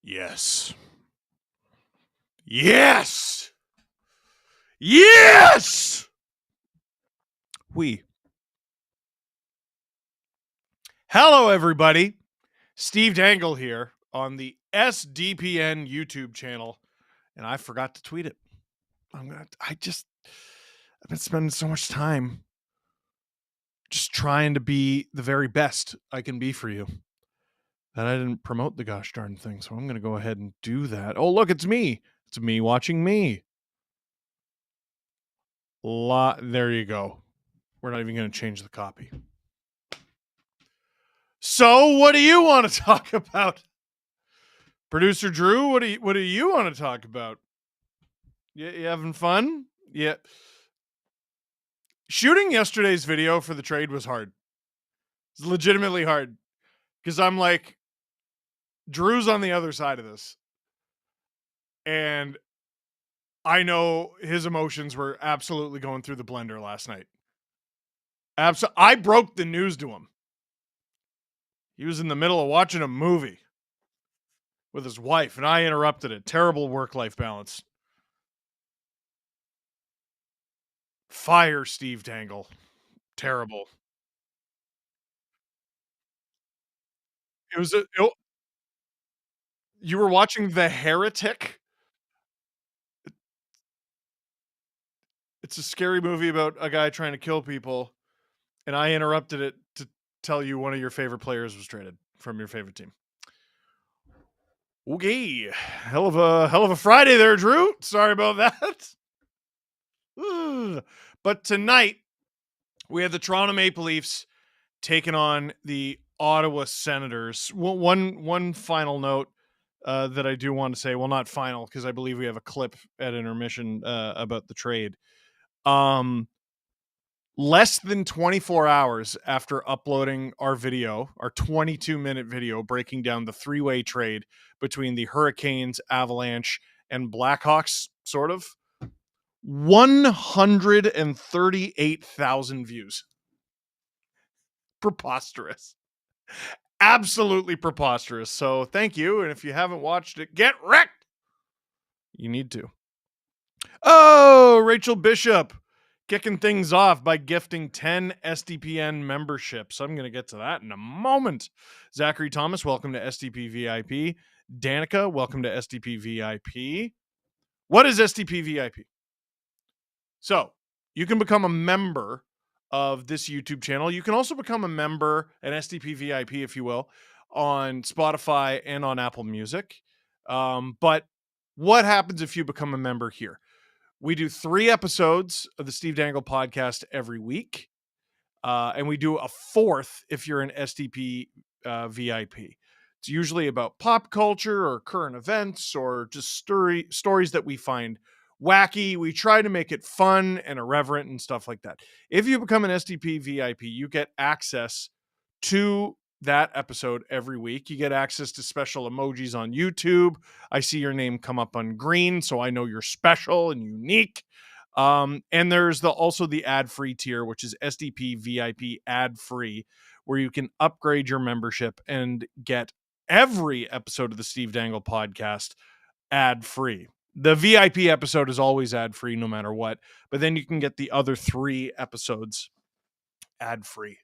Yes. Yes. Yes. Hello, everybody. Steve Dangle here on the SDPN YouTube channel, and I forgot to tweet it. I've been spending so much time just trying to be the very best I can be for you that I didn't promote the gosh darn thing. So I'm going to go ahead and do that. Oh, look, it's me. It's me watching me. There you go. We're not even going to change the copy. So, what do you want to talk about? Producer Drew, what do you want to talk about? You having fun? Yeah. Shooting yesterday's video for the trade was hard. It's legitimately hard because I'm like, Drew's on the other side of this. And I know his emotions were absolutely going through the blender last night. I broke the news to him. He was in the middle of watching a movie with his wife, and I interrupted it. Terrible work-life balance. Fire Steve Dangle. Terrible. It was you were watching The Heretic? It's a scary movie about a guy trying to kill people, and I interrupted it to tell you one of your favorite players was traded from your favorite team. Okay, hell of a Friday there, Drew. Sorry about that. But tonight we have the Toronto Maple Leafs taking on the Ottawa Senators. One final note that I do want to say. Well, not final because I believe we have a clip at intermission about the trade. Less than 24 hours after uploading our video, our 22-minute video breaking down the three-way trade between the Hurricanes, Avalanche, and Blackhawks, sort of, 138,000 views. Preposterous. Absolutely preposterous. So thank you. And if you haven't watched it, get wrecked. You need to. Oh, Rachel Bishop kicking things off by gifting 10 SDPN memberships. I'm going to get to that in a moment. Zachary Thomas, welcome to SDP VIP. Danica, welcome to SDP VIP. What is SDP VIP? So you can become a member of this YouTube channel. You can also become a member, an SDP VIP, if you will, on Spotify and on Apple Music. But what happens if you become a member here? We do 3 episodes of the Steve Dangle podcast every week. And we do a 4th if you're an SDP VIP. It's usually about pop culture or current events or just stories that we find wacky. We try to make it fun and irreverent and stuff like that. If you become an SDP VIP, you get access to that episode every week. You get access to special emojis on YouTube. I see your name come up on green, so I know you're special and unique. And there's also the ad-free tier, which is SDP VIP ad-free, where you can upgrade your membership and get every episode of the Steve Dangle podcast ad-free. The VIP episode is always ad-free no matter what, but then you can get the other 3 episodes ad-free,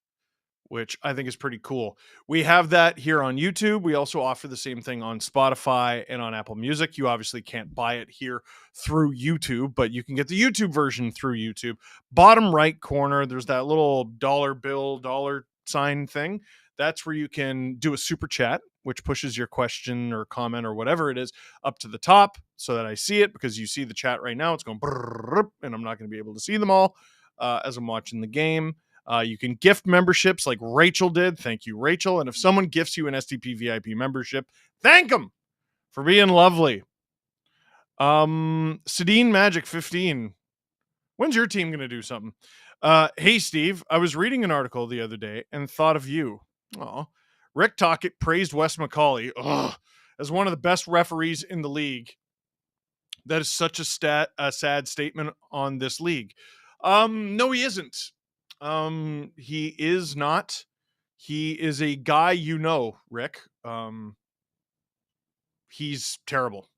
which I think is pretty cool. We have that here on YouTube. We also offer the same thing on Spotify and on Apple Music. You obviously can't buy it here through YouTube, but you can get the YouTube version through YouTube. Bottom right corner, there's that little dollar sign thing. That's where you can do a super chat, which pushes your question or comment or whatever it is up to the top so that I see it, because you see the chat right now. It's going brrr, and I'm not going to be able to see them all as I'm watching the game. You can gift memberships like Rachel did. Thank you, Rachel. And if someone gifts you an SDP VIP membership, thank them for being lovely. Sedine Magic 15. When's your team going to do something? Hey, Steve, I was reading an article the other day and thought of you. Oh, Rick Tocchet praised Wes McCauley as one of the best referees in the league. That is such a sad statement on this league. No, he isn't. He is not. He is a guy, Rick. He's terrible.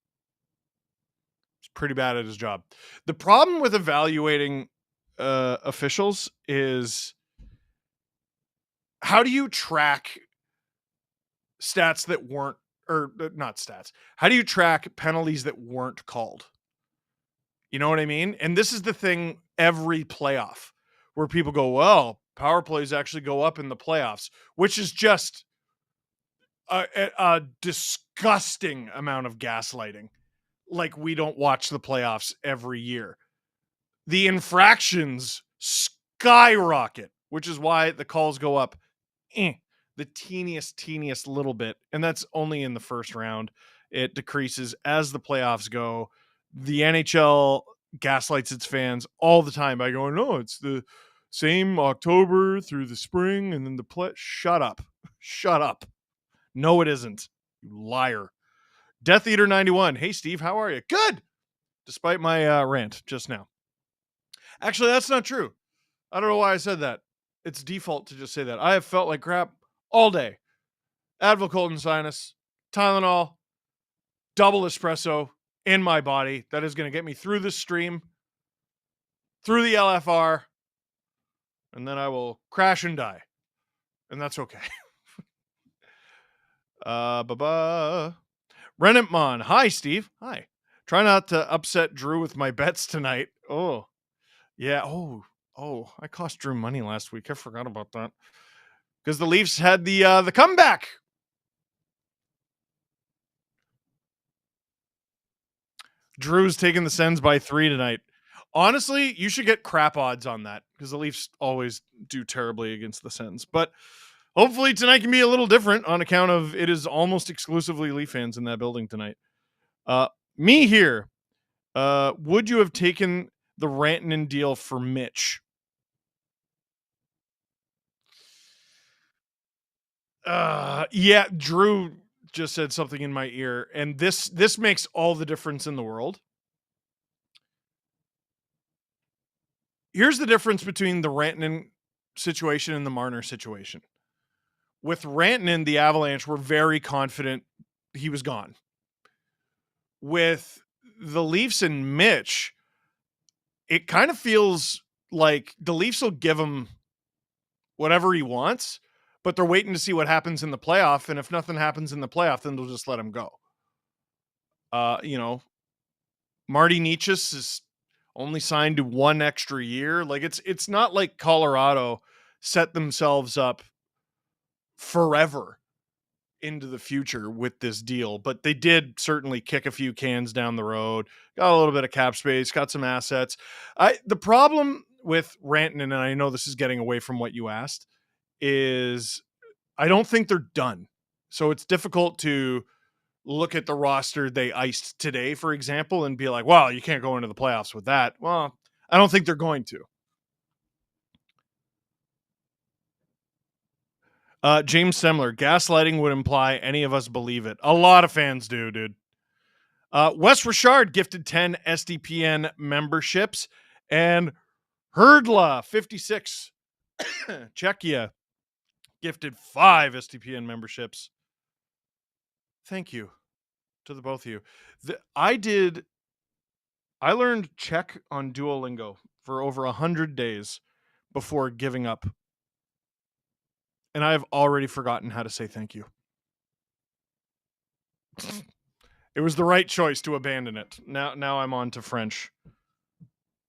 He's pretty bad at his job. The problem with evaluating officials is, how do you track stats that weren't, or not stats? How do you track penalties that weren't called? You know what I mean? And this is the thing every playoff where people go, well, power plays actually go up in the playoffs, which is just a disgusting amount of gaslighting. Like, we don't watch the playoffs every year. The infractions skyrocket, which is why the calls go up the teeniest little bit. And that's only in the first round. It decreases as the playoffs go. The NHL gaslights its fans all the time by going, no, it's the same October through the spring and then the play. Shut up. Shut up. No, it isn't. You liar. Death Eater 91. Hey, Steve, how are you? Good. Despite my rant just now. Actually, that's not true. I don't know why I said that. It's default to just say that. I have felt like crap all day. Advil Colton Sinus, Tylenol, double espresso in my body. That is going to get me through this stream, through the LFR, and then I will crash and die. And that's okay. Renantmon. Hi, Steve. Hi. Try not to upset Drew with my bets tonight. Oh, yeah. Oh, I cost Drew money last week. I forgot about that. Because the Leafs had the comeback. Drew's taking the Sens by 3 tonight. Honestly, you should get crap odds on that because the Leafs always do terribly against the Sens. But hopefully tonight can be a little different on account of it is almost exclusively Leaf fans in that building tonight. Me here. Would you have taken the Rantanen deal for Mitch? Yeah, Drew just said something in my ear, and this makes all the difference in the world. Here's the difference between the Rantanen situation and the Marner situation. With Rantanen, the Avalanche were very confident he was gone. With the Leafs and Mitch, it kind of feels like the Leafs will give him whatever he wants, but they're waiting to see what happens in the playoff. And if nothing happens in the playoff, then they'll just let him go. Marty Nietzsche is only signed to 1 extra year. Like, it's not like Colorado set themselves up forever into the future with this deal, but they did certainly kick a few cans down the road, got a little bit of cap space, got some assets. The problem with Rantanen, and I know this is getting away from what you asked, is I don't think they're done. So it's difficult to look at the roster they iced today, for example, and be like, wow, you can't go into the playoffs with that. Well, I don't think they're going to. James Semler, gaslighting would imply any of us believe it. A lot of fans do, dude. Wes Richard gifted 10 SDPN memberships, and Herdla 56 Czechia gifted 5 SDPN memberships. Thank you to the both of you. I learned Czech on Duolingo for over 100 days before giving up. And I have already forgotten how to say thank you. It was the right choice to abandon it. Now I'm on to French,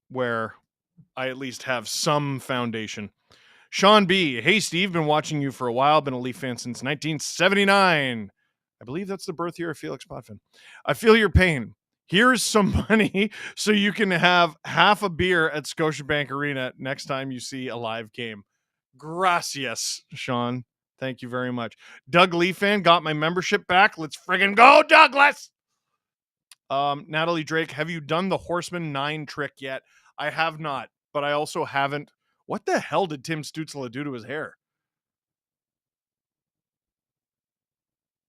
where I at least have some foundation. Sean B. Hey, Steve. Been watching you for a while. Been a Leaf fan since 1979. I believe that's the birth year of Felix Potvin. I feel your pain. Here's some money so you can have half a beer at Scotiabank Arena next time you see a live game. Gracias, Sean. Thank you very much. Doug Lee fan got my membership back. Let's friggin' go, Douglas. Natalie Drake, have you done the Horseman 9 trick yet? I have not, but I also haven't. What the hell did Tim Stützle do to his hair?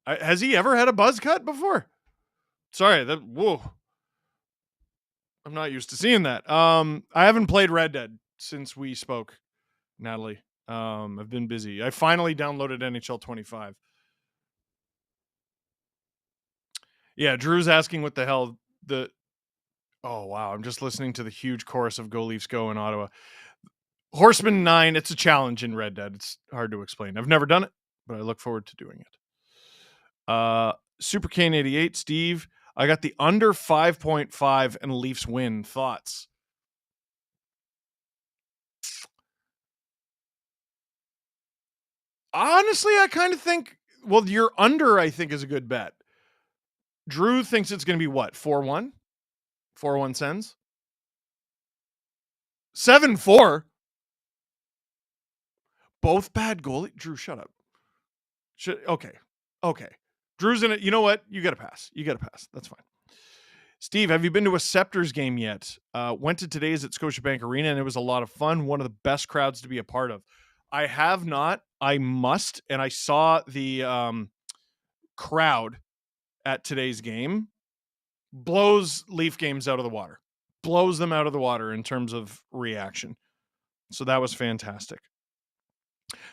Has he ever had a buzz cut before? Sorry, whoa. I'm not used to seeing that. I haven't played Red Dead since we spoke, Natalie. I've been busy. I finally downloaded NHL 25. Yeah, Drew's asking what the hell the. Oh wow, I'm just listening to the huge chorus of "Go Leafs Go" in Ottawa. Horseman 9, it's a challenge in Red Dead. It's hard to explain. I've never done it, but I look forward to doing it. Super Kane 88, Steve. I got the under 5.5 and Leafs win. Thoughts? Honestly, I kind of think, well, your under, I think, is a good bet. Drew thinks it's going to be what? 4-1? 4-1 Sens? 7-4? Both bad goalie? Drew, shut up. Okay. Okay. Drew's in it. You know what? You got to pass. You got to pass. That's fine. Steve, have you been to a Scepters game yet? Went to today's at Scotiabank Arena, and it was a lot of fun. One of the best crowds to be a part of. I have not. I must. And I saw the crowd at today's game. Blows Leaf games out of the water. Blows them out of the water in terms of reaction. So that was fantastic.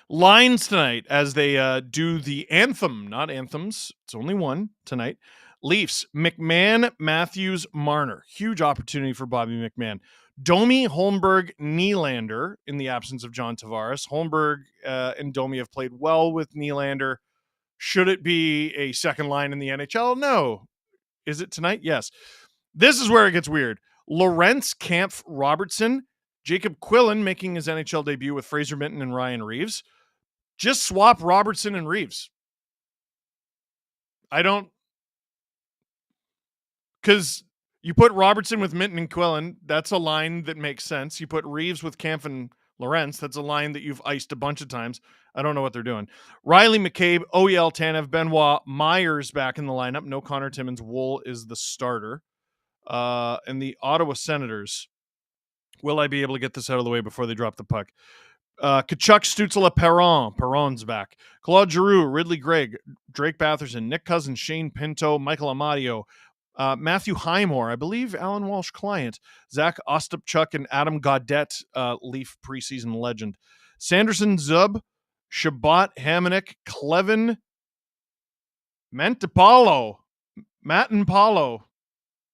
Lines tonight as they do the anthem, not anthems. It's only one tonight. Leafs, McMahon, Matthews, Marner. Huge opportunity for Bobby McMahon. Domi, Holmberg, Nylander in the absence of John Tavares. Holmberg and Domi have played well with Nylander. Should it be a second line in the NHL? No. Is it tonight? Yes. This is where it gets weird. Lawrence, Kampf, Robertson, Jacob Quillen making his NHL debut with Fraser Minton and Ryan Reeves. Just swap Robertson and Reeves. I don't, because you put Robertson with Minton and Quillen, that's a line that makes sense. You put Reeves with Kampf and Lawrence, that's a line that you've iced a bunch of times. I don't know what they're doing. Riley McCabe, OEL Tanev, Benoit, Myers back in the lineup. No Connor Timmins. Wool is the starter. And the Ottawa Senators. Will I be able to get this out of the way before they drop the puck? Kachuk, Stützle, Perron. Perron's back. Claude Giroux, Ridley Gregg, Drake Batherson, Nick Cousins, Shane Pinto, Michael Amadio, Matthew Highmore, I believe Alan Walsh client, Zach Ostapchuk, and Adam Gaudette, Leaf preseason legend. Sanderson, Zub, Shabbat, Hamonic, Clevin, Mentapalo, Mattenpalo,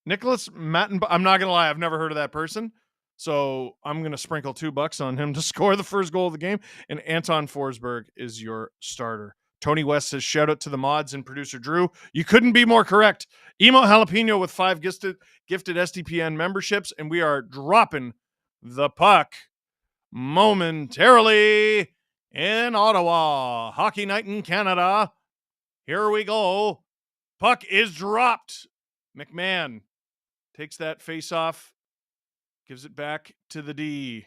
Nicholas Matten. I'm not going to lie, I've never heard of that person. So I'm going to sprinkle $2 on him to score the first goal of the game. And Anton Forsberg is your starter. Tony West says, shout out to the mods and producer Drew. You couldn't be more correct. Emo Jalapeno with 5 gifted SDPN memberships. And we are dropping the puck momentarily in Ottawa. Hockey night in Canada. Here we go. Puck is dropped. McMahon takes that face off. Gives it back to the D.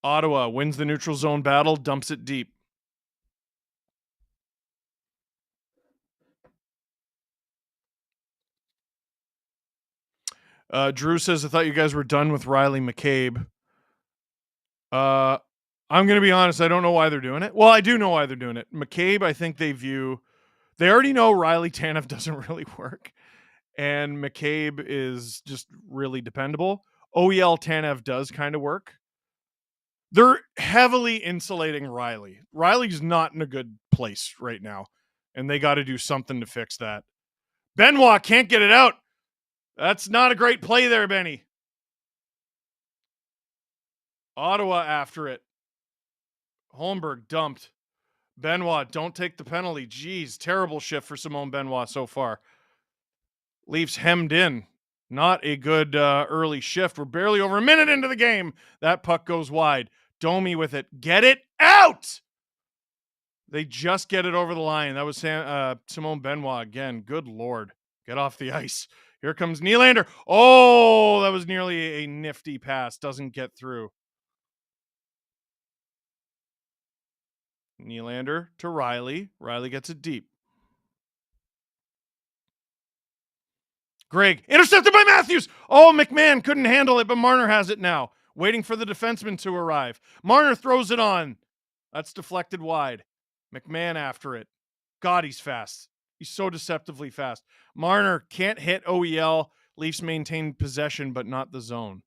Ottawa wins the neutral zone battle, dumps it deep. Drew says, I thought you guys were done with Riley McCabe. I'm going to be honest. I don't know why they're doing it. Well, I do know why they're doing it. McCabe, I think they already know Riley Tanev doesn't really work. And McCabe is just really dependable. OEL Tanev does kind of work. They're heavily insulating Riley. Riley's not in a good place right now, and they got to do something to fix that. Benoit can't get it out. That's not a great play there, Benny. Ottawa after it. Holmberg dumped. Benoit, don't take the penalty. Jeez, terrible shift for Simone Benoit so far. Leafs hemmed in. Not a good early shift. We're barely over a minute into the game. That puck goes wide. Domi with it. Get it out! They just get it over the line. That was Simone Benoit again. Good Lord. Get off the ice. Here comes Nylander. Oh, that was nearly a nifty pass. Doesn't get through. Nylander to Riley. Riley gets it deep. Greg, intercepted by Matthews. Oh, McMahon couldn't handle it, but Marner has it now. Waiting for the defenseman to arrive. Marner throws it on. That's deflected wide. McMahon after it. God, he's fast. He's so deceptively fast. Marner can't hit OEL. Leafs maintain possession, but not the zone.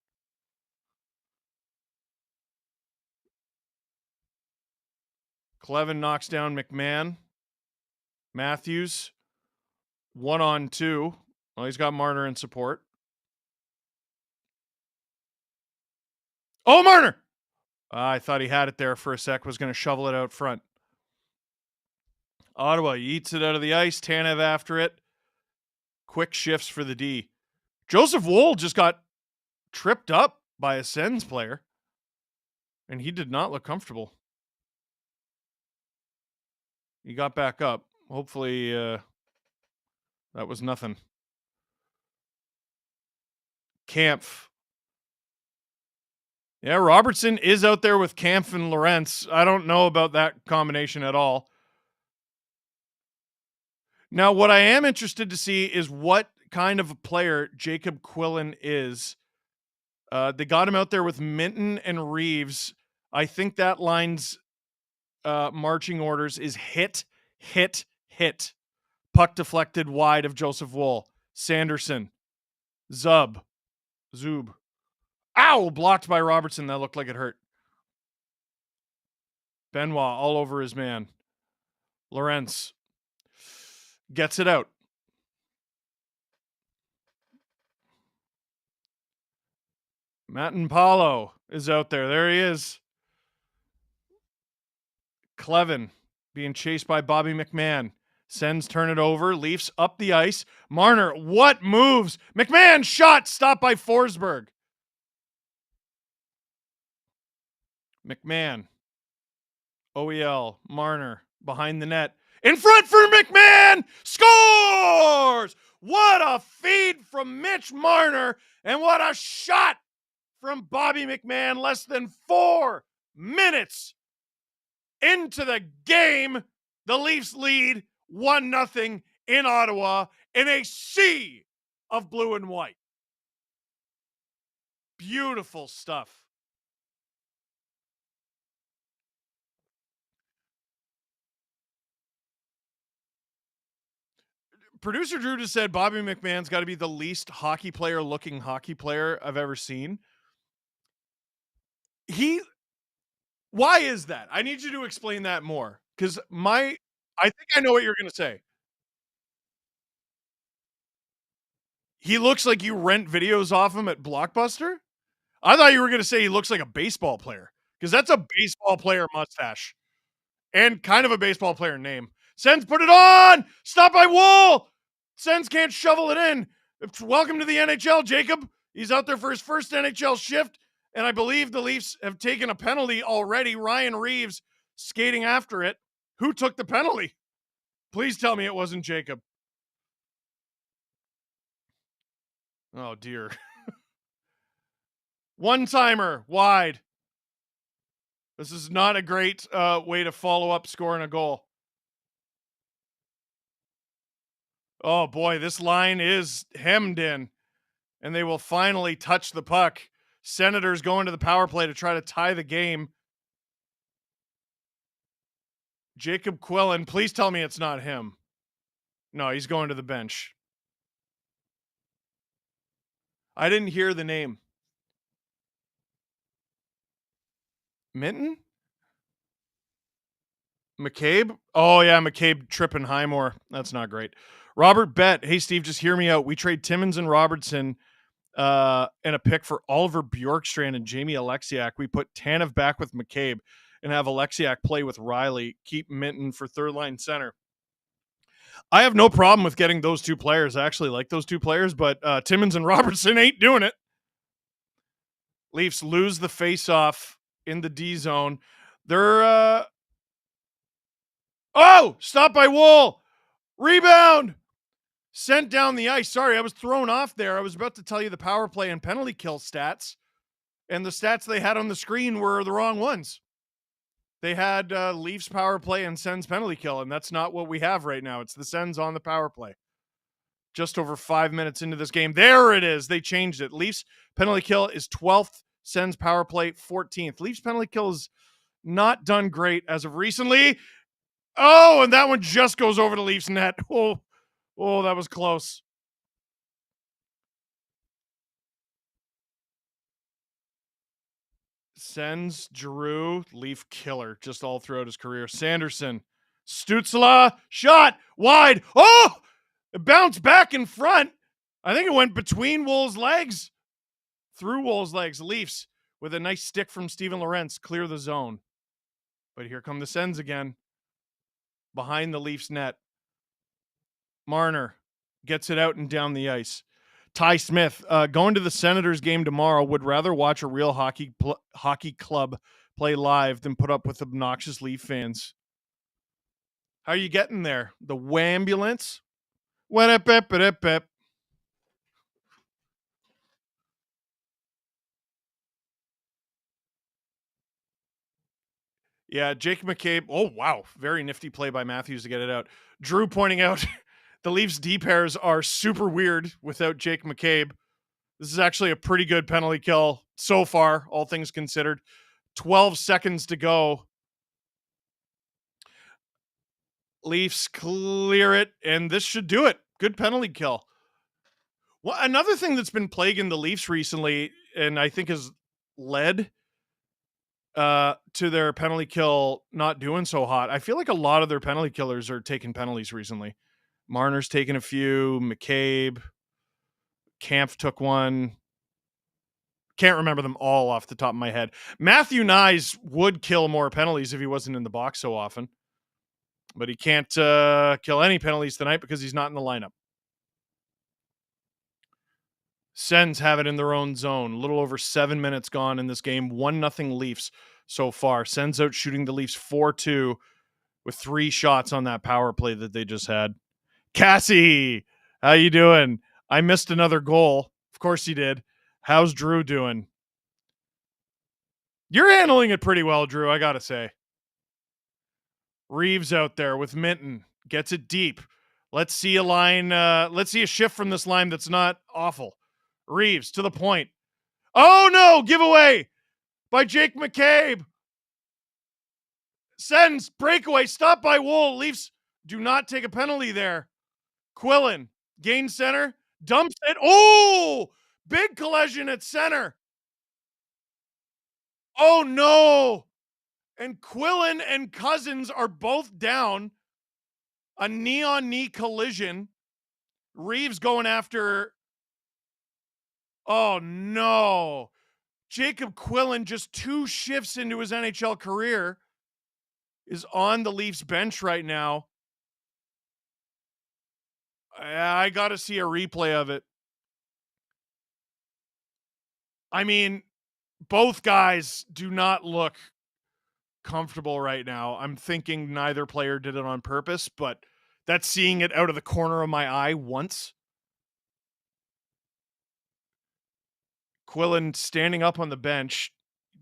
Clevin knocks down McMahon. Matthews. 1-on-2. Oh, he's got Marner in support. Oh, Marner! I thought he had it there for a sec, was going to shovel it out front. Ottawa eats it out of the ice. Tanev after it. Quick shifts for the D. Joseph Woll just got tripped up by a Sens player, and he did not look comfortable. He got back up. Hopefully, that was nothing. Kampf. Yeah, Robertson is out there with Kampf and Lorentz. I don't know about that combination at all. Now, what I am interested to see is what kind of a player Jacob Quillen is. They got him out there with Minton and Reeves. I think that line's marching orders is hit, hit, hit. Puck deflected wide of Joseph Woll. Sanderson. Zub. Ow! Blocked by Robertson. That looked like it hurt. Benoit all over his man. Lorentz gets it out. Matanpalo is out there. There he is. Clevin being chased by Bobby McMahon. Sens turn it over. Leafs up the ice. Marner, what moves? McMahon shot stopped by Forsberg. McMahon. OEL. Marner behind the net. In front for McMahon. Scores! What a feed from Mitch Marner. And what a shot from Bobby McMahon. Less than 4 minutes into the game. The Leafs lead 1-0 in Ottawa in a sea of blue and white. Beautiful stuff. Producer Drew just said Bobby McMahon's got to be the least hockey player looking hockey player I've ever seen. Why is that? I need you to explain that more. Because I think I know what you're going to say. He looks like you rent videos off him at Blockbuster? I thought you were going to say he looks like a baseball player. Because that's a baseball player mustache. And kind of a baseball player name. Sens put it on! Stop by Woll! Sens can't shovel it in. Welcome to the NHL, Jacob. He's out there for his first NHL shift. And I believe the Leafs have taken a penalty already. Ryan Reeves skating after it. Who took the penalty? Please tell me it wasn't Jacob. Oh, dear. One-timer, wide. This is not a great way to follow up scoring a goal. Oh, boy, this line is hemmed in. And they will finally touch the puck. Senators going to the power play to try to tie the game. Jacob Quillen, please tell me it's not him. No, he's going to the bench. I didn't hear the name. Minton? McCabe? Oh, yeah, McCabe tripping Highmore. That's not great. Robert Bett. Hey, Steve, just hear me out. We trade Timmins and Robertson and a pick for Oliver Bjorkstrand and Jamie Alexiak. We put Tanev back with McCabe and have Alexiak play with Riley. Keep Minton for third-line center. I have no problem with getting those two players. I actually like those two players, but Timmins and Robertson ain't doing it. Leafs lose the face-off in the D zone. They're stopped by Woll. Rebound. Sent down the ice. Sorry, I was thrown off there. I was about to tell you the power play and penalty kill stats, and the stats they had on the screen were the wrong ones. They had Leafs power play and Sens penalty kill, and that's not what we have right now. It's the Sens on the power play. Just over 5 minutes into this game. There it is. They changed it. Leafs penalty kill is 12th. Sens power play 14th. Leafs penalty kill is not done great as of recently. Oh, and that one just goes over the Leafs net. Oh, that was close. Sens, Giroux, Leaf killer just all throughout his career. Sanderson, Stützle, shot, wide. Oh! It bounced back in front. I think it went between Wool's legs, through Wool's legs. Leafs with a nice stick from Steven Lorentz clear the zone. But here come the Sens again. Behind the Leafs net. Marner gets it out and down the ice. Ty Smith, going to the Senators game tomorrow, would rather watch a real hockey club play live than put up with obnoxious Leaf fans. How are you getting there? The Wambulance? What? Yeah, Jake McCabe. Oh, wow. Very nifty play by Matthews to get it out. Drew pointing out the Leafs D pairs are super weird without Jake McCabe. This is actually a pretty good penalty kill so far, all things considered. 12 seconds to go. Leafs clear it, and this should do it. Good penalty kill. Well, another thing that's been plaguing the Leafs recently, and I think has led to their penalty kill not doing so hot. I feel like a lot of their penalty killers are taking penalties recently. Marner's taken a few. McCabe, Kampf took one. Can't remember them all off the top of my head. Matthew Nyes would kill more penalties if he wasn't in the box so often, but he can't kill any penalties tonight because he's not in the lineup. Sens have it in their own zone. A little over 7 minutes gone in this game. 1-0 Leafs so far. Sens out shooting the Leafs 4-2 with 3 shots on that power play that they just had. Cassie, how you doing? I missed another goal. Of course you did. How's Drew doing? You're handling it pretty well, Drew, I gotta say. Reeves out there with Minton. Gets it deep. Let's see a line. Let's see a shift from this line that's not awful. Reeves to the point. Oh no, giveaway by Jake McCabe. Sens breakaway, stop by Wool. Leafs do not take a penalty there. Quillen, gain center, dumps it. Oh, big collision at center. Oh no. And Quillen and Cousins are both down. A knee-on-knee collision. Reeves going after. Oh no. Jacob Quillen, just 2 shifts into his NHL career, is on the Leafs bench right now. I got to see a replay of it. I mean, both guys do not look comfortable right now. I'm thinking neither player did it on purpose, but that's seeing it out of the corner of my eye once. Quillen standing up on the bench.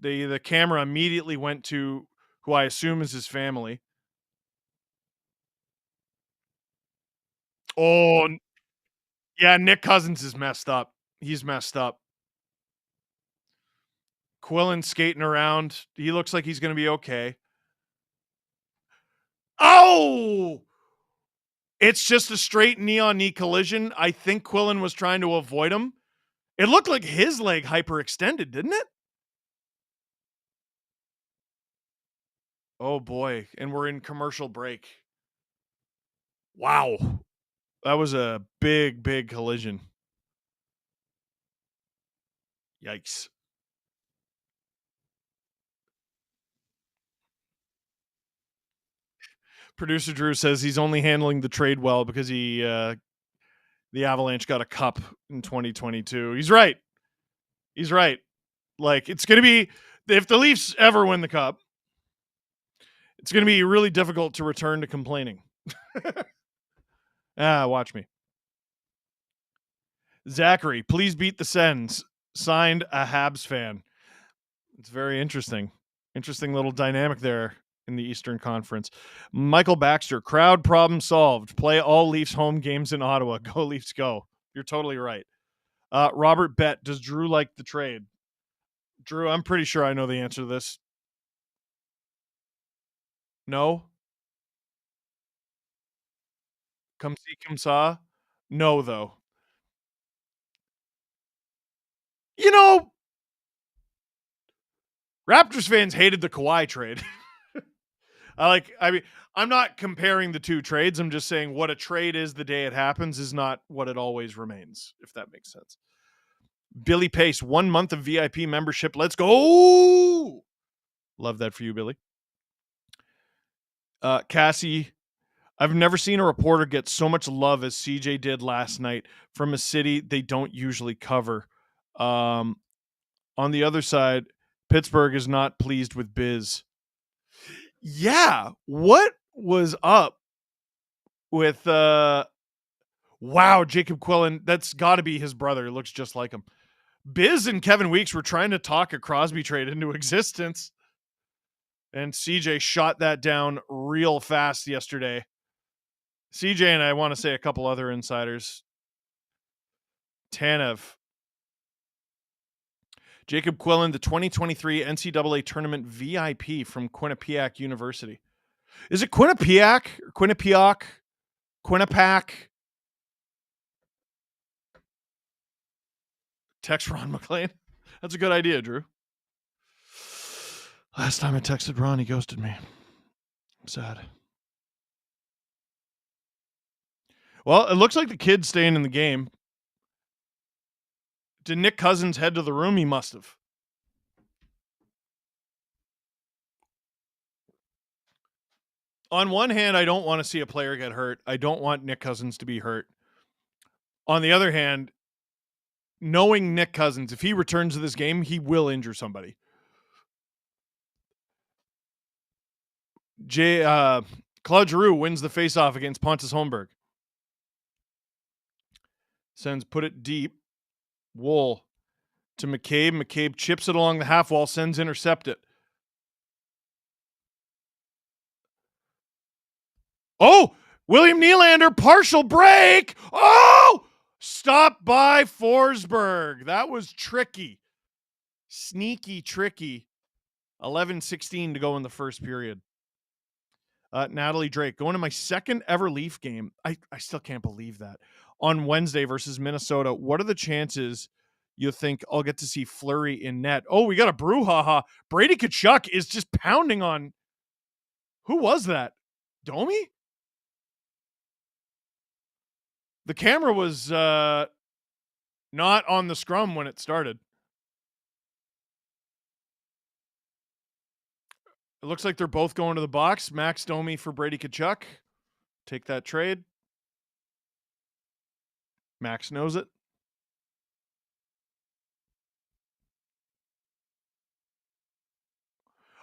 The camera immediately went to who I assume is his family. Oh, yeah, Nick Cousins is messed up. He's messed up. Quillen skating around. He looks like he's going to be okay. Oh! It's just a straight knee-on-knee collision. I think Quillen was trying to avoid him. It looked like his leg hyperextended, didn't it? Oh boy, and we're in commercial break. Wow. That was a big, big collision. Yikes. Producer Drew says he's only handling the trade well because the Avalanche got a cup in 2022. He's right. He's right. Like, it's going to be, if the Leafs ever win the cup, it's going to be really difficult to return to complaining. Watch me. Zachary, please beat the Sens. Signed, a Habs fan. It's very interesting. Interesting little dynamic there in the Eastern Conference. Michael Baxter, crowd problem solved. Play all Leafs home games in Ottawa. Go Leafs, go. You're totally right. Robert Bet, does Drew like the trade? Drew, I'm pretty sure I know the answer to this. No? Come see, come saw? No, though. You know, Raptors fans hated the Kawhi trade. I mean, I'm not comparing the two trades. I'm just saying what a trade is the day it happens is not what it always remains, if that makes sense. Billy Pace, 1 month of VIP membership. Let's go. Love that for you, Billy. Cassie, I've never seen a reporter get so much love as CJ did last night from a city they don't usually cover. On the other side, Pittsburgh is not pleased with Biz. Yeah, what was up with wow, Jacob Quillen? That's got to be his brother. It looks just like him. Biz and Kevin Weeks were trying to talk a Crosby trade into existence, and CJ shot that down real fast yesterday. CJ and I want to say a couple other insiders. Tanev. Jacob Quillen, the 2023 NCAA tournament VIP from Quinnipiac University. Is it Quinnipiac or Quinnipiac? Quinnipiac? Text Ron McLean. That's a good idea, Drew. Last time I texted Ron, he ghosted me. I'm sad. Well, it looks like the kid's staying in the game. Did Nick Cousins head to the room? He must have. On one hand, I don't want to see a player get hurt. I don't want Nick Cousins to be hurt. On the other hand, knowing Nick Cousins, if he returns to this game, he will injure somebody. Claude Giroux wins the faceoff against Pontus Holmberg. Sends put it deep. Wool to McCabe. McCabe chips it along the half wall, sends intercept it. Oh, William Nylander, partial break. Oh, stop by Forsberg. That was tricky. Sneaky, tricky. 11:16 to go in the first period. Natalie Drake, going to my second ever Leaf game. I still can't believe that. On Wednesday versus Minnesota. What are the chances you think I'll get to see Fleury in net? Oh, we got a brouhaha. Brady Tkachuk is just pounding on. Who was that? Domi? The camera was not on the scrum when it started. It looks like they're both going to the box. Max Domi for Brady Tkachuk. Take that trade. Max knows it.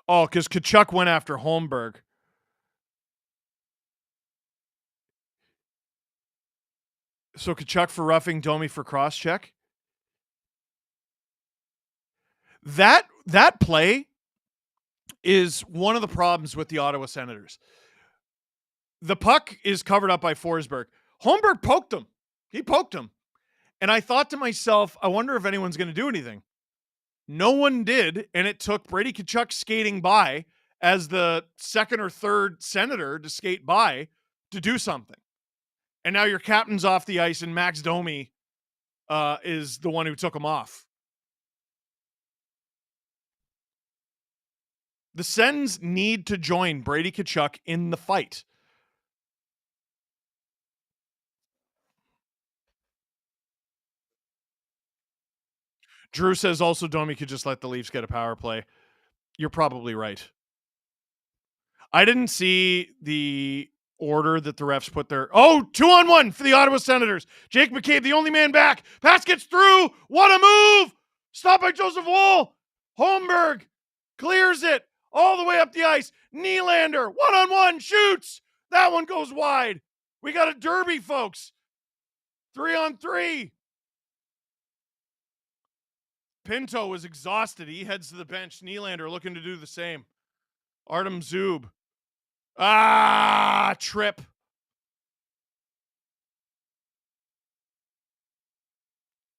Oh, because Tkachuk went after Holmberg. So Tkachuk for roughing, Domi for cross check. That play is one of the problems with the Ottawa Senators. The puck is covered up by Forsberg. Holmberg poked him. He poked him. And I thought to myself, I wonder if anyone's going to do anything. No one did, and it took Brady Tkachuk skating by as the second or third Senator to skate by to do something. And now your captain's off the ice, and Max Domi is the one who took him off. The Sens need to join Brady Tkachuk in the fight. Drew says also Domi could just let the Leafs get a power play. You're probably right. I didn't see the order that the refs put there. Oh, 2-on-1 for the Ottawa Senators. Jake McCabe, the only man back. Pass gets through. What a move. Stop by Joseph Woll. Holmberg clears it all the way up the ice. Nylander, 1-on-1, shoots. That one goes wide. We got a derby, folks. 3-on-3. Pinto was exhausted. He heads to the bench. Nylander looking to do the same. Artem Zub. Trip.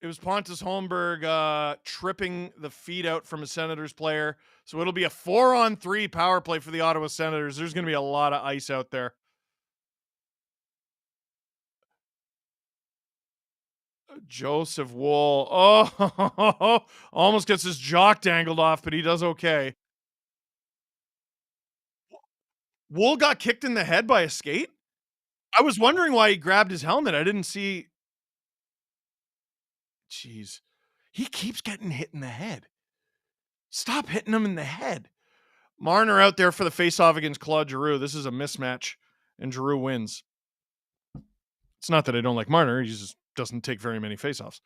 It was Pontus Holmberg tripping the feet out from a Senators player. So it'll be a 4-on-3 power play for the Ottawa Senators. There's going to be a lot of ice out there. Joseph Woll. Oh, almost gets his jock dangled off, but he does okay. Wool got kicked in the head by a skate? I was wondering why he grabbed his helmet. I didn't see. Jeez. He keeps getting hit in the head. Stop hitting him in the head. Marner out there for the face-off against Claude Giroux. This is a mismatch, and Giroux wins. It's not that I don't like Marner. He just doesn't take very many face-offs.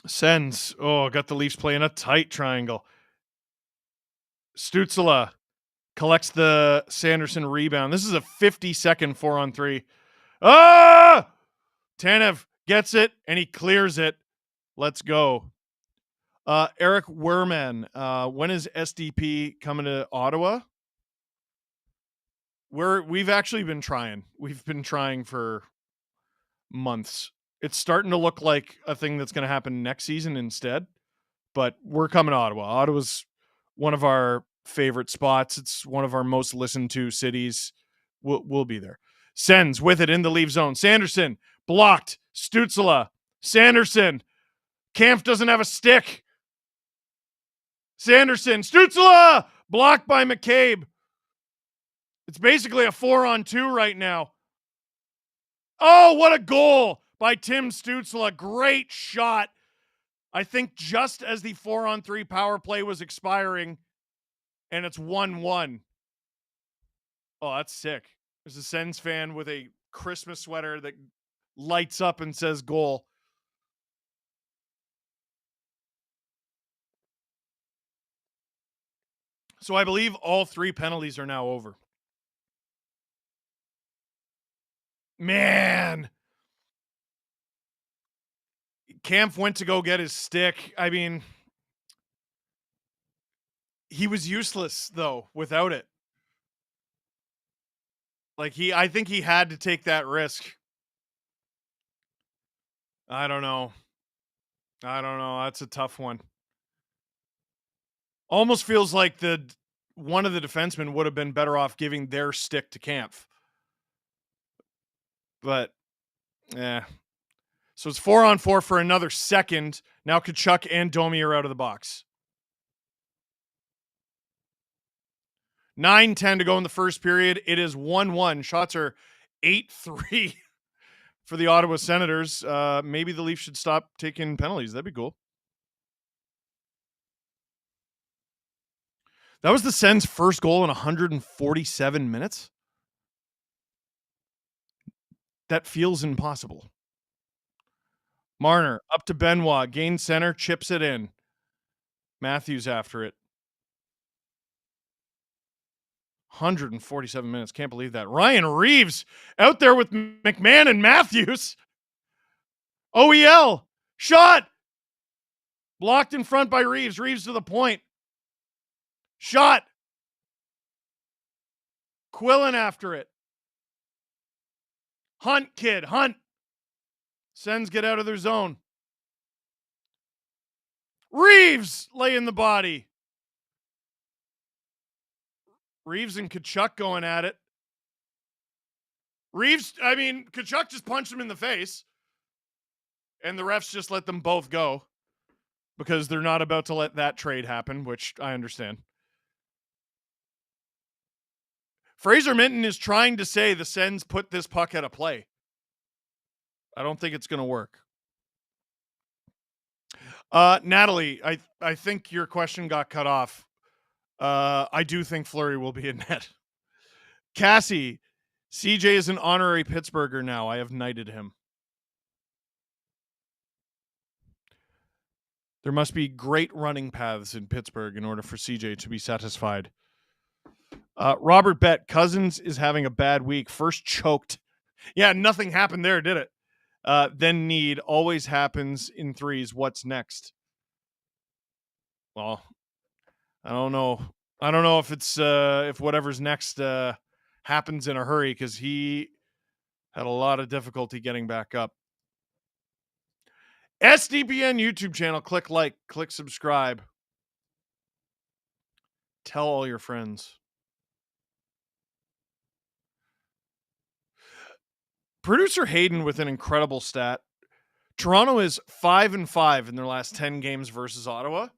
Sends. Oh, got the Leafs playing a tight triangle. Stützle collects the Sanderson rebound. This is a 50-second 4-on-3. Ah! Tanev gets it, and he clears it. Let's go. Eric Werman. When is SDP coming to Ottawa? We've actually been trying. We've been trying for months. It's starting to look like a thing that's going to happen next season instead, but we're coming to Ottawa. Ottawa's one of our favorite spots. It's one of our most listened to cities. We'll be there. Sends with it in the leave zone. Sanderson blocked. Stützle. Sanderson. Kampf doesn't have a stick. Sanderson. Stützle blocked by McCabe. It's basically a 4-on-2 right now. Oh, what a goal by Tim Stützle. Great shot. I think just as the 4-on-3 power play was expiring, and it's 1-1. Oh, that's sick. There's a Sens fan with a Christmas sweater that lights up and says goal. So I believe all 3 penalties are now over. Man. Kampf went to go get his stick. I mean, he was useless, though, without it. Like, I think he had to take that risk. I don't know. That's a tough one. Almost feels like one of the defensemen would have been better off giving their stick to Kampf. But, yeah. So it's 4-on-4 for another second. Now Tkachuk and Domi are out of the box. 9:10 to go in the first period. It is 1-1. Shots are 8-3 for the Ottawa Senators. Maybe the Leafs should stop taking penalties. That'd be cool. That was the Sens' first goal in 147 minutes. That feels impossible. Marner up to Benoit. Gains center. Chips it in. Matthews after it. 147 minutes. Can't believe that. Ryan Reeves out there with McMahon and Matthews. OEL. Shot. Blocked in front by Reeves. Reeves to the point. Shot. Quillen after it. Hunt, kid. Hunt. Sens get out of their zone. Reeves laying the body. Reeves and Tkachuk going at it. Tkachuk just punched him in the face. And the refs just let them both go. Because they're not about to let that trade happen, which I understand. Fraser Minton is trying to say the Sens put this puck at a play. I don't think it's going to work. Natalie, I think your question got cut off. I do think Fleury will be in net. Cassie, CJ is an honorary Pittsburgher now. I have knighted him. There must be great running paths in Pittsburgh in order for CJ to be satisfied. Robert Bet, Cousins is having a bad week. First choked. Yeah, nothing happened there, did it? Then need always happens in threes. What's next? Well, I don't know. I don't know if it's if whatever's next happens in a hurry, because he had a lot of difficulty getting back up. SDPN YouTube channel. Click like, click subscribe. Tell all your friends. Producer Hayden with an incredible stat. Toronto is 5-5 in their last 10 games versus Ottawa.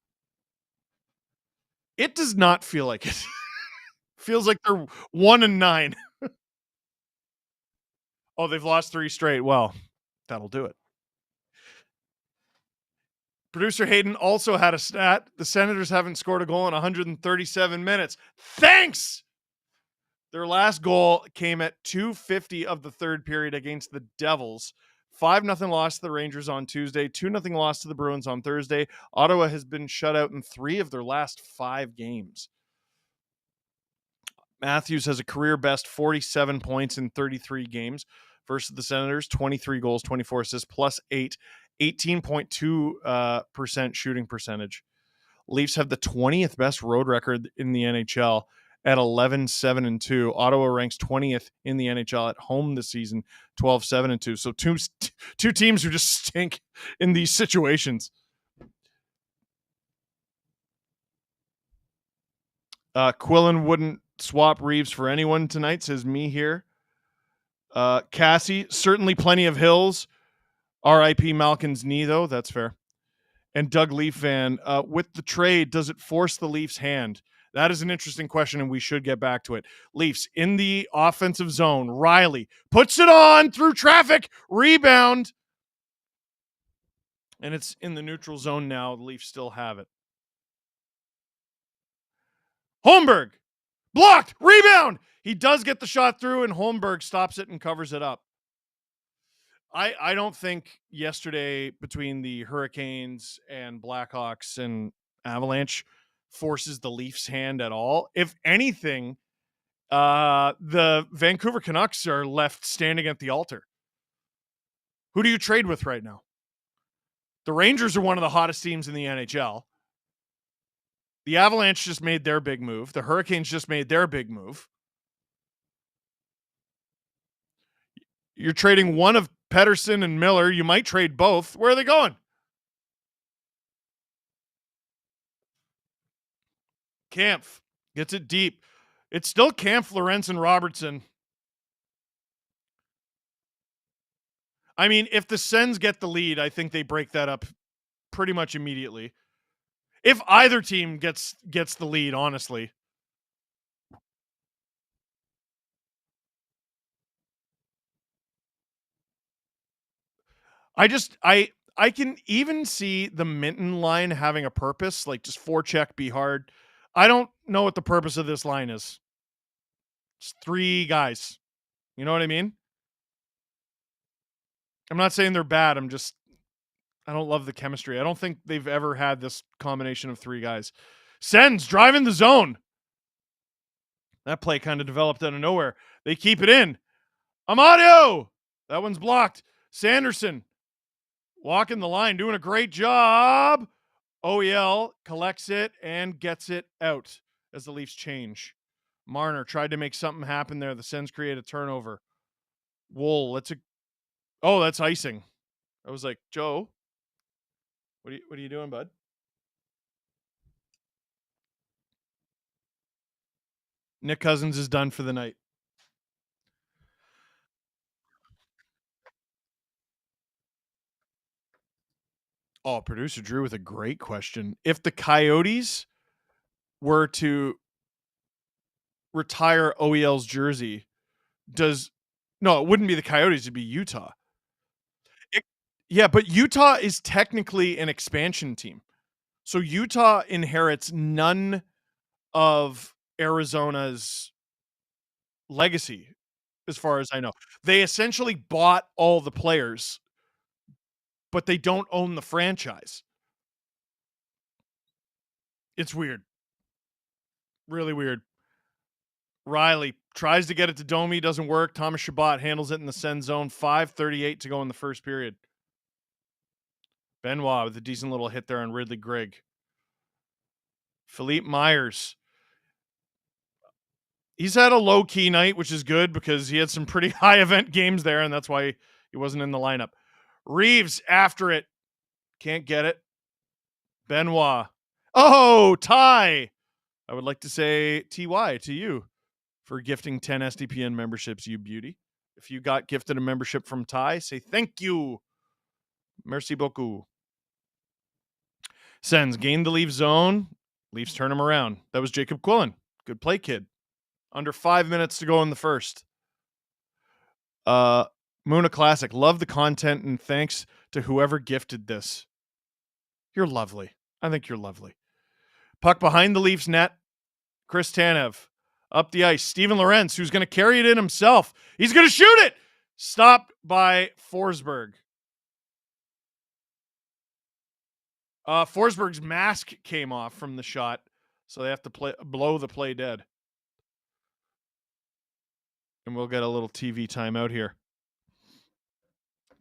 It does not feel like it. Feels like they're 1-9. Oh, they've lost 3 straight. Well, that'll do it. Producer Hayden also had a stat. The Senators haven't scored a goal in 137 minutes. Thanks! Their last goal came at 2:50 of the third period against the Devils. 5-0 loss to the Rangers on Tuesday, 2-0 loss to the Bruins on Thursday. Ottawa has been shut out in 3 of their last 5 games. Matthews has a career best 47 points in 33 games versus the Senators, 23 goals, 24 assists, plus 8, 18.2% shooting percentage. Leafs have the 20th best road record in the NHL at 11-7-2. Ottawa ranks 20th in the NHL at home this season, 12-7-2. So two teams who just stink in these situations. Quillen wouldn't swap Reeves for anyone tonight, says me here. Cassie, certainly plenty of hills. R.I.P. Malkin's knee, though. That's fair. And Doug Leaf fan, with the trade, does it force the Leafs' hand? That is an interesting question, and we should get back to it. Leafs in the offensive zone. Riley puts it on through traffic. Rebound. And it's in the neutral zone now. The Leafs still have it. Holmberg. Blocked. Rebound. He does get the shot through, and Holmberg stops it and covers it up. I don't think yesterday between the Hurricanes and Blackhawks and Avalanche forces the Leafs' hand at all. If anything, the Vancouver Canucks are left standing at the altar. Who do you trade with right now? The Rangers are one of the hottest teams in the NHL. The Avalanche just made their big move. The Hurricanes just made their big move. You're trading one of Pettersson and Miller. You might trade both. Where are they going? Kampf gets it deep. It's still Kampf, Lorentz, and Robertson. I mean, if the Sens get the lead, I think they break that up pretty much immediately. If either team gets the lead, honestly. I can even see the Minton line having a purpose, like just forecheck, be hard. I don't know what the purpose of this line is. It's 3 guys. You know what I mean? I'm not saying they're bad. I don't love the chemistry. I don't think they've ever had this combination of 3 guys. Sens driving the zone. That play kind of developed out of nowhere. They keep it in. Amadio! That one's blocked. Sanderson walking the line, doing a great job. OEL collects it and gets it out as the Leafs change. Marner tried to make something happen there. The Sens create a turnover. Wool, that's icing. I was like, Joe, what are you doing, bud? Nick Cousins is done for the night. Oh, producer Drew with a great question. If the Coyotes were to retire OEL's jersey, no, it wouldn't be the Coyotes, it'd be Utah. Yeah, but Utah is technically an expansion team. So Utah inherits none of Arizona's legacy, as far as I know. They essentially bought all the players, but they don't own the franchise. It's weird. Really weird. Riley tries to get it to Domi, doesn't work. Thomas Chabot handles it in the send zone. 5:38 to go in the first period. Benoit with a decent little hit there on Ridley Grigg. Philippe Myers. He's had a low-key night, which is good because he had some pretty high event games there, and that's why he wasn't in the lineup. Reeves after it. Can't get it. Benoit. Oh, tie. I would like to say TY to you for gifting 10 SDPN memberships, you beauty. If you got gifted a membership from Ty, say thank you. Merci beaucoup. Sens gain the Leafs zone. Leafs turn him around. That was Jacob Quillen. Good play, kid. Under 5 minutes to go in the first. Muna Classic. Love the content and thanks to whoever gifted this. You're lovely. I think you're lovely. Puck behind the Leafs net. Chris Tanev. Up the ice. Steven Lorentz, who's going to carry it in himself. He's going to shoot it. Stopped by Forsberg. Forsberg's mask came off from the shot, so they have to blow the play dead. And we'll get a little TV timeout here.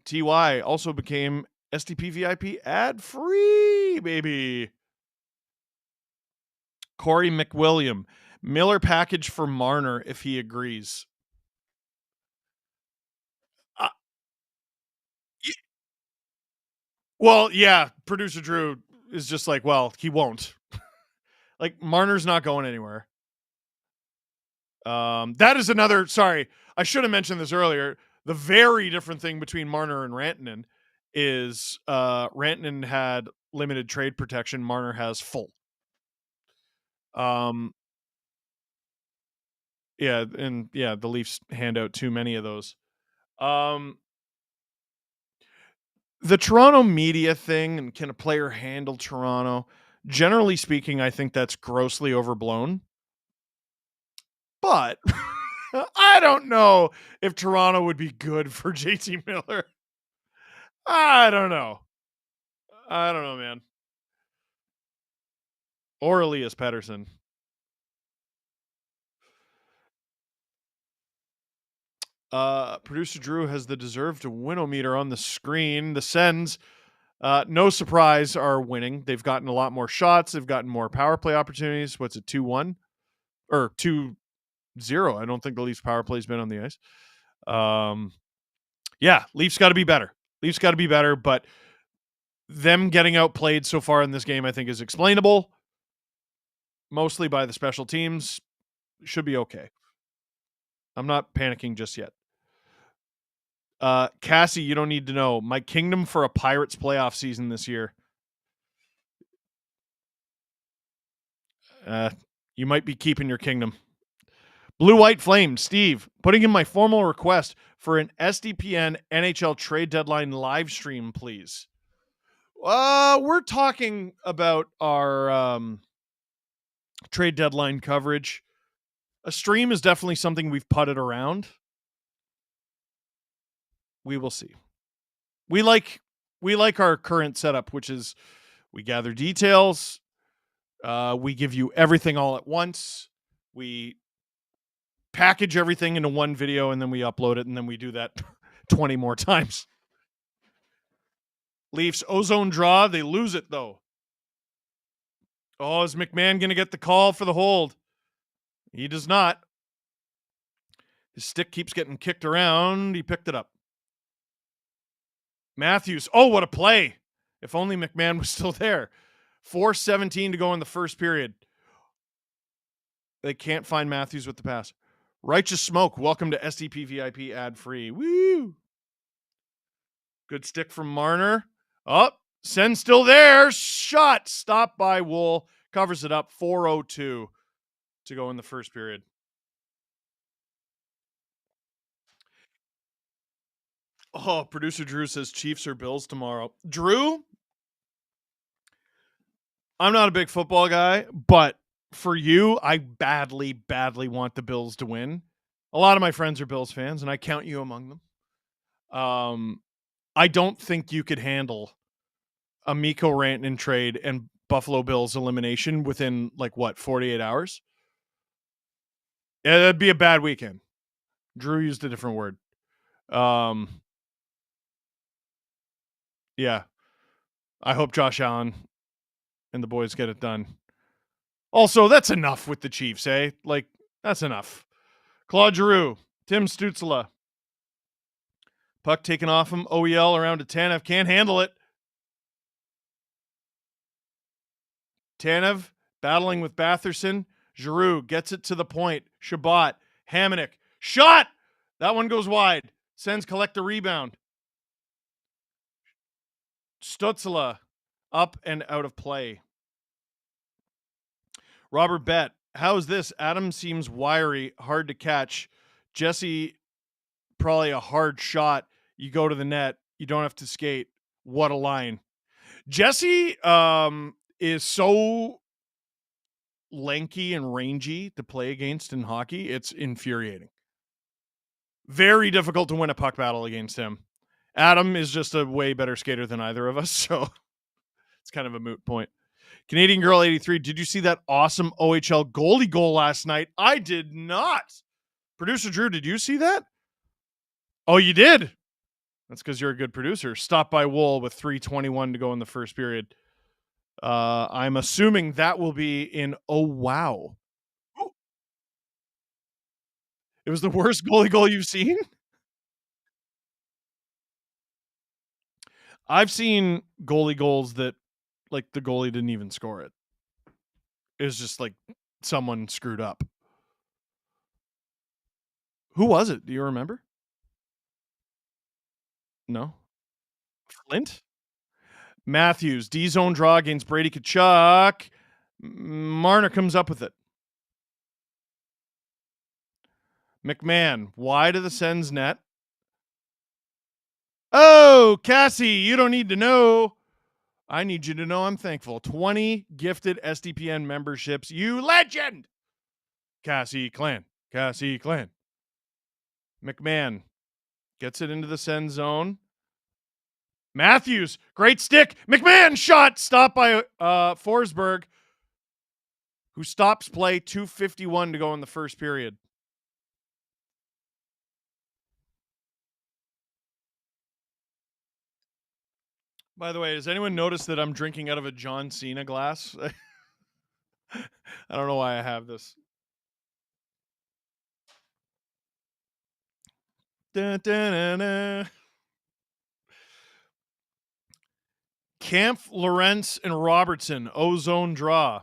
TY also became STP VIP ad-free, baby. Corey McWilliam. Miller package for Marner if he agrees. Well, yeah, producer Drew is just like, well, he won't. Like, Marner's not going anywhere. That is another, sorry, I should have mentioned this earlier. The very different thing between Marner and Rantanen is Rantanen had limited trade protection. Marner has full. Yeah, and yeah, the Leafs hand out too many of those. The Toronto media thing and can a player handle Toronto? Generally speaking, I think that's grossly overblown. But I don't know if Toronto would be good for JT Miller. I don't know. Man. Or Elias Pettersson. Producer Drew has the deserve to win-o-meter on the screen. The Sens, no surprise, are winning. They've gotten a lot more shots. They've gotten more power play opportunities. What's it, 2-1? Or 2-0. I don't think the Leafs power play's been on the ice. Yeah, Leafs got to be better. But them getting outplayed so far in this game, I think, is explainable. Mostly by the special teams. Should be okay. I'm not panicking just yet. Cassie, you don't need to know. My kingdom for a Pirates playoff season this year. You might be keeping your kingdom. Blue White Flame, Steve, putting in my formal request for an SDPN NHL trade deadline live stream, please. We're talking about our trade deadline coverage. A stream is definitely something we've putted around. We will see. We like our current setup, which is we gather details. We give you everything all at once. We package everything into one video and then we upload it and then we do that 20 more times. Leafs ozone draw. They lose it though. Oh, is McMahon going to get the call for the hold? He does not. His stick keeps getting kicked around. He picked it up. Matthews. Oh, what a play. If only McMahon was still there. 4:17 to go in the first period. They can't find Matthews with the pass. Righteous Smoke. Welcome to SDP VIP ad free. Woo. Good stick from Marner. Oh, Sen's still there. Shot. Stopped by Wool. Covers it up. 4:02 to go in the first period. Oh, producer Drew says Chiefs or Bills tomorrow. Drew, I'm not a big football guy, but for you, I badly, badly want the Bills to win. A lot of my friends are Bills fans, and I count you among them. I don't think you could handle a Mikko Rantanen trade and Buffalo Bills elimination within 48 hours. Yeah, that'd be a bad weekend. Drew used a different word. Yeah. I hope Josh Allen and the boys get it done. Also, that's enough with the Chiefs, eh? That's enough. Claude Giroux, Tim Stützle. Puck taken off him. OEL around to Tanev. Can't handle it. Tanev battling with Batherson. Giroux gets it to the point. Shabbat. Hamonic. Shot! That one goes wide. Sens collect the rebound. Stützle up and out of play. Robert Bett How's this? Adam seems wiry, hard to catch. Jesse, probably a hard shot. You go to the net. You don't have to skate. What a line. Jesse is so lanky and rangy to play against in hockey. It's infuriating. Very difficult to win a puck battle against him. Adam is just a way better skater than either of us, so it's kind of a moot point. Canadian Girl 83, did you see that awesome OHL goalie goal last night? I did not. Producer Drew, did you see that? Oh, you did? That's because you're a good producer. Stop by Wool with 3:21 to go in the first period. I'm assuming that will be in oh wow. It was the worst goalie goal you've seen? I've seen goalie goals that like the goalie didn't even score it. It was just like someone screwed up. Who was it? Do you remember? No. Flint? Matthews, D zone draw against Brady Kachuk. Marner comes up with it. McMahon, wide of the Sens net. Oh, Cassie, you don't need to know. I need you to know I'm thankful. 20 gifted SDPN memberships. You legend. Cassie Clan. Cassie Clan. McMahon gets it into the Sens zone. Matthews, great stick. McMahon shot. Stopped by Forsberg, who stops play. 2:51 to go in the first period. By the way, has anyone noticed that I'm drinking out of a John Cena glass? I don't know why I have this. Dun, dun, dun, dun. Kampf, Lawrence, and Robertson. Ozone draw.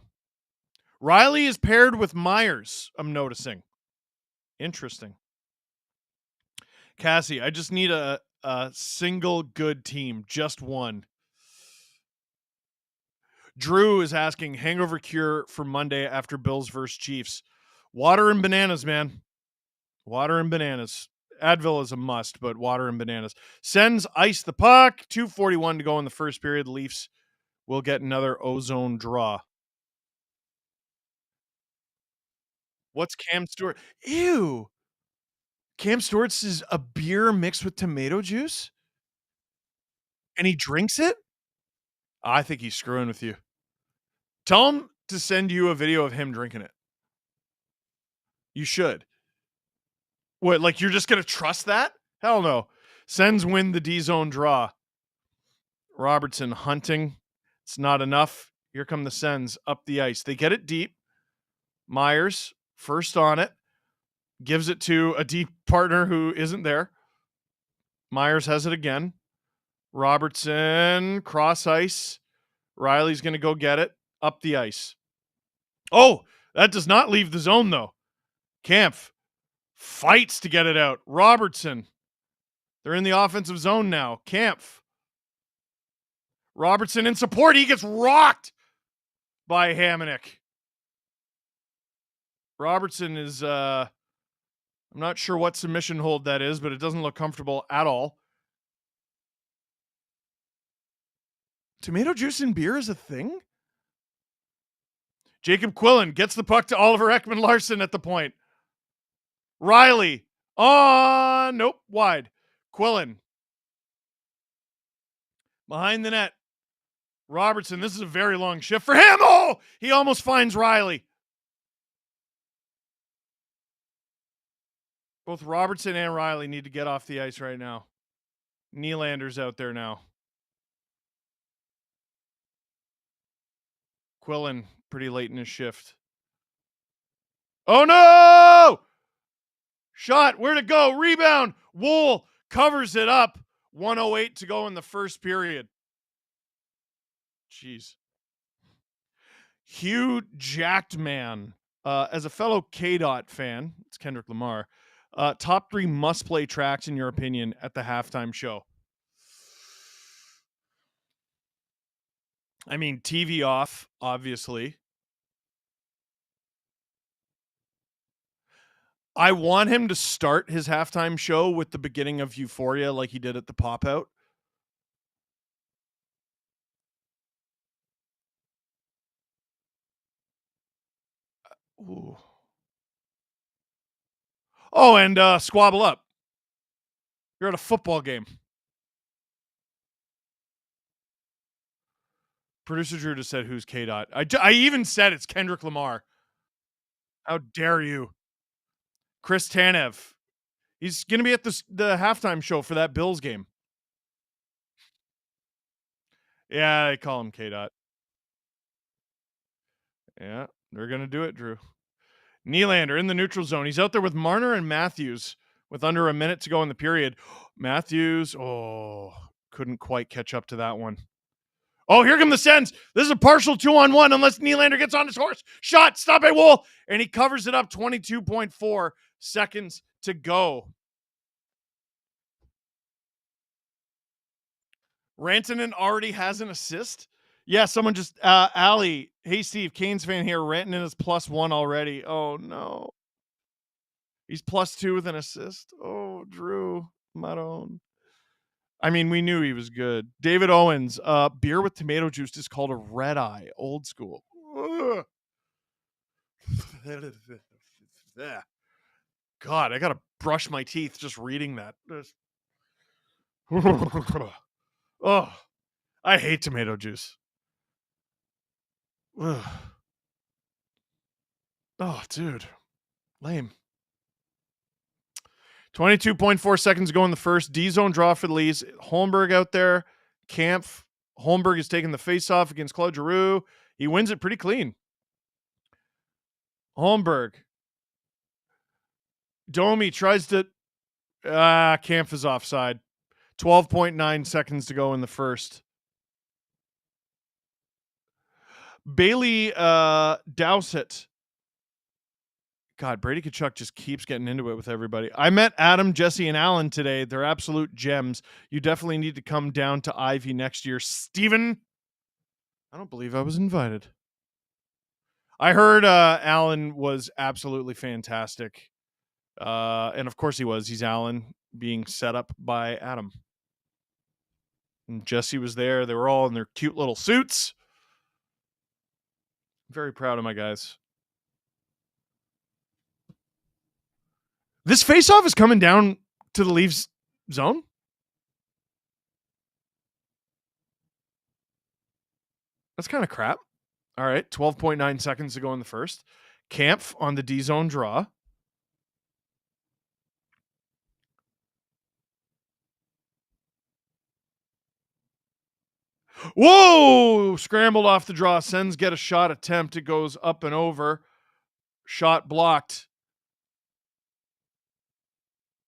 Riley is paired with Myers, I'm noticing. Interesting. Cassie, I just need a single good team. Just one. Drew is asking hangover cure for Monday after Bills versus Chiefs. Water and bananas, man. Water and bananas. Advil is a must, but water and bananas. Sens ice the puck. 2:41 to go in the first period. Leafs will get another ozone draw. What's Cam Stewart? Ew. Cam Stewart's is a beer mixed with tomato juice? And he drinks it? I think he's screwing with you. Tell him to send you a video of him drinking it. You should. What, like you're just going to trust that? Hell no. Sens win the D zone draw. Robertson hunting. It's not enough. Here come the Sens up the ice. They get it deep. Myers, first on it, gives it to a deep partner who isn't there. Myers has it again. Robertson, cross ice. Riley's going to go get it up the ice. Oh, that does not leave the zone, though. Kampf fights to get it out. Robertson. They're in the offensive zone now. Kampf. Robertson in support. He gets rocked by Hamonic. Robertson is, I'm not sure what submission hold that is, but it doesn't look comfortable at all. Tomato juice in beer is a thing? Jacob Quillen gets the puck to Oliver Ekman-Larsson at the point. Riley on, nope, wide. Quillen behind the net. Robertson, this is a very long shift for him. Oh, he almost finds Riley. Both Robertson and Riley need to get off the ice right now. Nylander's out there now. Quillen, pretty late in his shift. Oh no! Shot, where'd it go? Rebound. Wool covers it up. 1:08 to go in the first period. Jeez. Hugh Jacked Man. As a fellow K-Dot fan, it's Kendrick Lamar. Top 3 must-play tracks, in your opinion, at the halftime show. I mean, TV off, obviously. I want him to start his halftime show with the beginning of Euphoria like he did at the Pop Out. Ooh. Oh, and squabble up. You're at a football game. Producer Drew just said, "Who's K Dot?" I even said it's Kendrick Lamar. How dare you, Chris Tanev? He's gonna be at the halftime show for that Bills game. Yeah, I call him K Dot. Yeah, they're gonna do it, Drew. Nylander in the neutral zone. He's out there with Marner and Matthews with under a minute to go in the period. Matthews, couldn't quite catch up to that one. Oh, here come the Sens. This is a partial 2-on-1 unless Nylander gets on his horse. Shot, stop a Wool, and he covers it up. 22.4 seconds to go. Rantanen already has an assist. Yeah, someone just Allie. Hey Steve, Canes fan here. Rantanen is +1 already. Oh no. He's +2 with an assist. Oh, Drew Maroon. I mean, we knew he was good. David Owens, beer with tomato juice is called a red eye. Old school. God, I gotta brush my teeth just reading that. Oh, I hate tomato juice. Oh, dude. Lame. 22.4 seconds to go in the first. D-zone draw for the Leafs. Holmberg out there. Kampf. Holmberg is taking the face-off against Claude Giroux. He wins it pretty clean. Holmberg. Domi tries to... Kampf is offside. 12.9 seconds to go in the first. Bailey Dowsett. God, Brady Tkachuk just keeps getting into it with everybody. I met Adam, Jesse, and Alan today. They're absolute gems. You definitely need to come down to Ivy next year. Steven, I don't believe I was invited. I heard Alan was absolutely fantastic. And of course he was. He's Alan being set up by Adam. And Jesse was there. They were all in their cute little suits. Very proud of my guys. This face-off is coming down to the Leafs zone. That's kind of crap. All right, 12.9 seconds to go in the first. Kampf on the D-zone draw. Whoa! Scrambled off the draw. Sens get a shot attempt. It goes up and over. Shot blocked.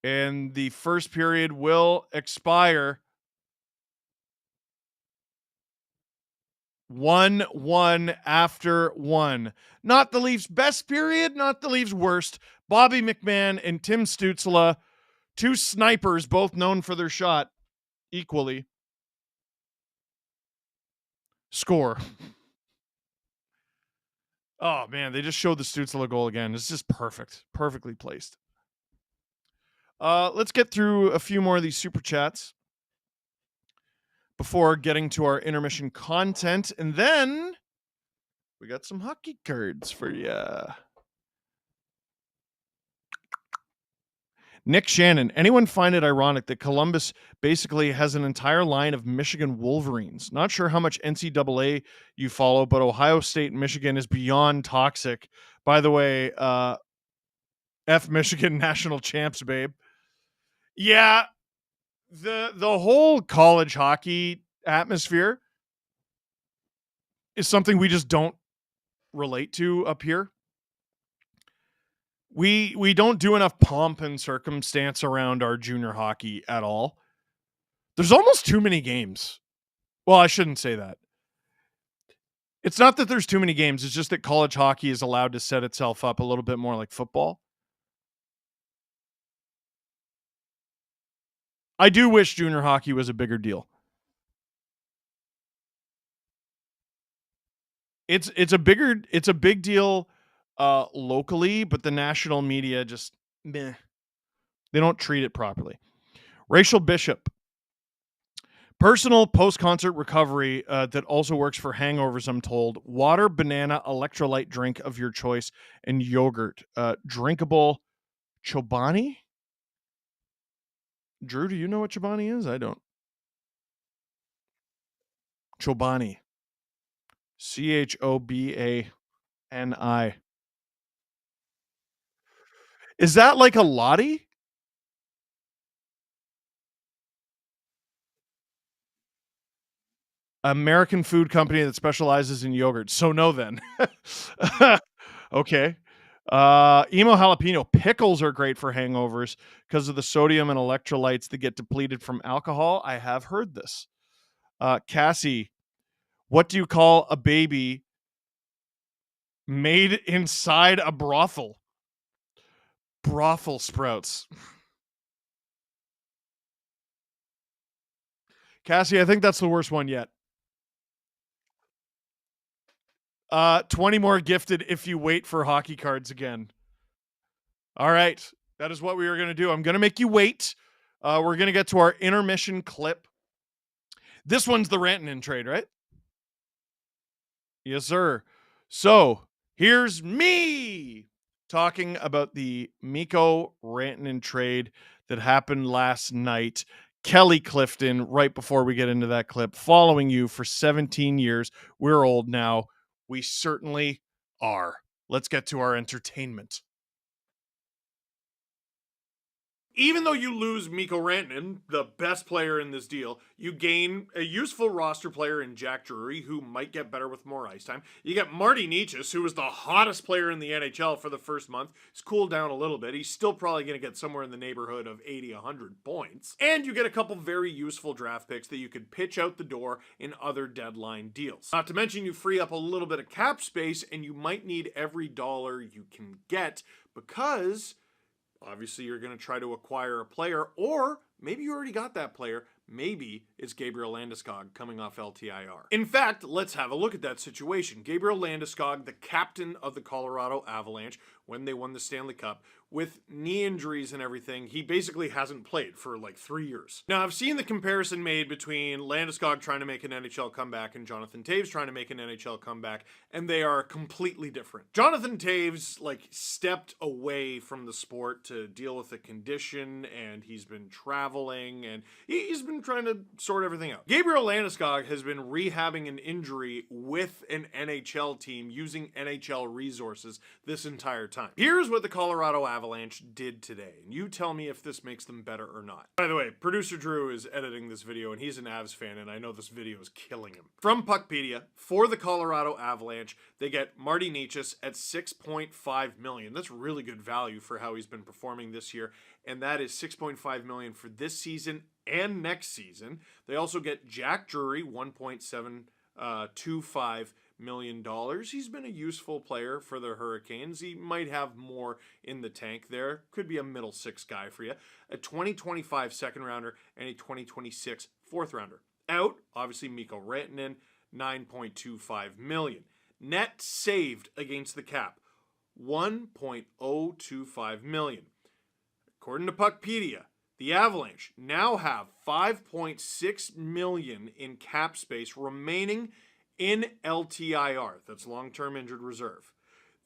And the first period will expire. 1-1 after 1. Not the Leafs' best period, not the Leafs' worst. Bobby McMahon and Tim Stützle, two snipers, both known for their shot equally. Score. Oh, man, they just showed the Stützle goal again. It's just perfect. Perfectly placed. Let's get through a few more of these super chats before getting to our intermission content. And then we got some hockey cards for you. Nick Shannon, anyone find it ironic that Columbus basically has an entire line of Michigan Wolverines? Not sure how much NCAA you follow, but Ohio State and Michigan is beyond toxic. By the way, F Michigan national champs, babe. Yeah, the whole college hockey atmosphere is something we just don't relate to up here. We don't do enough pomp and circumstance around our junior hockey at all. There's almost too many games. Well, I shouldn't say that. It's not that there's too many games. It's just that college hockey is allowed to set itself up a little bit more like football. I do wish junior hockey was a bigger deal. It's a big deal locally, but the national media just meh. They don't treat it properly. Rachel Bishop. Personal post-concert recovery that also works for hangovers, I'm told. Water, banana, electrolyte drink of your choice, and yogurt. Drinkable Chobani? Drew, do you know what Chobani is? I don't. Chobani. Chobani. Is that like a Lottie? American food company that specializes in yogurt. So no then. Okay. Emo jalapeno pickles are great for hangovers because of the sodium and electrolytes that get depleted from alcohol. I have heard this. Cassie, what do you call a baby made inside a brothel? Brothel sprouts. Cassie, I think that's the worst one yet. 20 more gifted if you wait for hockey cards again. All right. That is what we are going to do. I'm going to make you wait. We're going to get to our intermission clip. This one's the Rantanen trade, right? Yes, sir. So here's me talking about the Mikko Rantanen trade that happened last night. Kelly Clifton, right before we get into that clip, following you for 17 years. We're old now. We certainly are. Let's get to our entertainment. Even though you lose Mikko Rantanen, the best player in this deal, you gain a useful roster player in Jack Drury, who might get better with more ice time. You get Marty Necas, who was the hottest player in the NHL for the first month. He's cooled down a little bit. He's still probably going to get somewhere in the neighborhood of 80, 100 points. And you get a couple very useful draft picks that you could pitch out the door in other deadline deals. Not to mention you free up a little bit of cap space, and you might need every dollar you can get because obviously you're going to try to acquire a player, or maybe you already got that player. Maybe it's Gabriel Landeskog coming off LTIR. In fact, let's have a look at that situation. Gabriel Landeskog, the captain of the Colorado Avalanche when they won the Stanley Cup, with knee injuries and everything, he basically hasn't played for like 3 years. Now, I've seen the comparison made between Landeskog trying to make an NHL comeback and Jonathan Toews trying to make an NHL comeback, and they are completely different. Jonathan Toews, stepped away from the sport to deal with a condition, and he's been traveling, and he's been trying to sort everything out. Gabriel Landeskog has been rehabbing an injury with an NHL team using NHL resources this entire time. Here's what the Colorado Avalanche did today, and you tell me if this makes them better or not. By the way, producer Drew is editing this video, and he's an Avs fan, and I know this video is killing him. From Puckpedia, for the Colorado Avalanche, they get Marty Necas at $6.5 million. That's really good value for how he's been performing this year, and that is $6.5 million for this season and next season. They also get Jack Drury, $1.725 million. He's been a useful player for the Hurricanes. He might have more in the tank there. Could be a middle six guy for you. A 2025 second rounder and a 2026 fourth rounder. Out, obviously, Mikko Rantanen, $9.25 million. Net saved against the cap, $1.025 million. According to Puckpedia, the Avalanche now have $5.6 million in cap space remaining in LTIR, that's long-term injured reserve.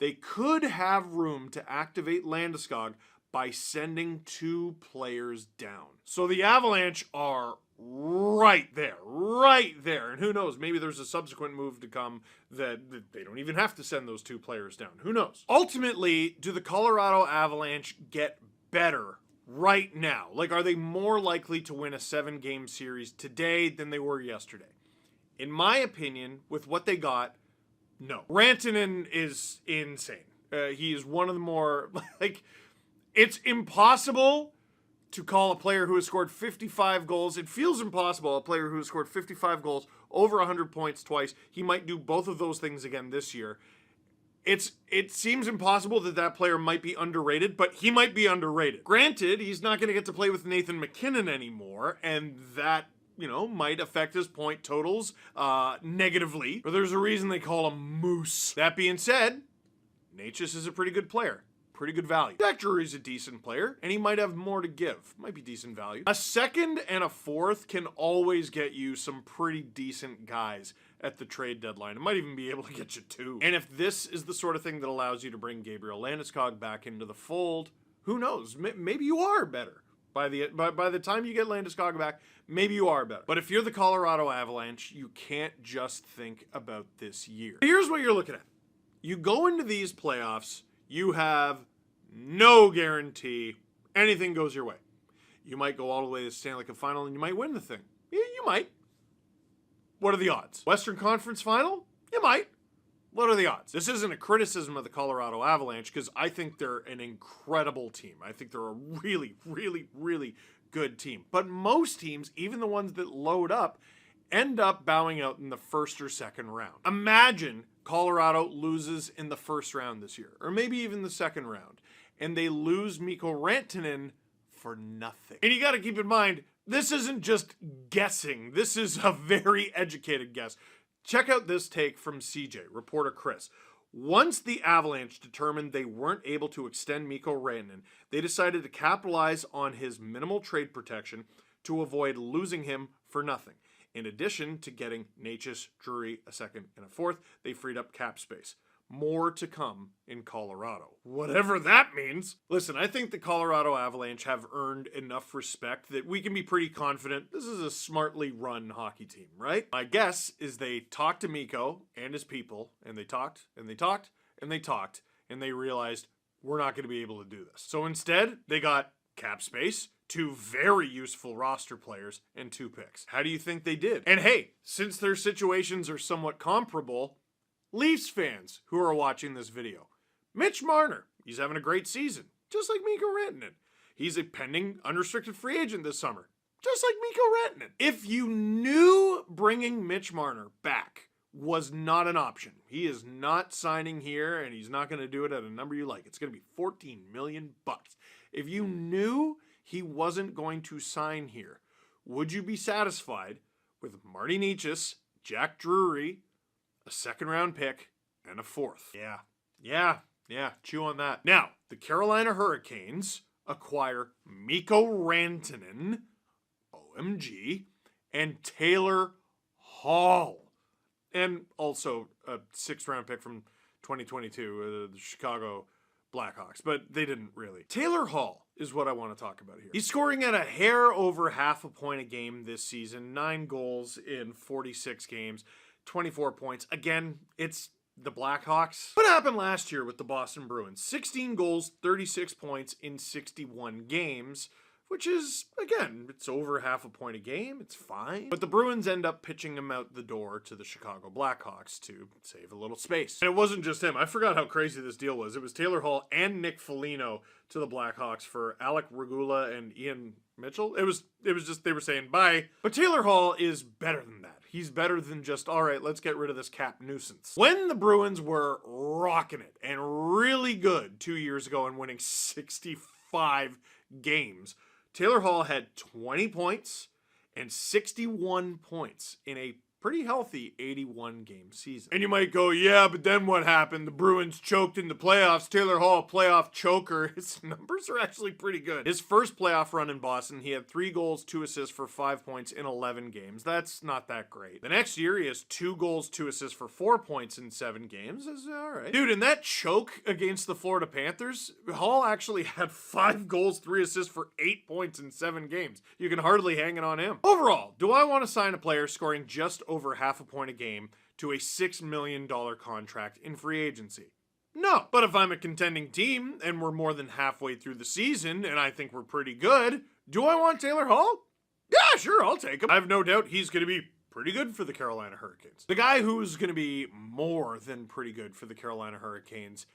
They could have room to activate Landeskog by sending 2 players down. So the Avalanche are right there. And who knows, maybe there's a subsequent move to come that they don't even have to send those 2 players down. Who knows? Ultimately, do the Colorado Avalanche get better right now? Are they more likely to win a 7-game series today than they were yesterday? In my opinion, with what they got, no. Rantanen is insane. He is one of the more, it's impossible to call a player who has scored 55 goals. It feels impossible, a player who has scored 55 goals, over 100 points twice. He might do both of those things again this year. It seems impossible that player might be underrated, but he might be underrated. Granted, he's not going to get to play with Nathan MacKinnon anymore, and that might affect his point totals negatively. But there's a reason they call him Moose. That being said, Necas is a pretty good player. pretty good value. Jack Drury's a decent player, and he might have more to give. Might be decent value. A second and a fourth can always get you some pretty decent guys at the trade deadline. It might even be able to get you two. And if this is the sort of thing that allows you to bring Gabriel Landeskog back into the fold, who knows? Maybe you are better. By the time you get Landeskog back, maybe you are better. But if you're the Colorado Avalanche, you can't just think about this year. Here's what you're looking at. You go into these playoffs, you have no guarantee anything goes your way. You might go all the way to the Stanley Cup final and you might win the thing. Yeah, you might. What are the odds? Western Conference final? You might. What are the odds? This isn't a criticism of the Colorado Avalanche because I think they're an incredible team. I think they're a really, really, really good team. But most teams, even the ones that load up, end up bowing out in the first or second round. Imagine Colorado loses in the first round this year, or maybe even the second round, and they lose Mikko Rantanen for nothing. And you got to keep in mind, this isn't just guessing. This is a very educated guess. Check out this take from CJ, reporter Chris. Once the Avalanche determined they weren't able to extend Mikko Rantanen, they decided to capitalize on his minimal trade protection to avoid losing him for nothing. In addition to getting Necas, Drury, a second, and a fourth, they freed up cap space. More to come in Colorado. Whatever that means. Listen, I think the Colorado Avalanche have earned enough respect that we can be pretty confident this is a smartly run hockey team, right? My guess is they talked to Mikko and his people, and they talked, and they talked, and they talked, and they realized we're not going to be able to do this. So instead, they got cap space, 2 very useful roster players, and 2 picks. How do you think they did? And hey, since their situations are somewhat comparable, Leafs fans who are watching this video, Mitch Marner, he's having a great season, just like Mikko Rantanen. He's a pending unrestricted free agent this summer, just like Mikko Rantanen. If you knew bringing Mitch Marner back was not an option, he is not signing here and he's not going to do it at a number you like. It's going to be $14 million. If you knew he wasn't going to sign here, would you be satisfied with Marty Necas, Jack Drury, a second round pick, and a fourth? Yeah, chew on that. Now, the Carolina Hurricanes acquire Mikko Rantanen, OMG, and Taylor Hall, and also a 6th round pick from 2022, the Chicago Blackhawks, but they didn't really. Taylor Hall is what I want to talk about here. He's scoring at a hair over half a point a game this season, 9 goals in 46 games, 24 points. Again, it's the Blackhawks. What happened last year with the Boston Bruins? 16 goals, 36 points in 61 games, which is, again, it's over half a point a game. It's fine. But the Bruins end up pitching him out the door to the Chicago Blackhawks to save a little space. And it wasn't just him. I forgot how crazy this deal was. It was Taylor Hall and Nick Foligno to the Blackhawks for Alec Regula and Ian Mitchell. It was just, they were saying bye. But Taylor Hall is better than that. He's better than just, all right, let's get rid of this cap nuisance. When the Bruins were rocking it and really good 2 years ago and winning 65 games, Taylor Hall had 20 points and 61 points in a pretty healthy 81-game season. And you might go, yeah, but then what happened? The Bruins choked in the playoffs. Taylor Hall, playoff choker. His numbers are actually pretty good. His first playoff run in Boston, he had 3 goals, 2 assists for 5 points in 11 games. That's not that great. The next year, he has 2 goals, 2 assists for 4 points in 7 games. That's all right. Dude, in that choke against the Florida Panthers, Hall actually had 5 goals, 3 assists for 8 points in 7 games. You can hardly hang it on him. Overall, do I want to sign a player scoring just over half a point a game to a $6 million contract in free agency? No. But if I'm a contending team and we're more than halfway through the season and I think we're pretty good, do I want Taylor Hall? Yeah, sure, I'll take him. I have no doubt he's going to be pretty good for the Carolina Hurricanes. The guy who's going to be more than pretty good for the Carolina Hurricanes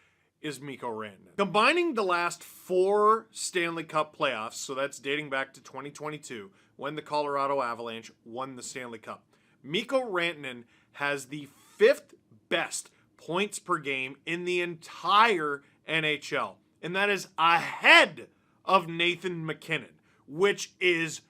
is Mikko Rantanen. Combining the last 4 Stanley Cup playoffs, so that's dating back to 2022, when the Colorado Avalanche won the Stanley Cup, Mikko Rantanen has the 5th best points per game in the entire NHL. And that is ahead of Nathan MacKinnon, which is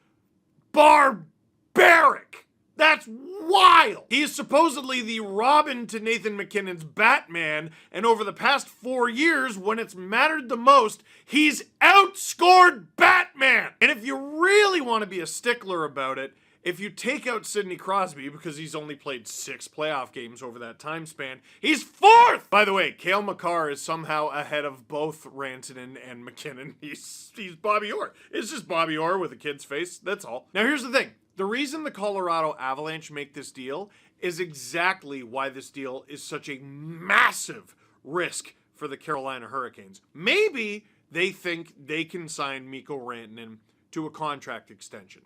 barbaric. That's wild! He is supposedly the Robin to Nathan MacKinnon's Batman, and over the past 4 years, when it's mattered the most, he's outscored Batman! And if you really want to be a stickler about it, if you take out Sidney Crosby, because he's only played 6 playoff games over that time span, he's 4th! By the way, Cale Makar is somehow ahead of both Rantanen and McKinnon. He's Bobby Orr. It's just Bobby Orr with a kid's face, that's all. Now here's the thing. The reason the Colorado Avalanche make this deal is exactly why this deal is such a massive risk for the Carolina Hurricanes. Maybe they think they can sign Mikko Rantanen to a contract extension.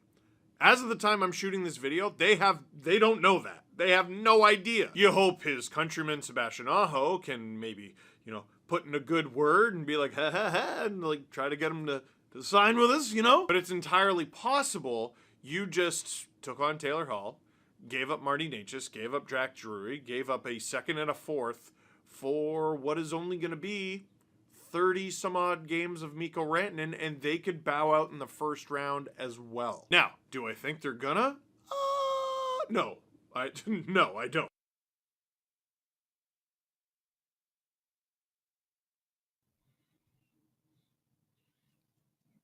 As of the time I'm shooting this video, they don't know that. They have no idea. You hope his countryman Sebastian Aho can maybe, put in a good word and be like, ha ha ha, and like try to get him to sign with us, But it's entirely possible you just took on Taylor Hall, gave up Marty Necas, gave up Jack Drury, gave up a second and a fourth for what is only going to be 30 some odd games of Mikko Rantanen, and they could bow out in the first round as well. Now, do I think they're gonna? No. No, I don't.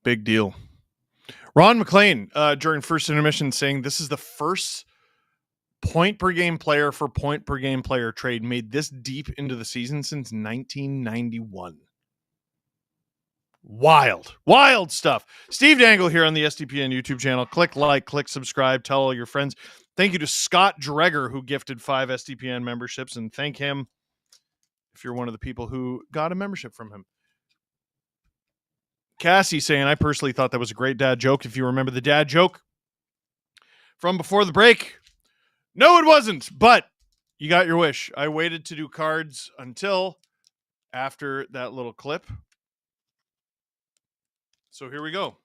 Big deal. Ron McLean, during first intermission, saying this is the first point per game player for point per game player trade made this deep into the season since 1991. Wild stuff. Steve Dangle here on the SDPN YouTube channel. Click like, click subscribe, tell all your friends. Thank you to Scott Dreger, who gifted 5 SDPN memberships, and thank him if you're one of the people who got a membership from him. Cassie saying, I personally thought that was a great dad joke. If you remember the dad joke from before the break. No, it wasn't, but you got your wish. I waited to do cards until after that little clip. So here we go.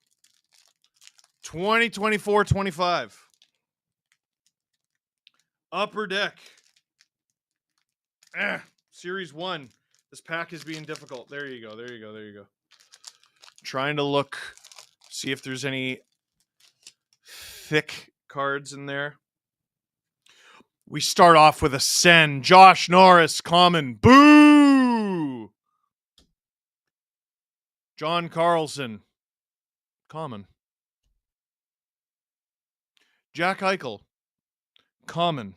2024-25. Upper Deck. Series 1. This pack is being difficult. There you go. Trying to look, see if there's any thick cards in there. We start off with a Sen. Josh Norris, common. Boo! John Carlson, common. Jack Eichel, common.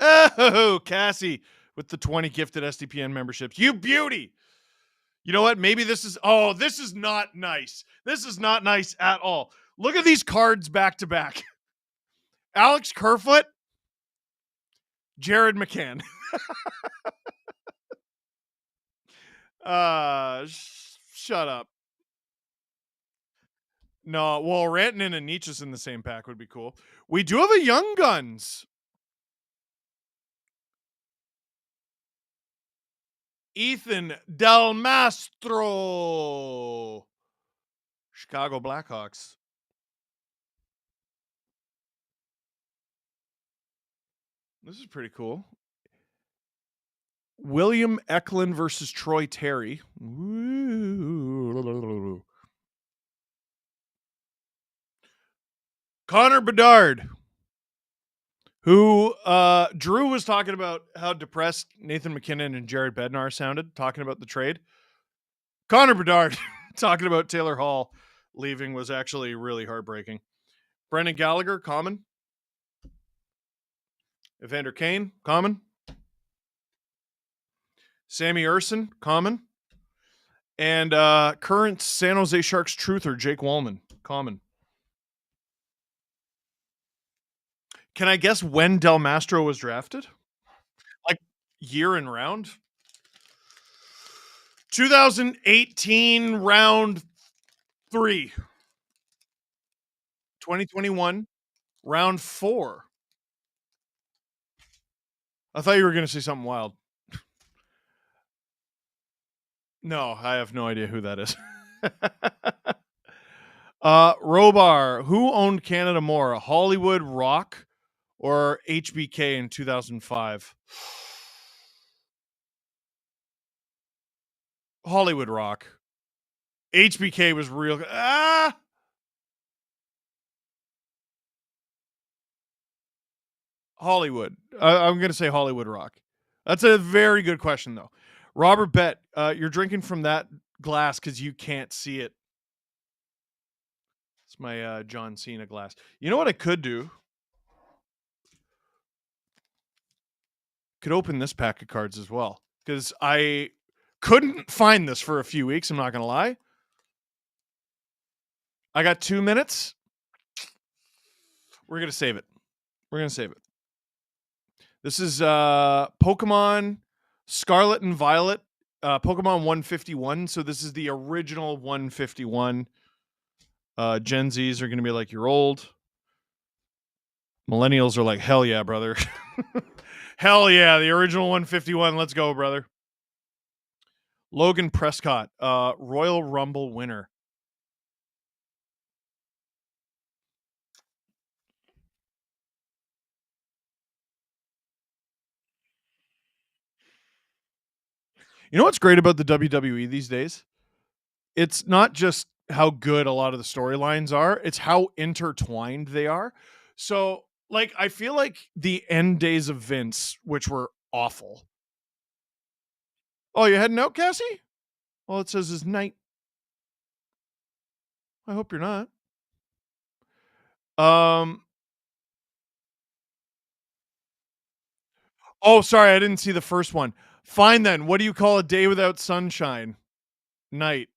Oh, Cassie with the 20 gifted SDPN memberships. You beauty! You know what? Maybe this is not nice. This is not nice at all. Look at these cards back to back. Alex Kerfoot, Jared McCann. Shut up. No, well, Rantanen and Necas in the same pack would be cool. We do have a Young Guns. Ethan Del Mastro. Chicago Blackhawks. This is pretty cool. William Eklund versus Troy Terry. Ooh. Connor Bedard, who Drew was talking about how depressed Nathan MacKinnon and Jared Bednar sounded, talking about the trade. Connor Bedard talking about Taylor Hall leaving was actually really heartbreaking. Brendan Gallagher, common. Evander Kane, common. Sammy Urson, common. And current San Jose Sharks truther, Jake Wallman, common. Can I guess when Del Mastro was drafted? Like year and round? 2018 round 3. 2021 round 4. I thought you were going to say something wild. No, I have no idea who that is. Robar, who owned Canada more, Hollywood Rock or HBK in 2005? Hollywood Rock. HBK was real. Hollywood. I'm gonna say Hollywood Rock. That's a very good question, though. Robert Bet, you're drinking from that glass because you can't see it. It's my John Cena glass. You know what I could do? Could open this pack of cards as well because I couldn't find this for a few weeks. I'm not gonna lie. I got 2 minutes. We're gonna save it. We're gonna save it. This is Pokemon Scarlet and Violet, Pokemon 151. So this is the original 151. Gen Zs are gonna be like, you're old. Millennials are like, hell yeah, brother. Hell yeah, the original 151. Let's go, brother. Logan Prescott, Royal Rumble winner. You know what's great about the WWE these days? It's not just how good a lot of the storylines are, it's how intertwined they are. So, like, I feel like the end days of Vince, which were awful. Oh, you heading out, Cassie? All it says is night. I hope you're not. Um. Oh, sorry, I didn't see the first one. Fine then. What do you call a day without sunshine? Night.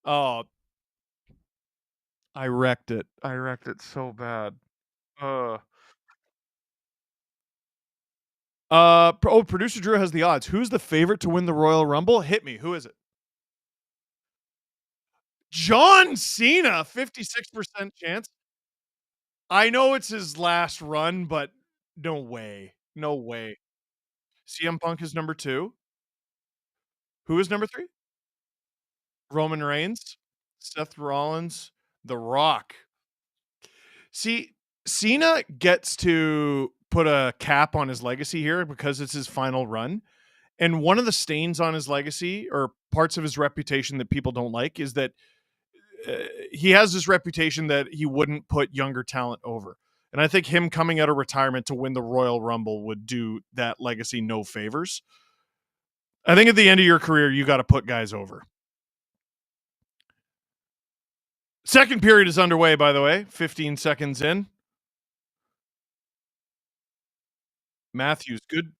Oh, I wrecked it. I wrecked it so bad. Uh. Producer Drew has the odds. Who's the favorite to win the Royal Rumble? Hit me. Who is it? John Cena, 56% chance. I know it's his last run, but no way. No way. CM Punk is number 2. Who is number 3? Roman Reigns, Seth Rollins, The Rock. See, Cena gets to put a cap on his legacy here because it's his final run. And one of the stains on his legacy or parts of his reputation that people don't like is that he has this reputation that he wouldn't put younger talent over. And I think him coming out of retirement to win the Royal Rumble would do that legacy no favors. I think at the end of your career, you got to put guys over. Second period is underway, by the way. 15 seconds in. Matthews, good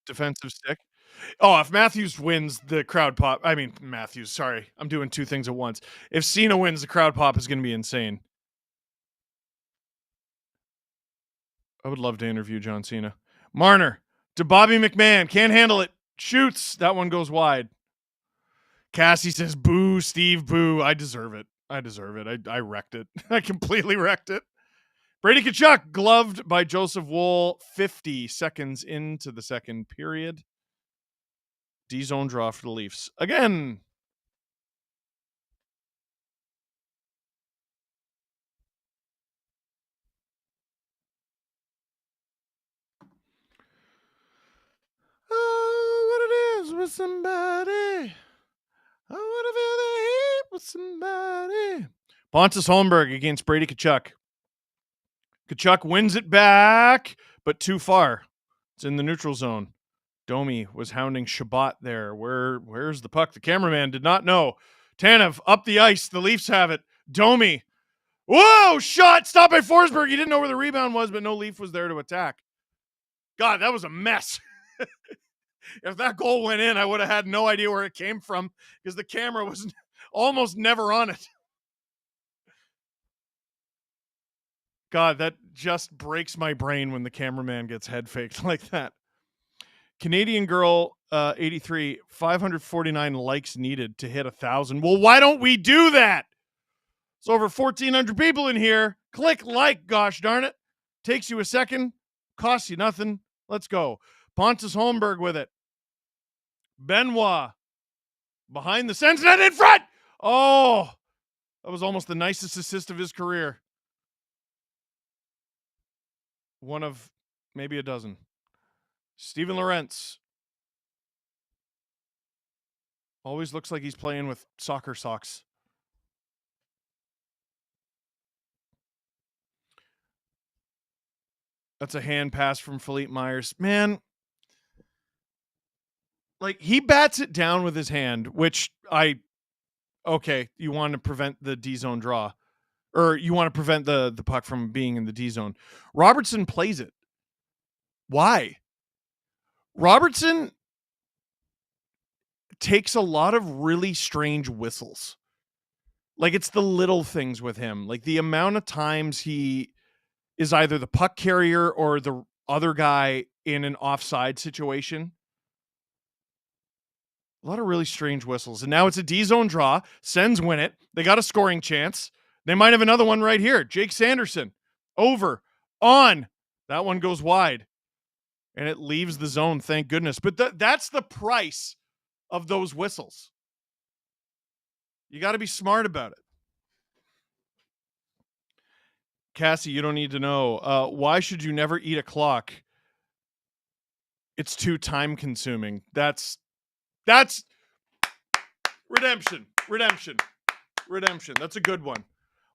defensive stick. Oh, if Matthews wins, the crowd pop. I mean, Matthews, sorry. I'm doing two things at once. If Cena wins, the crowd pop is going to be insane. I would love to interview John Cena. Marner to Bobby McMahon. Can't handle it. Shoots. That one goes wide. Cassie says, boo, Steve, boo. I deserve it. I deserve it. I wrecked it. I completely wrecked it. Brady Tkachuk, gloved by Joseph Wool, 50 seconds into the second period. D-zone draw for the Leafs. Again. Oh, what it is with somebody. I want to feel the heat with somebody. Pontus Holmberg against Brady Tkachuk. Tkachuk wins it back, but too far. It's in the neutral zone. Domi was hounding Shabbat there. Where's the puck? The cameraman did not know. Tanev up the ice. The Leafs have it. Domi. Whoa, shot. Stopped by Forsberg. He didn't know where the rebound was, but no Leaf was there to attack. God, that was a mess. If that goal went in, I would have had no idea where it came from because the camera was almost never on it. God, that just breaks my brain when the cameraman gets head faked like that. Canadian Girl 83, 549 likes needed to hit 1,000. Well, why don't we do that? It's over 1,400 people in here. Click like, gosh darn it. Takes you a second. Costs you nothing. Let's go. Pontus Holmberg with it. Benoit behind the sense net in front. Oh, that was almost the nicest assist of his career. One of maybe a dozen. Steven Lorentz. Always looks like he's playing with soccer socks. That's a hand pass from Philippe Myers. Man, like he bats it down with his hand, which okay, you want to prevent the D zone draw, or you want to prevent the puck from being in the D zone. Robertson plays it. Why? Robertson takes a lot of really strange whistles. Like it's the little things with him. Like the amount of times he is either the puck carrier or the other guy in an offside situation. A lot of really strange whistles. And now it's a D zone draw. Sens win it. They got a scoring chance. They might have another one right here. Jake Sanderson. Over. On. That one goes wide. And it leaves the zone, thank goodness. But that's the price of those whistles. You got to be smart about it. Cassie, you don't need to know. Why should you never eat a clock? It's too time consuming. That's redemption. That's a good one.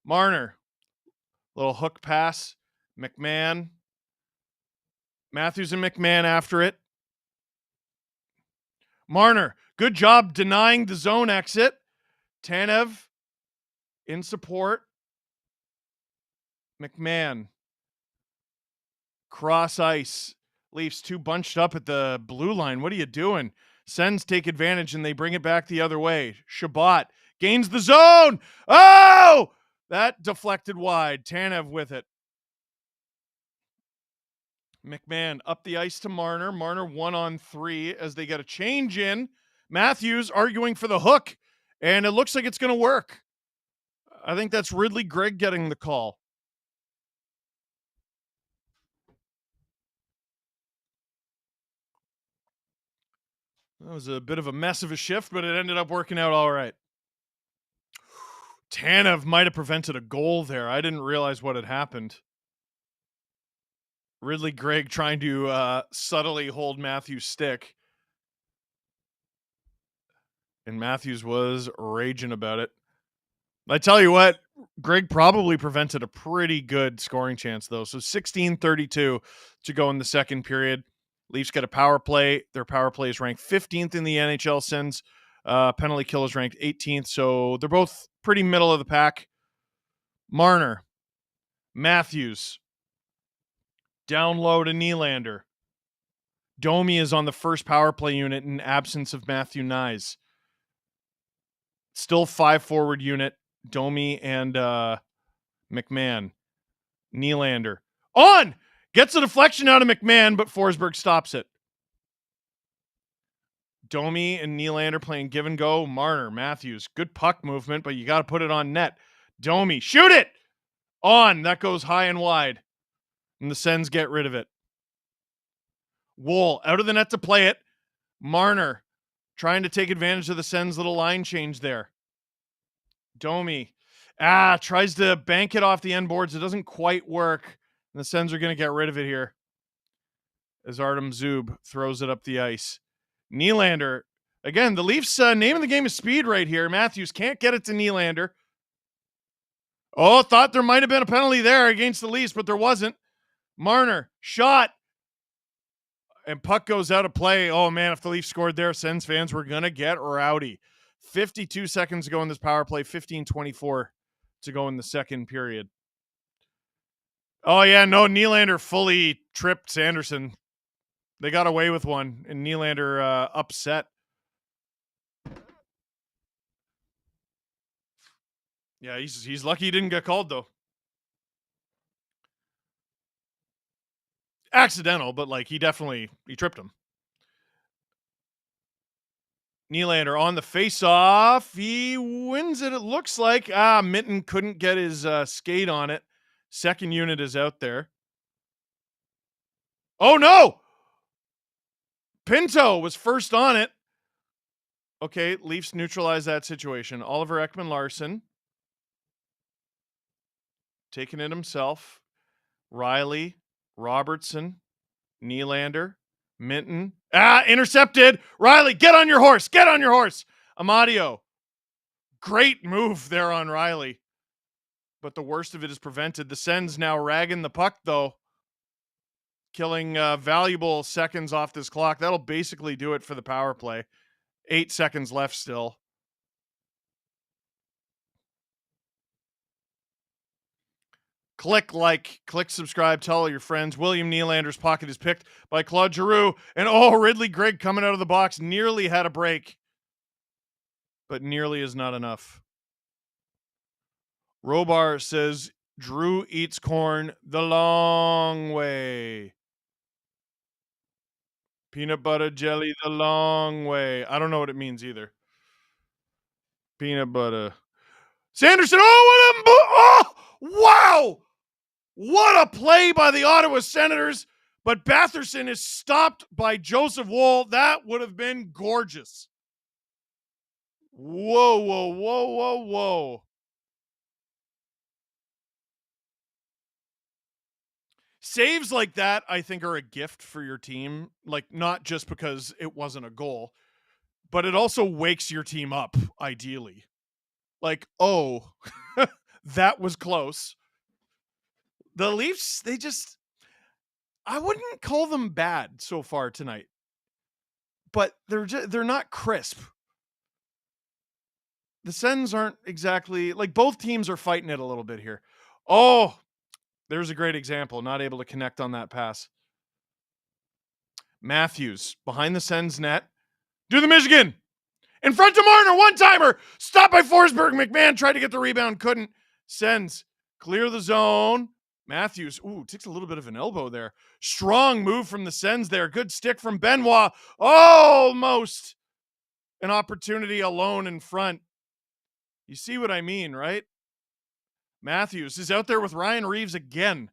Marner, little hook pass. McMahon. Matthews and McMahon after it. Marner, good job denying the zone exit. Tanev in support. McMahon. Cross ice. Leafs too bunched up at the blue line. What are you doing? Sens take advantage and they bring it back the other way. Shabbat gains the zone. Oh! That deflected wide. Tanev with it. McMahon up the ice to Marner. Marner 1-on-3 as they get a change in. Matthews arguing for the hook, and it looks like it's going to work. I think that's Ridley Gregg getting the call. That was a bit of a mess of a shift, but it ended up working out all right. Tanev might have prevented a goal there. I didn't realize what had happened. Ridley Gregg trying to subtly hold Matthews' stick. And Matthews was raging about it. I tell you what, Gregg probably prevented a pretty good scoring chance, though. So 16:32 to go in the second period. Leafs get a power play. Their power play is ranked 15th in the NHL. Sens penalty kill is ranked 18th. So they're both pretty middle of the pack. Marner, Matthews, down low to Nylander. Domi is on the first power play unit in absence of Matthew Nyes. Still 5-forward unit. Domi and McMahon. Nylander. On! Gets a deflection out of McMahon, but Forsberg stops it. Domi and Nylander playing give and go. Marner, Matthews. Good puck movement, but you got to put it on net. Domi, shoot it! On! That goes high and wide. And the Sens get rid of it. Wool out of the net to play it. Marner trying to take advantage of the Sens' little line change there. Domi tries to bank it off the end boards. It doesn't quite work. And the Sens are going to get rid of it here as Artem Zub throws it up the ice. Nylander. Again, the Leafs' name of the game is speed right here. Matthews can't get it to Nylander. Oh, thought there might have been a penalty there against the Leafs, but there wasn't. Marner, shot. And puck goes out of play. Oh, man, if the Leafs scored there, Sens fans were going to get rowdy. 52 seconds to go in this power play. 15:24 to go in the second period. Oh, yeah, no, Nylander fully tripped Sanderson. They got away with one, and Nylander upset. Yeah, he's lucky he didn't get called, though. Accidental, but, like, he tripped him. Nylander on the face-off. He wins it, it looks like. Minton couldn't get his skate on it. Second unit is out there. Oh, no! Pinto was first on it. Okay, Leafs neutralize that situation. Oliver Ekman-Larsson. Taking it himself. Riley. Robertson. Nylander. Minton. Intercepted. Riley, get on your horse. Get on your horse. Amadio. Great move there on Riley. But the worst of it is prevented. The Sens now ragging the puck, though. killing valuable seconds off this clock. That'll basically do it for the power play. 8 seconds left still. Click like, click subscribe, tell all your friends. William Nylander's pocket is picked by Claude Giroux. And Ridley Gregg coming out of the box nearly had a break. But nearly is not enough. Robar says Drew eats corn the long way. Peanut butter jelly the long way. I don't know what it means either. Peanut butter. Sanderson. Oh, wow. What a play by the Ottawa Senators. But Batherson is stopped by Joseph Woll. That would have been gorgeous. Whoa. Saves like that, I think, are a gift for your team. Like, not just because it wasn't a goal, but it also wakes your team up, ideally. Like, oh, that was close. The Leafs, I wouldn't call them bad so far tonight, but they're not crisp. The Sens aren't exactly, like, both teams are fighting it a little bit here. Oh, there's a great example. Not able to connect on that pass. Matthews behind the Sens net. Do the Michigan. In front to Marner. One-timer. Stopped by Forsberg. McMahon tried to get the rebound. Couldn't. Sens clear the zone. Matthews. Ooh, takes a little bit of an elbow there. Strong move from the Sens there. Good stick from Benoit. Almost an opportunity alone in front. You see what I mean, right? Matthews is out there with Ryan Reeves again.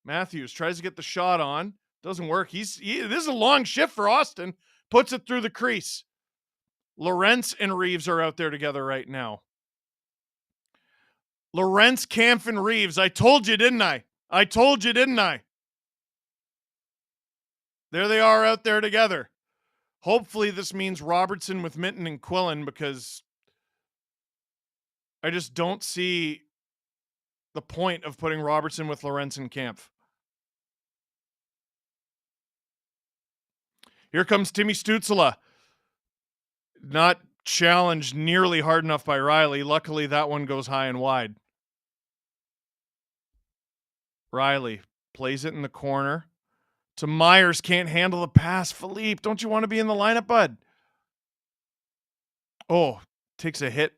Matthews tries to get the shot on. Doesn't work. This is a long shift for Austin. Puts it through the crease. Lorentz and Reeves are out there together right now. Lorentz, Kampf, and Reeves. I told you, didn't I? There they are out there together. Hopefully this means Robertson with Minton and Quillen, because I just don't see the point of putting Robertson with Lorentz and Kampf. Here comes Timmy Stützle. Not challenged nearly hard enough by Riley. Luckily, that one goes high and wide. Riley plays it in the corner to Myers. Can't handle the pass. Philippe, don't you want to be in the lineup, bud? Oh, takes a hit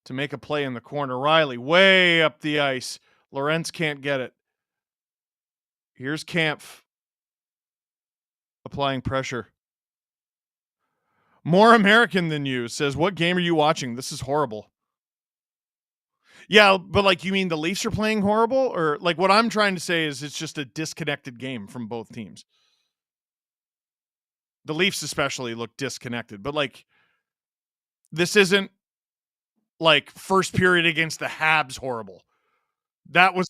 to make a play in the corner. Riley way up the ice. Lorentz can't get it. Here's Kampf applying pressure. More American than you says, what game are you watching? This is horrible. Yeah, but like, you mean the Leafs are playing horrible? Or like, what I'm trying to say is it's just a disconnected game from both teams. The Leafs especially look disconnected, but like, this isn't like first period against the Habs horrible. That was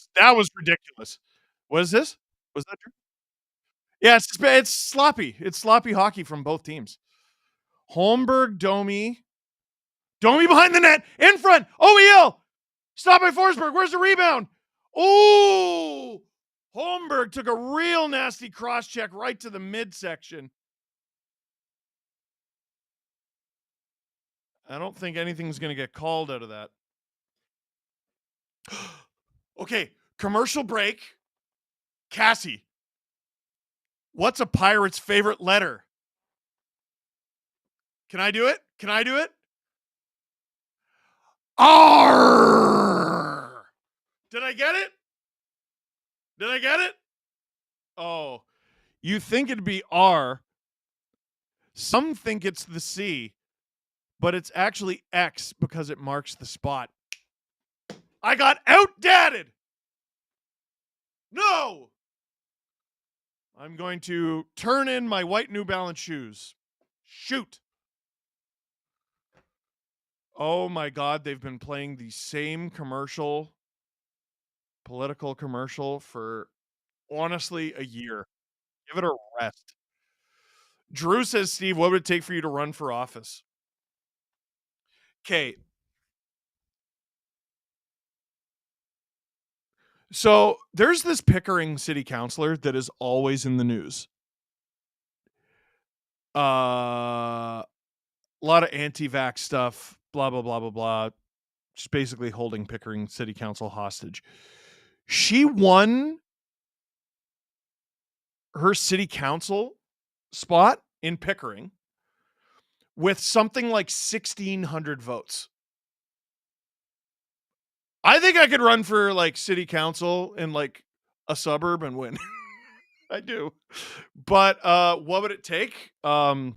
ridiculous. What is this? Was that true? Yeah, it's sloppy. It's sloppy hockey from both teams. Holmberg, Domi behind the net, in front. OEL, stop by Forsberg. Where's the rebound? Oh, Holmberg took a real nasty cross check right to the midsection. I don't think anything's going to get called out of that. Okay, commercial break. Cassie, what's a pirate's favorite letter? Can I do it? R. Did I get it? Oh, you think it'd be R. Some think it's the C, but it's actually X because it marks the spot. I got outdated. No. I'm going to turn in my white New Balance shoes. Shoot. Oh my God, they've been playing the same political commercial for honestly a year. Give it a rest. Drew says, Steve, what would it take for you to run for office? Okay. So there's this Pickering city councilor that is always in the news. A lot of anti-vax stuff, blah, blah, blah, blah, blah. Just basically holding Pickering City Council hostage. She won her city council spot in Pickering with something like 1,600 votes. I think I could run for like city council in like a suburb and win. I do. But what would it take? I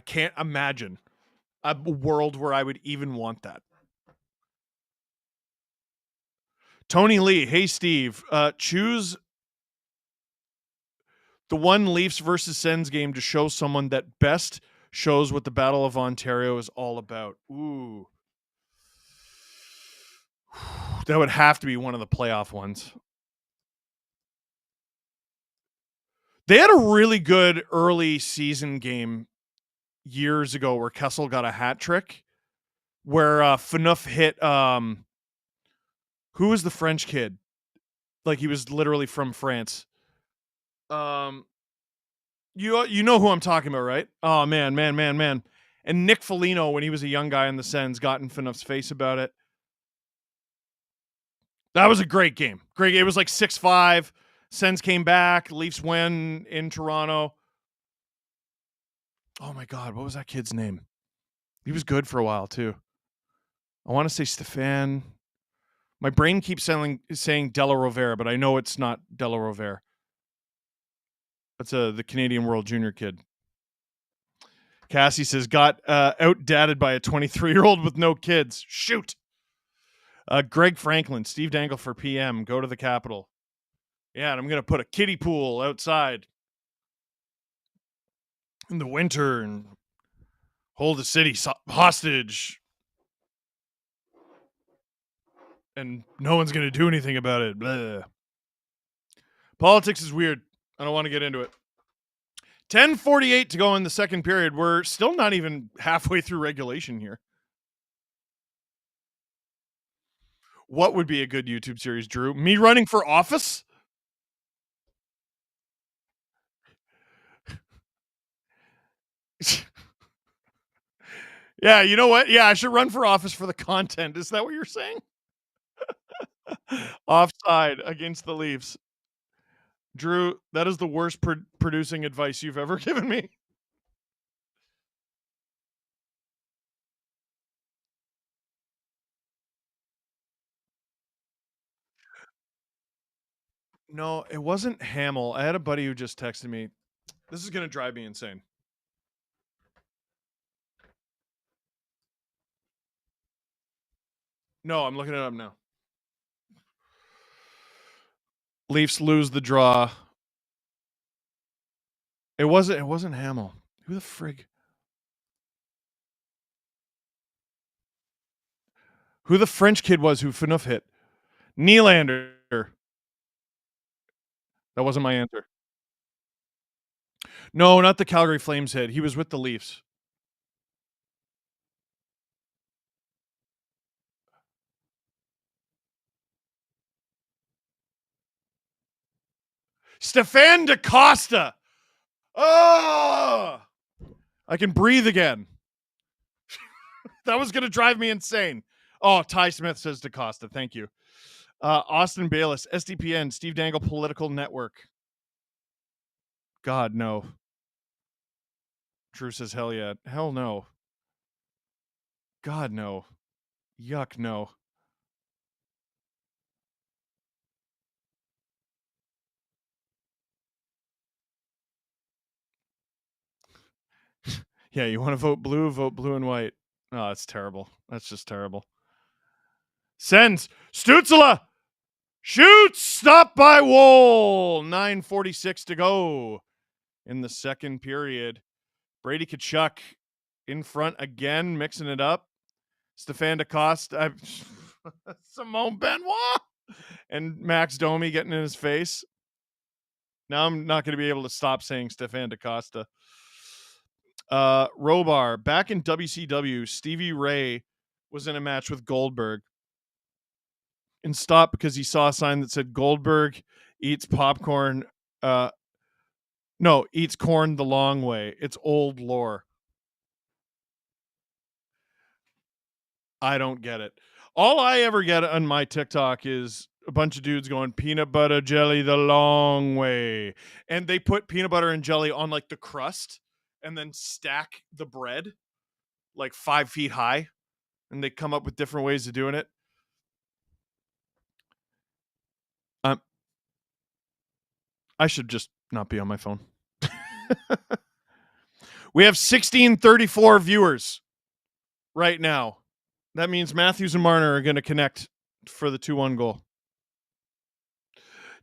can't imagine a world where I would even want that. Tony Lee, hey Steve, choose the one Leafs versus Sens game to show someone that best shows what the Battle of Ontario is all about. Ooh. That would have to be one of the playoff ones. They had a really good early season game years ago where Kessel got a hat trick where Phaneuf hit who was the French kid? Like he was literally from France. You know who I'm talking about, right? Oh man. And Nick Foligno, when he was a young guy in the Sens, got in Phaneuf's face about it. That was a great game. Great. It was like 6-5. Sens came back. Leafs win in Toronto. Oh my God, what was that kid's name? He was good for a while too. I want to say Stefan. My brain keeps saying Della Rovere, but I know it's not Della Rovere. That's the Canadian World Junior kid. Cassie says, got out-dadded by a 23-year-old with no kids. Shoot. Greg Franklin, Steve Dangle for PM. Go to the Capitol. Yeah, and I'm going to put a kiddie pool outside in the winter and hold the city hostage. And no one's going to do anything about it. Blah. Politics is weird. I don't want to get into it. 10:48 to go in the second period. We're still not even halfway through regulation here. What would be a good YouTube series, Drew? Me running for office? Yeah, you know what? Yeah, I should run for office for the content. Is that what you're saying? Offside against the Leafs. Drew, that is the worst producing advice you've ever given me. No, it wasn't Hamill. I had a buddy who just texted me. This is going to drive me insane. No, I'm looking it up now. Leafs lose the draw. It wasn't Hamill. Who the frig? Who the French kid was who Phaneuf hit? Nylander. That wasn't my answer. No, not the Calgary Flames hit. He was with the Leafs. Stefan DaCosta. Oh, I can breathe again. That was going to drive me insane. Oh, Ty Smith says DaCosta. Thank you. Austin Bayless, SDPN, Steve Dangle Political Network. God, no. Drew says, hell yeah. Hell no. God, no. Yuck, no. Yeah, you want to vote blue and white. Oh, that's terrible. That's just terrible. Sends. Stützle. Shoots. Stop by Woll. 9:46 to go in the second period. Brady Tkachuk in front again, mixing it up. Stefan DaCosta. Simone Benoit. And Max Domi getting in his face. Now I'm not going to be able to stop saying Stefan DaCosta. Robar, back in WCW, Stevie Ray was in a match with Goldberg and stopped because he saw a sign that said Goldberg eats popcorn. No, eats corn the long way. It's old lore. I don't get it. All I ever get on my TikTok is a bunch of dudes going peanut butter jelly the long way. And they put peanut butter and jelly on like the crust and then stack the bread like 5 feet high. And they come up with different ways of doing it. I should just not be on my phone. We have 1634 viewers right now. That means Matthews and Marner are going to connect for the 2-1 goal.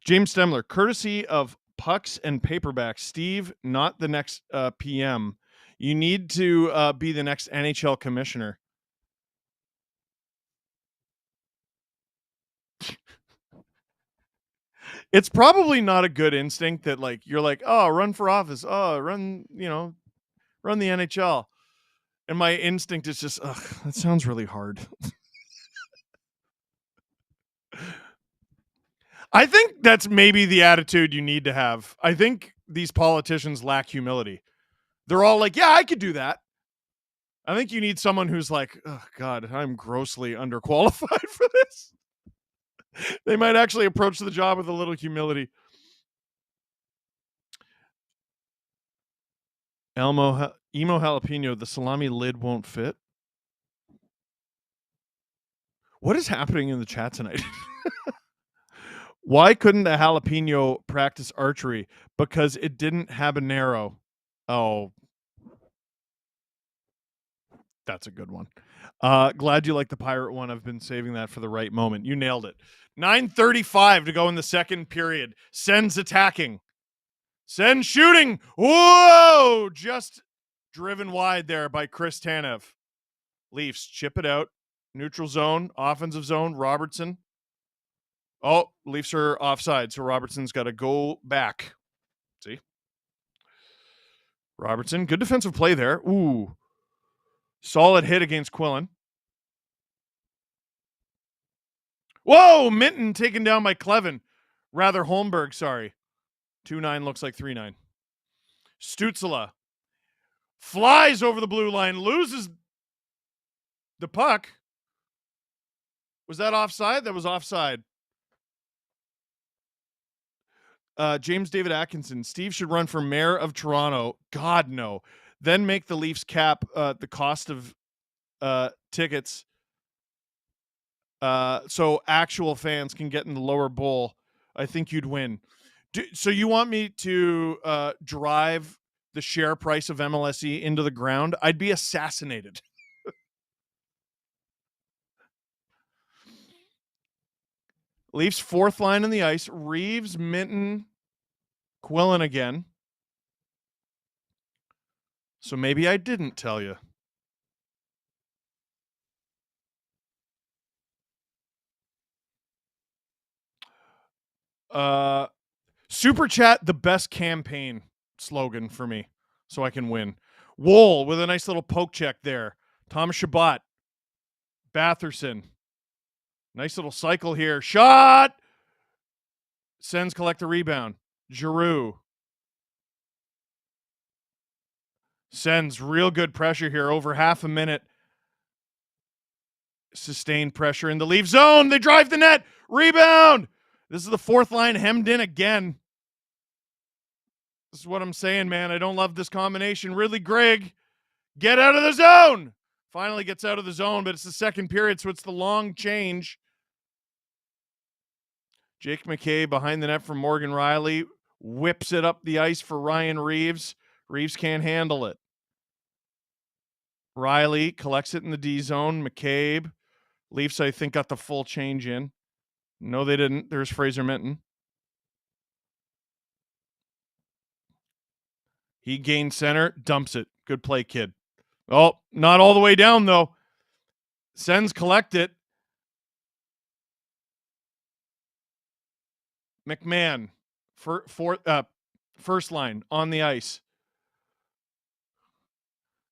James Stemler, courtesy of Pucks and Paperbacks. Steve, not the next PM. You need to be the next NHL commissioner. It's probably not a good instinct that like you're like, oh, run for office. Oh, run the NHL. And my instinct is just, ugh, that sounds really hard. I think that's maybe the attitude you need to have. I think these politicians lack humility. They're all like, yeah, I could do that. I think you need someone who's like, oh, God, I'm grossly underqualified for this. They might actually approach the job with a little humility. Emo jalapeno, the salami lid won't fit. What is happening in the chat tonight? Why couldn't a jalapeno practice archery? Because it didn't have an arrow. Oh, that's a good one. Glad you like the pirate one. I've been saving that for the right moment. You nailed it. 9:35 to go in the second period. Sen's attacking. Sen shooting. Whoa! Just driven wide there by Chris Tanev. Leafs chip it out. Neutral zone, offensive zone. Robertson. Oh, Leafs are offside, so Robertson's got to go back. See? Robertson, good defensive play there. Ooh. Solid hit against Quillen. Whoa, Minton taken down by Clevin. Rather, Holmberg, sorry. 2-9 looks like 3-9. Stützle flies over the blue line, loses the puck. Was that offside? That was offside. James David Atkinson. Steve should run for mayor of Toronto. God, no. Then make the Leafs cap the cost of tickets so actual fans can get in the lower bowl. I think you'd win. So you want me to drive the share price of MLSE into the ground? I'd be assassinated. Leafs fourth line on the ice. Reeves, Minton, Quillen again. So maybe I didn't tell you. Super chat, the best campaign slogan for me, so I can win. Wool with a nice little poke check there. Thomas Chabot, Batherson. Nice little cycle here. Shot! Sens collect the rebound. Giroux. Sens real good pressure here. Over half a minute. Sustained pressure in the Leaf zone. They drive the net. Rebound! This is the fourth line hemmed in again. This is what I'm saying, man. I don't love this combination. Ridley Gregg, get out of the zone. Finally gets out of the zone, but it's the second period, so it's the long change. Jake McKay behind the net from Morgan Riley. Whips it up the ice for Ryan Reeves. Reeves can't handle it. Riley collects it in the D zone. McCabe. Leafs, I think, got the full change in. No, they didn't. There's Fraser Minton. He gains center, dumps it. Good play, kid. Oh, not all the way down, though. Sens collect it. McMahon, first line on the ice.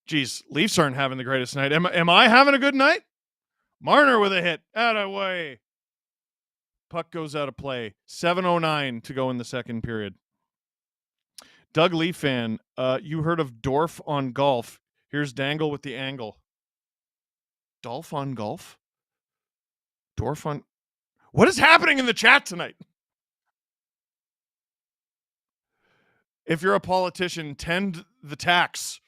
Geez, Leafs aren't having the greatest night. Am I having a good night? Marner with a hit. Out of way. Puck goes out of play. 7:09 to go in the second period. Doug Lee fan, you heard of Dorf on golf. Here's Dangle with the angle. Dolph on golf? Dorf on... What is happening in the chat tonight? If you're a politician, tend the tax.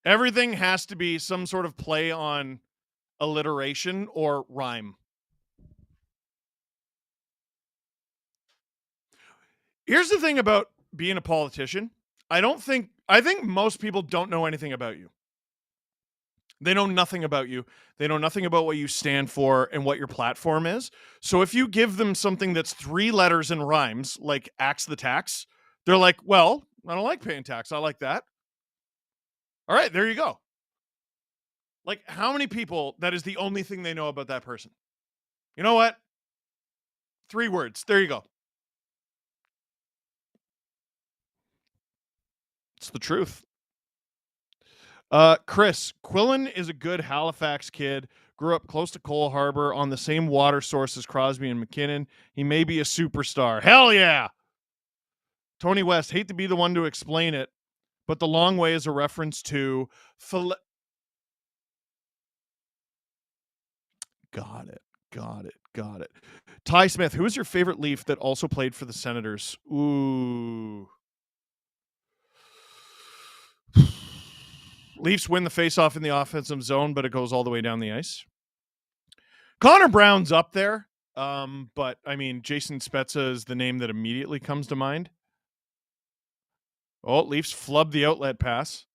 Everything has to be some sort of play on alliteration or rhyme. Here's the thing about being a politician. I think most people don't know anything about you. They know nothing about you. They know nothing about what you stand for and what your platform is. So if you give them something that's 3 letters and rhymes, like axe the tax, they're like, well, I don't like paying tax. I like that. All right, there you go. Like, how many people that is the only thing they know about that person? You know what? 3 words. There you go. It's the truth. Chris, Quillen is a good Halifax kid. Grew up close to Cole Harbor on the same water source as Crosby and McKinnon. He may be a superstar. Hell yeah! Tony West, hate to be the one to explain it, but the long way is a reference to... Got it. Ty Smith, who is your favorite Leaf that also played for the Senators? Ooh. Leafs win the faceoff in the offensive zone, but it goes all the way down the ice. Connor Brown's up there, but I mean, Jason Spezza is the name that immediately comes to mind. Oh, Leafs flub the outlet pass.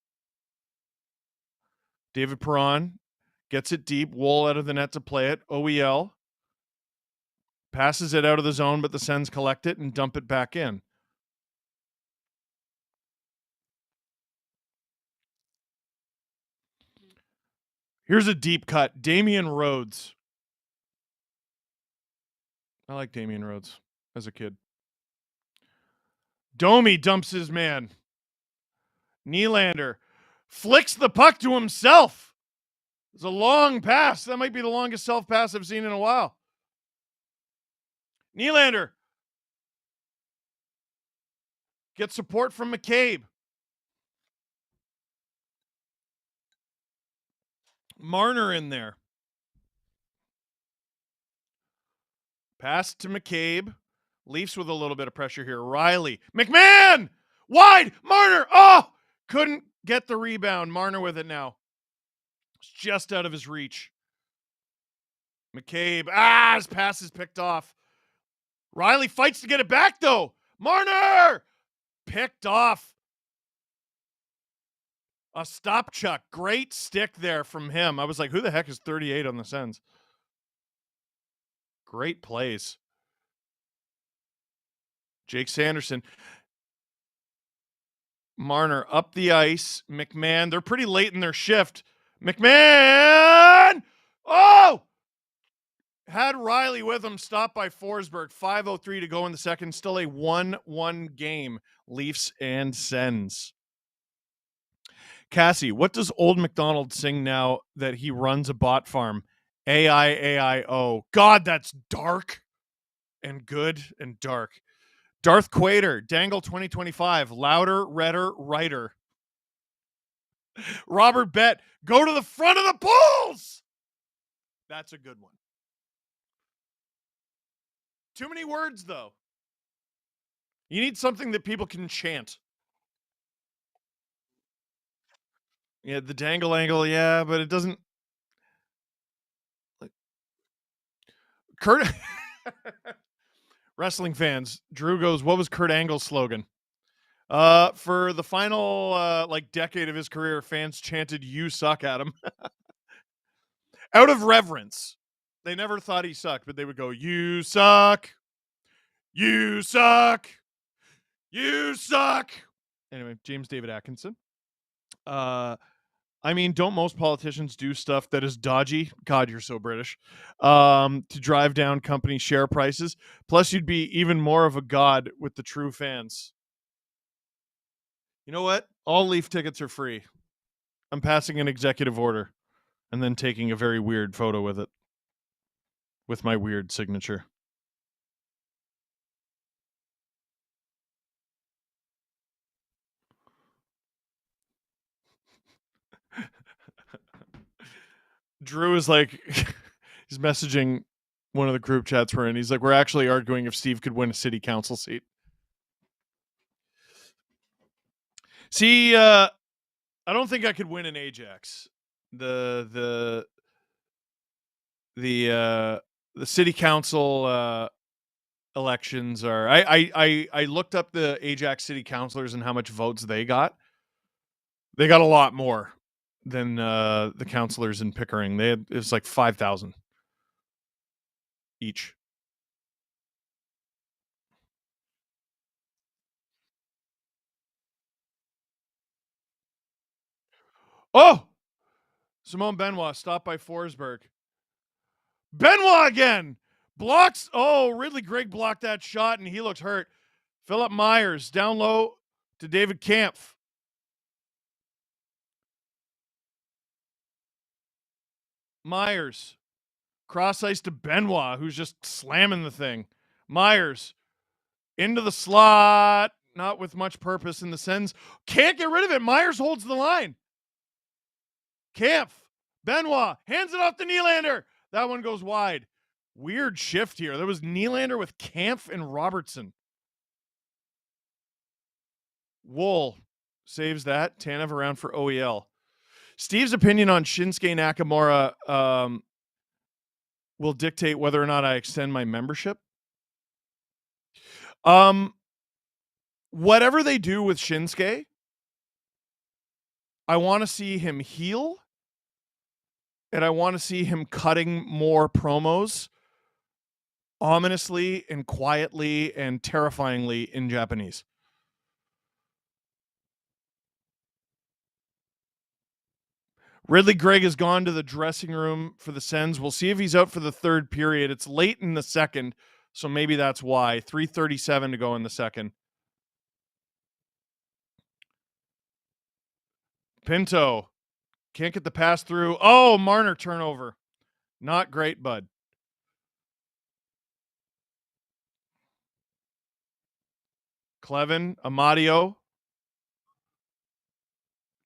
David Perron gets it deep. Wool out of the net to play it. OEL passes it out of the zone, but the Sens collect it and dump it back in. Here's a deep cut. Damian Rhodes. I like Damian Rhodes as a kid. Domi dumps his man. Nylander flicks the puck to himself. It's a long pass. That might be the longest self pass I've seen in a while. Nylander gets support from McCabe. Marner in there. Pass to McCabe. Leafs with a little bit of pressure here. Riley. McMahon! Wide! Marner! Oh! Couldn't get the rebound. Marner with it now. It's just out of his reach. McCabe. His pass is picked off. Riley fights to get it back, though. Marner! Picked off. A stop chuck. Great stick there from him. I was like, who the heck is 38 on the Sens? Great plays. Jake Sanderson. Marner up the ice. McMahon. They're pretty late in their shift. McMahon! Oh! Had Riley with him. Stopped by Forsberg. 5:03 to go in the second. Still a 1-1 game. Leafs and Sens. Cassie, what does Old McDonald sing now that he runs a bot farm? A-I-A-I-O. God, that's dark and good and dark. Darth Quader, Dangle 2025. Louder, redder, writer. Robert Bett, go to the front of the Bulls! That's a good one. Too many words, though. You need something that people can chant. Yeah, the Dangle angle, yeah, but it doesn't... Kurt... Wrestling fans, Drew goes, what was Kurt Angle's slogan? For the final decade of his career, fans chanted, "You suck," at him. Out of reverence. They never thought he sucked, but they would go, "You suck. You suck. You suck." Anyway, James David Atkinson. I mean, don't most politicians do stuff that is dodgy? God, you're so British. To drive down company share prices. Plus, you'd be even more of a god with the true fans. You know what? All Leaf tickets are free. I'm passing an executive order. and then taking a very weird photo with it, with my weird signature. Drew is like, he's messaging one of the group chats we're in. He's like, we're actually arguing if Steve could win a city council seat. See, I don't think I could win in Ajax. The city council elections are. I looked up the Ajax city councilors and how much votes they got. They got a lot more than the councilors in Pickering. It was like 5,000 each. Oh, Simone Benoit stopped by Forsberg. Benoit again blocks. Oh, Ridley Gregg blocked that shot and he looks hurt. Philip Myers down low to David Kampf. Myers cross ice to Benoit, who's just slamming the thing. Myers into the slot, not with much purpose in the Sens. Can't get rid of it. Myers holds the line. Kampf, Benoit hands it off to Nylander. That one goes wide. Weird shift here. There was Nylander with Kampf and Robertson. Wool saves that. Tanev around for OEL. Steve's opinion on Shinsuke Nakamura will dictate whether or not I extend my membership. Whatever they do with Shinsuke, I want to see him heal, and I want to see him cutting more promos ominously and quietly and terrifyingly in Japanese. Ridley Gregg has gone to the dressing room for the Sens. We'll see if he's out for the third period. It's late in the second, so maybe that's why. 3:37 to go in the second. Pinto can't get the pass through. Oh, Marner turnover. Not great, bud. Clevin, Amadio.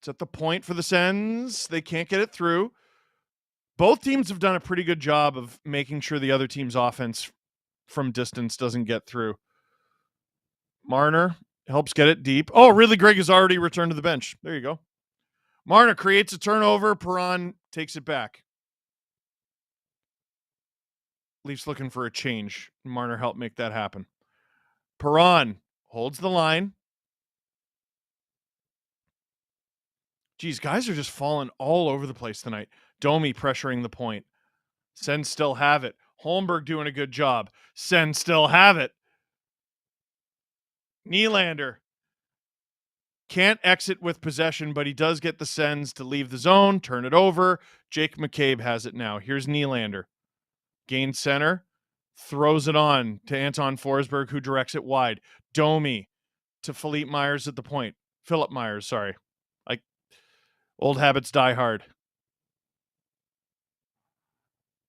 It's at the point for the Sens. They can't get it through. Both teams have done a pretty good job of making sure the other team's offense from distance doesn't get through. Marner helps get it deep. Oh, Ridley Gregg has already returned to the bench. There you go. Marner creates a turnover. Perron takes it back. Leafs looking for a change. Marner helped make that happen. Perron holds the line. Geez, guys are just falling all over the place tonight. Domi pressuring the point. Sens still have it. Holmberg doing a good job. Sens still have it. Nylander can't exit with possession, but he does get the Sens to leave the zone, turn it over. Jake McCabe has it now. Here's Nylander. Gain center. Throws it on to Anton Forsberg, who directs it wide. Domi to Philippe Myers at the point. Philip Myers, sorry. Like, old habits die hard.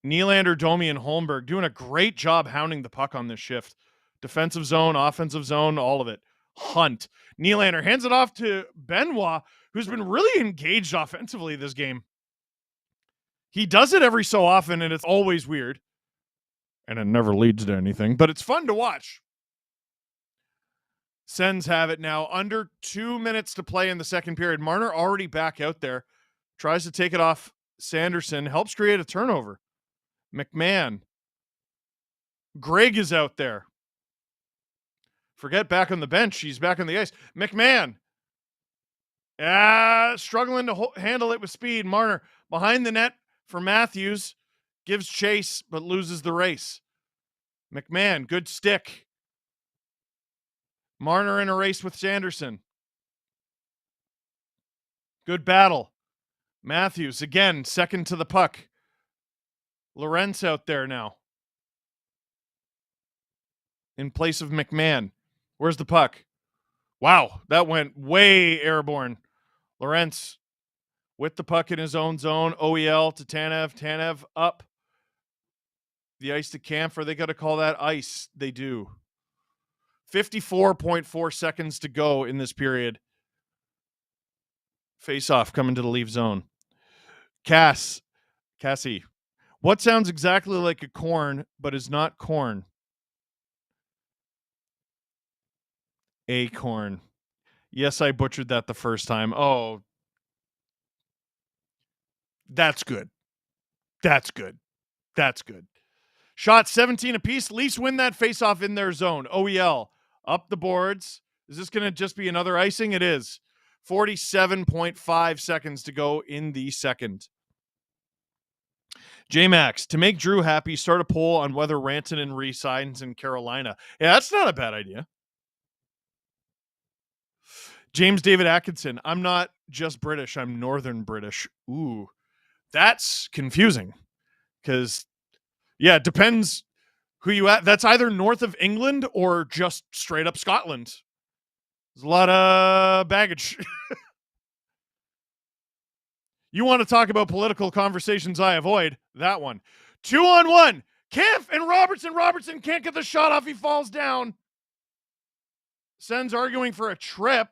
Nylander, Domi, and Holmberg doing a great job hounding the puck on this shift. Defensive zone, offensive zone, all of it. Hunt. Nylander hands it off to Benoit, who's been really engaged offensively this game. He does it every so often, and it's always weird. And it never leads to anything, but it's fun to watch. Sens have it now. Under 2 minutes to play in the second period. Marner already back out there. Tries to take it off Sanderson. Helps create a turnover. McMahon. Gregg is out there. Forget back on the bench. He's back on the ice. McMahon. Struggling to handle it with speed. Marner behind the net for Matthews. Gives chase, but loses the race. McMahon, good stick. Marner in a race with Sanderson. Good battle. Matthews, again, second to the puck. Lorentz out there now. In place of McMahon. Where's the puck? Wow, that went way airborne. Lorentz with the puck in his own zone. OEL to Tanev. Tanev up the ice to Kampf. Or they got to call that ice. They do. 54.4 seconds to go in this period. Face off coming to the Leaf zone. Cassie. What sounds exactly like a corn but is not corn? Acorn. Yes, I butchered that the first time. Oh, that's good. That's good. That's good. Shot 17 apiece. Leafs win that faceoff in their zone. OEL up the boards. Is this going to just be another icing? It is. 47.5 seconds to go in the second. J-Max, to make Drew happy, start a poll on whether Rantanen resigns in Carolina. Yeah, that's not a bad idea. James David Atkinson, I'm not just British, I'm Northern British. Ooh, that's confusing. Because, yeah, it depends who you at. That's either north of England or just straight up Scotland. There's a lot of baggage. You want to talk about political conversations I avoid? That one. 2-on-1. Kampf and Robertson. Robertson can't get the shot off. He falls down. Sen's arguing for a trip.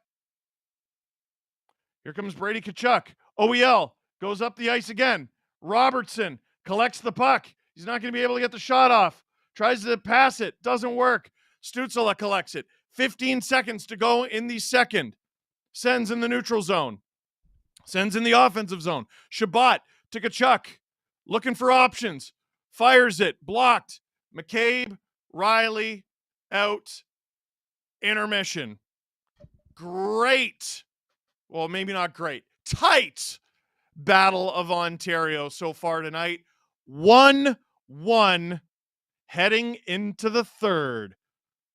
Here comes Brady Tkachuk. OEL goes up the ice again. Robertson collects the puck. He's not going to be able to get the shot off. Tries to pass it. Doesn't work. Stützle collects it. 15 seconds to go in the second. Sen's in the neutral zone. Sen's in the offensive zone. Shabbat to Tkachuk. Looking for options. Fires it. Blocked. McCabe. Riley. Out. Intermission. Great. Well, maybe not great. Tight Battle of Ontario so far tonight. 1-1 heading into the third.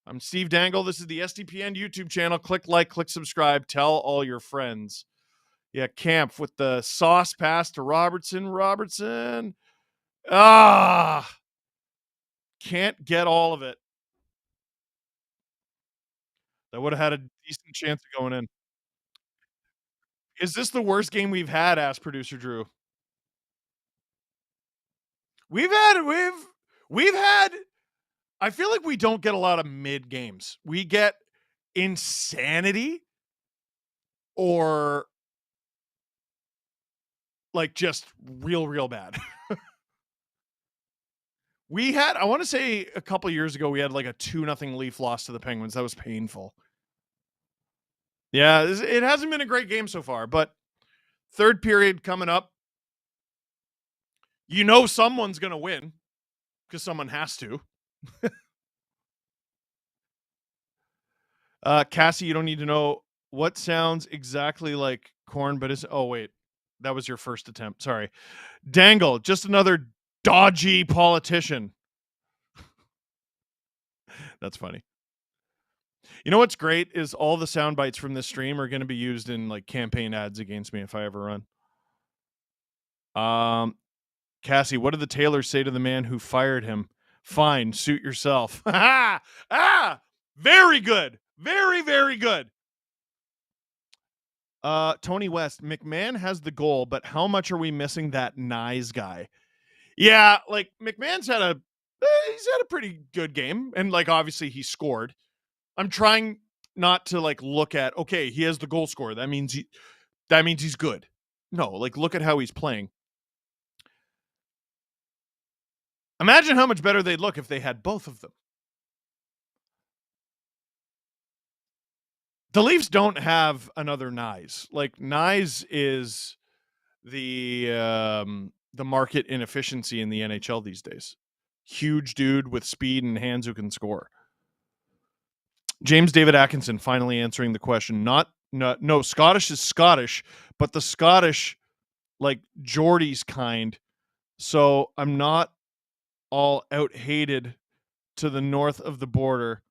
I'm Steve Dangle. This is the SDPN YouTube channel. Click like, click subscribe. Tell all your friends. Yeah, Kampf with the sauce pass to Robertson. Robertson. Can't get all of it. That would have had a decent chance of going in. Is this the worst game we've had? Asked producer Drew. We've had. I feel like we don't get a lot of mid games. We get insanity or like just real bad. We had, I want to say a couple years ago, we had like a 2-0 Leaf loss to the Penguins. That was painful. Yeah, it hasn't been a great game so far, but third period coming up. You know someone's going to win because someone has to. Cassie, you don't need to know what sounds exactly like corn, but is, oh wait, that was your first attempt. Sorry. Dangle, just another dodgy politician. That's funny. You know what's great is all the sound bites from this stream are going to be used in like campaign ads against me if I ever run. Cassie, what did the tailor say to the man who fired him? Fine, suit yourself. Very good. Very, very good. Tony West, McMahon has the goal, but how much are we missing that nice guy? Yeah, like McMahon's had he's had a pretty good game, and like obviously he scored. I'm trying not to like look at, okay, he has the goal scorer. That means he's good. No, like look at how he's playing. Imagine how much better they'd look if they had both of them. The Leafs don't have another Nyes. Like Nyes is the market inefficiency in the NHL these days. Huge dude with speed and hands who can score. James David Atkinson finally answering the question. No, Scottish is Scottish, but the Scottish, like Geordie's kind. So I'm not all out hated to the north of the border.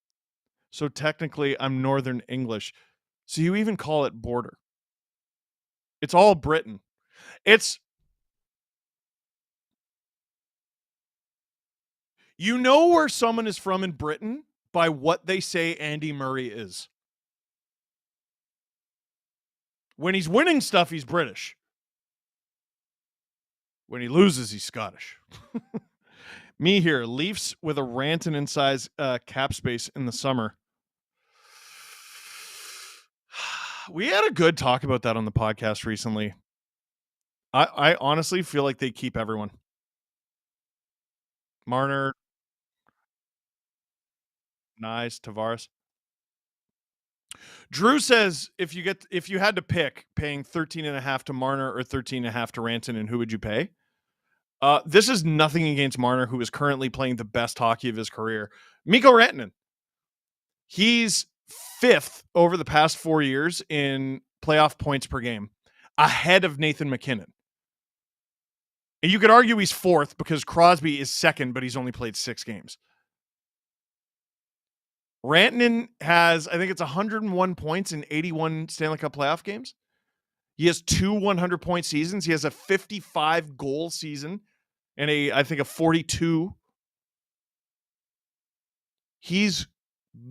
So technically I'm Northern English. So you even call it border. It's all Britain. You know where someone is from in Britain by what they say Andy Murray is. When he's winning stuff, he's British. When he loses, he's Scottish. Me here, Leafs with a Rantanen in size cap space in the summer. We had a good talk about that on the podcast recently. I honestly feel like they keep everyone. Marner, nice, Tavares. Drew says if you had to pick paying 13.5 to Marner or 13.5 to Rantanen, who would you pay? This is nothing against Marner, who is currently playing the best hockey of his career. Mikko Rantanen. He's 5th over the past 4 years in playoff points per game, ahead of Nathan McKinnon. And you could argue he's 4th because Crosby is 2nd, but he's only played 6 games. Rantanen has, I think it's 101 points in 81 Stanley Cup playoff games. He has 2 100-point seasons. He has a 55-goal season and I think a 42. He's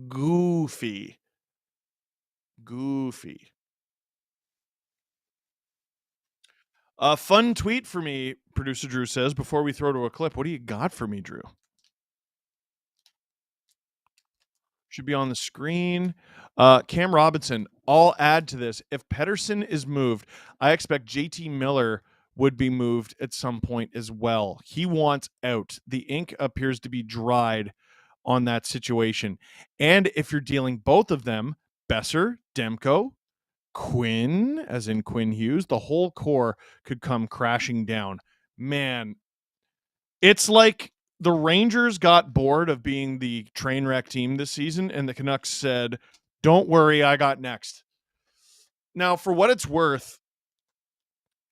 goofy. A fun tweet for me, producer Drew says, before we throw to a clip. What do you got for me, Drew? Should be on the screen. Cam Robinson, I'll add to this. If Pettersson is moved, I expect JT Miller would be moved at some point as well. He wants out. The ink appears to be dried on that situation. And if you're dealing both of them, Besser, Demko, Quinn, as in Quinn Hughes, the whole core could come crashing down. Man, it's like the Rangers got bored of being the train wreck team this season, and the Canucks said, don't worry, I got next. Now, for what it's worth,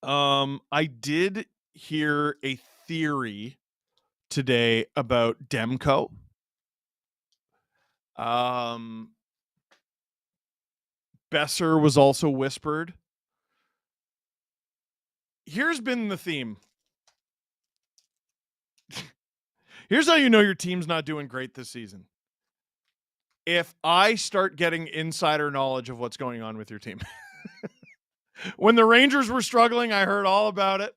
I did hear a theory today about Demko. Besser was also whispered. Here's been the theme. Here's how you know your team's not doing great this season. If I start getting insider knowledge of what's going on with your team. When the Rangers were struggling, I heard all about it.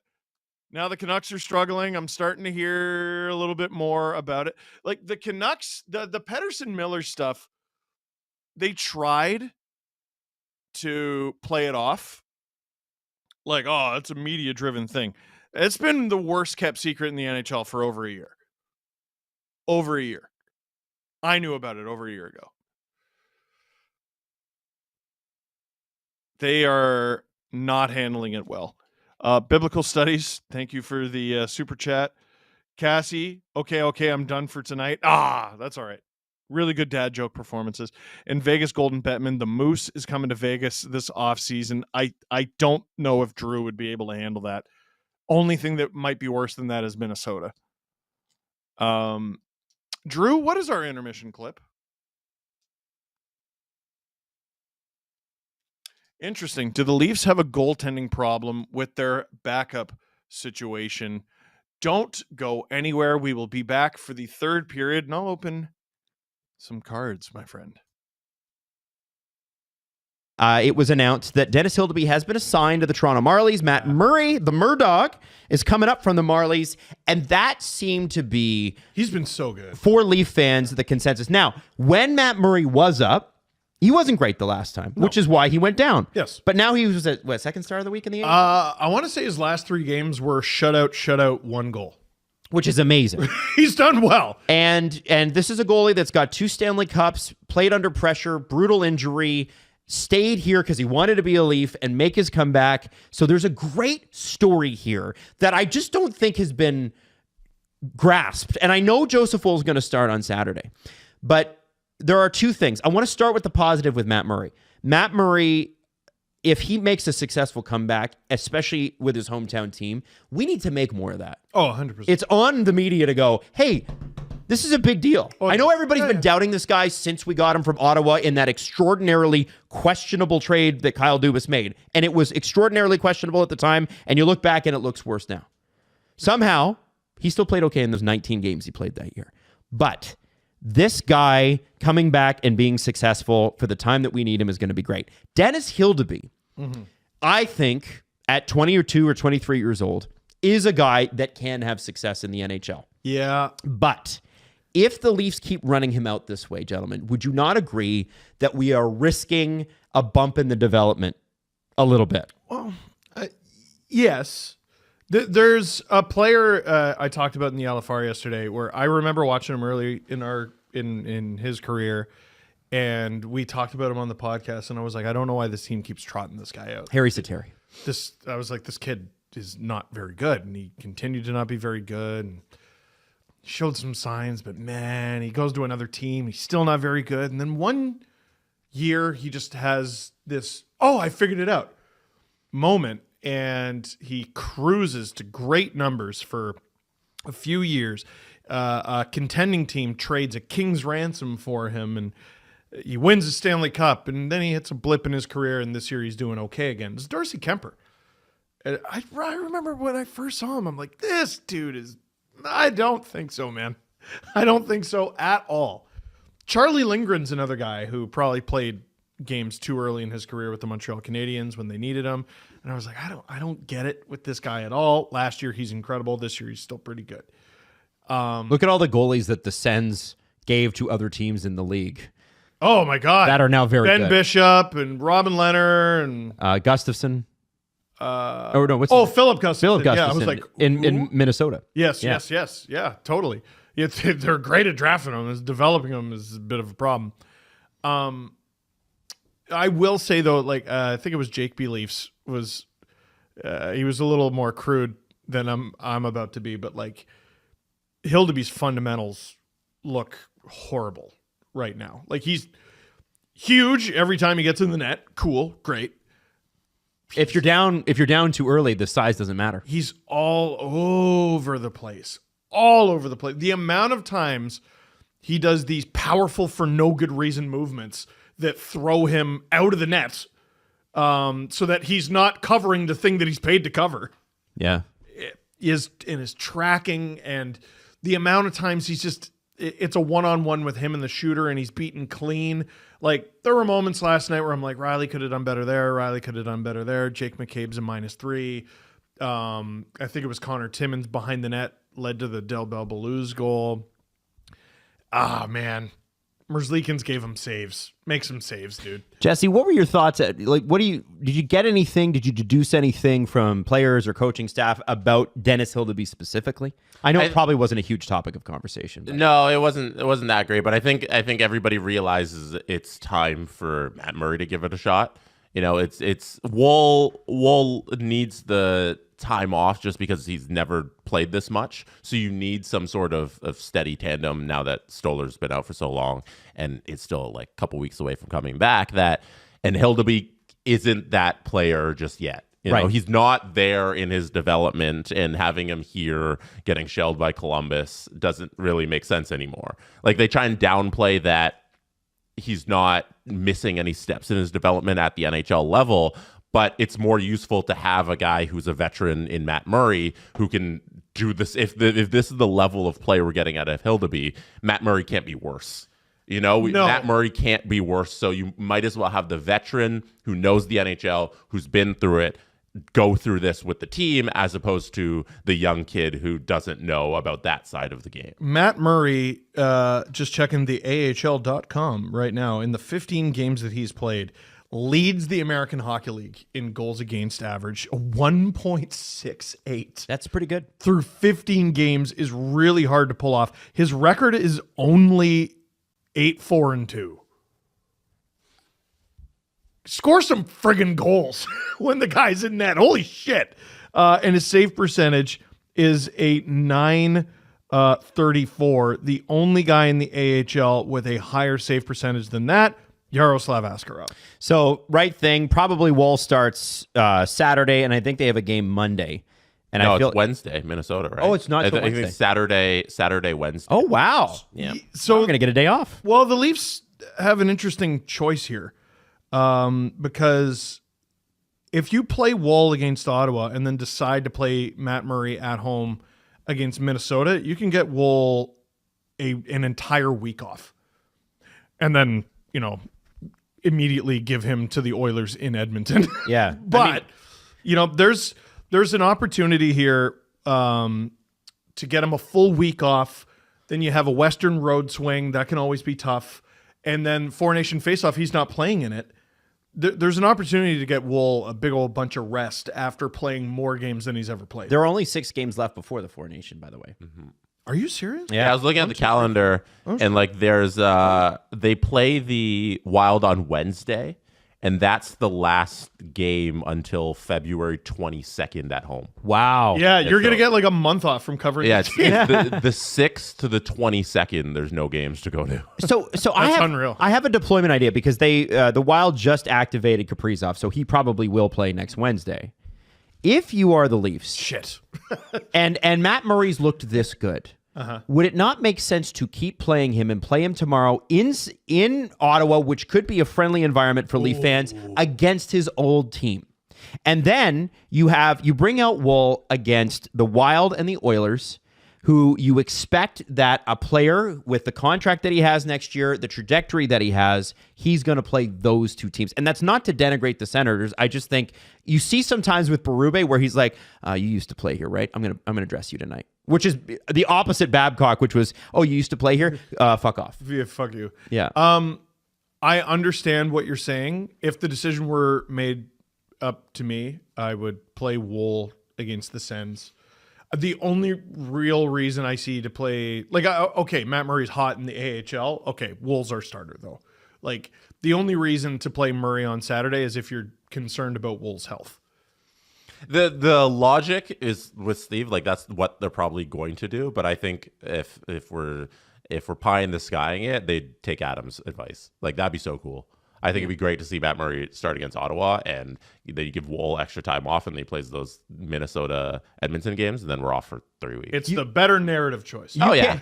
Now the Canucks are struggling. I'm starting to hear a little bit more about it. Like the Canucks, the Pettersson Miller stuff, they tried to play it off like, oh, it's a media-driven thing. It's been the worst kept secret in the NHL for over a year. Over a year. I knew about it over a year ago. They are not handling it well. Biblical Studies, thank you for the super chat. Cassie, okay, I'm done for tonight. That's all right. Really good dad joke performances. And Vegas Golden Bettman, the Moose is coming to Vegas this offseason. I don't know if Drew would be able to handle that. Only thing that might be worse than that is Minnesota. Drew, what is our intermission clip? Interesting. Do the Leafs have a goaltending problem with their backup situation? Don't go anywhere. We will be back for the third period, and I'll open some cards, my friend. It was announced that Dennis Hildeby has been assigned to the Toronto Marlies. Matt Murray, the Murdog, is coming up from the Marlies, and that seemed to be... He's been so good. For Leaf fans, the consensus. Now, when Matt Murray was up, he wasn't great the last time, which is why he went down. Yes. But now he was at, second star of the week in the game? I want to say his last 3 games were shutout, 1 goal. Which is amazing. He's done well. And this is a goalie that's got 2 Stanley Cups, played under pressure, brutal injury, stayed here because he wanted to be a Leaf and make his comeback. So there's a great story here that I just don't think has been grasped. And I know Joseph Woll is going to start on Saturday. But there are 2 things. I want to start with the positive with Matt Murray. Matt Murray, if he makes a successful comeback, especially with his hometown team, we need to make more of that. Oh, 100%. It's on the media to go, hey, this is a big deal. Oh, I know everybody's been doubting this guy since we got him from Ottawa in that extraordinarily questionable trade that Kyle Dubas made. And it was extraordinarily questionable at the time, and you look back and it looks worse now. Somehow, he still played okay in those 19 games he played that year. But this guy coming back and being successful for the time that we need him is going to be great. Dennis Hildeby, I think, at 22 or 23 years old, is a guy that can have success in the NHL. Yeah. But if the Leafs keep running him out this way, gentlemen, would you not agree that we are risking a bump in the development a little bit? Well, yes. There's a player I talked about in the LFR yesterday where I remember watching him early in his career, and we talked about him on the podcast, and I was like, I don't know why this team keeps trotting this guy out. Harry Sateri. I was like, this kid is not very good, and he continued to not be very good, and showed some signs, but man, he goes to another team, he's still not very good, and then one year he just has this, I figured it out moment, and he cruises to great numbers for a few years. A contending team trades a king's ransom for him, and he wins the Stanley Cup, and then he hits a blip in his career, and this year he's doing okay again. It's Darcy Kemper. And I remember when I first saw him, I'm like, this dude is... I don't think so, man. I don't think so at all. Charlie Lindgren's another guy who probably played games too early in his career with the Montreal Canadiens when they needed him. And I was like, I don't get it with this guy at all. Last year, he's incredible. This year, he's still pretty good. Look at all the goalies that the Sens gave to other teams in the league. Oh, my God. That are now very good. Ben Bishop and Robin Leonard and... Gustafson. Philip Gustafson. Philip Gustafson. Yeah, I was like, in Minnesota. Yes. Yeah, totally. They're great at drafting them. Developing them is a bit of a problem. I will say, though, I think it was Jake B. Leafs was he was a little more crude than I'm about to be, but Hildeby's fundamentals look horrible right now. He's huge every time he gets in the net. Cool, great. If you're down too early, the size doesn't matter. He's all over the place. All over the place. The amount of times he does these powerful for no good reason movements that throw him out of the net, so that he's not covering the thing that he's paid to cover. Yeah. Is in his tracking, and the amount of times it's a one-on-one with him and the shooter, and he's beaten clean. There were moments last night where I'm like, Riley could have done better there. Riley could have done better there. Jake McCabe's a -3. I think it was Connor Timmins behind the net led to the Del Bel Belouz goal. Man. Merzlikins gave him saves. Make some saves, dude. Jesse, what were your thoughts? Did you get anything? Did you deduce anything from players or coaching staff about Dennis Hildeby specifically? I know it probably wasn't a huge topic of conversation. But. No, it wasn't that great, but I think everybody realizes it's time for Matt Murray to give it a shot. It's Woll needs the time off just because he's never played this much. So you need some sort of steady tandem now that Stoller's been out for so long and it's still a couple weeks away from coming back. And Hildeby isn't that player just yet. You know, he's not there in his development, and having him here getting shelled by Columbus doesn't really make sense anymore. They try and downplay that he's not missing any steps in his development at the NHL level, but it's more useful to have a guy who's a veteran in Matt Murray who can do this. If this is the level of play we're getting out of Hildeby, Matt Murray can't be worse. No. Matt Murray can't be worse, so you might as well have the veteran who knows the NHL, who's been through it, go through this with the team, as opposed to the young kid who doesn't know about that side of the game. Matt Murray, just checking the AHL.com right now, in the 15 games that he's played, leads the American Hockey League in goals against average, 1.68. That's pretty good. Through 15 games is really hard to pull off. His record is only 8-4-2. Score some friggin' goals when the guy's in net. Holy shit. And his save percentage is a 934. The only guy in the AHL with a higher save percentage than that, Yaroslav Askarov. So, right thing, probably Wall starts Saturday, and I think they have a game Monday. And it's Wednesday, Minnesota, right? Oh, it's not till I think it's Saturday, Wednesday. Oh, wow. Yeah. So we're going to get a day off. Well, the Leafs have an interesting choice here. Because if you play Wall against Ottawa and then decide to play Matt Murray at home against Minnesota, you can get Wall an entire week off. And then, immediately give him to the Oilers in Edmonton. Yeah. But, there's an opportunity here to get him a full week off. Then you have a Western road swing. That can always be tough. And then Four Nation Faceoff, he's not playing in it. There's an opportunity to get Wool a big old bunch of rest after playing more games than he's ever played. There are only 6 games left before the Four Nation, by the way. Mm-hmm. Are you serious? Yeah, I was looking at the calendar, and like there's they play the Wild on Wednesday, and that's the last game until February 22nd at home. Wow. Yeah, you're going to get like a month off from covering. Yeah, it's the 6th to the 22nd. There's no games to go to. So unreal. I have a deployment idea because the Wild just activated Kaprizov, so he probably will play next Wednesday. If you are the Leafs, Shit. and Matt Murray's looked this good, would it not make sense to keep playing him and play him tomorrow in Ottawa, which could be a friendly environment for Leaf fans, against his old team? And then you bring out Wool against the Wild and the Oilers, who you expect that a player with the contract that he has next year, the trajectory that he has, he's going to play those two teams. And that's not to denigrate the Senators. I just think you see sometimes with Berube where he's like, you used to play here, right? I'm going to dress you tonight. Which is the opposite Babcock, which was, oh, you used to play here? Fuck off. Yeah, fuck you. Yeah. I understand what you're saying. If the decision were made up to me, I would play Wool against the Sens. The only real reason I see to play, like, okay, Matt Murray's hot in the AHL. Okay, Wool's our starter, though. Like, the only reason to play Murray on Saturday is if you're concerned about Wool's health. The logic is with Steve, like that's what they're probably going to do. But I think if we're pie in the skying it, they'd take Adam's advice. Like that'd be so cool. I think it'd be great to see Matt Murray start against Ottawa, and then you give Wool extra time off, and he plays those Minnesota Edmonton games, and then we're off for 3 weeks. It's the better narrative choice. Oh yeah,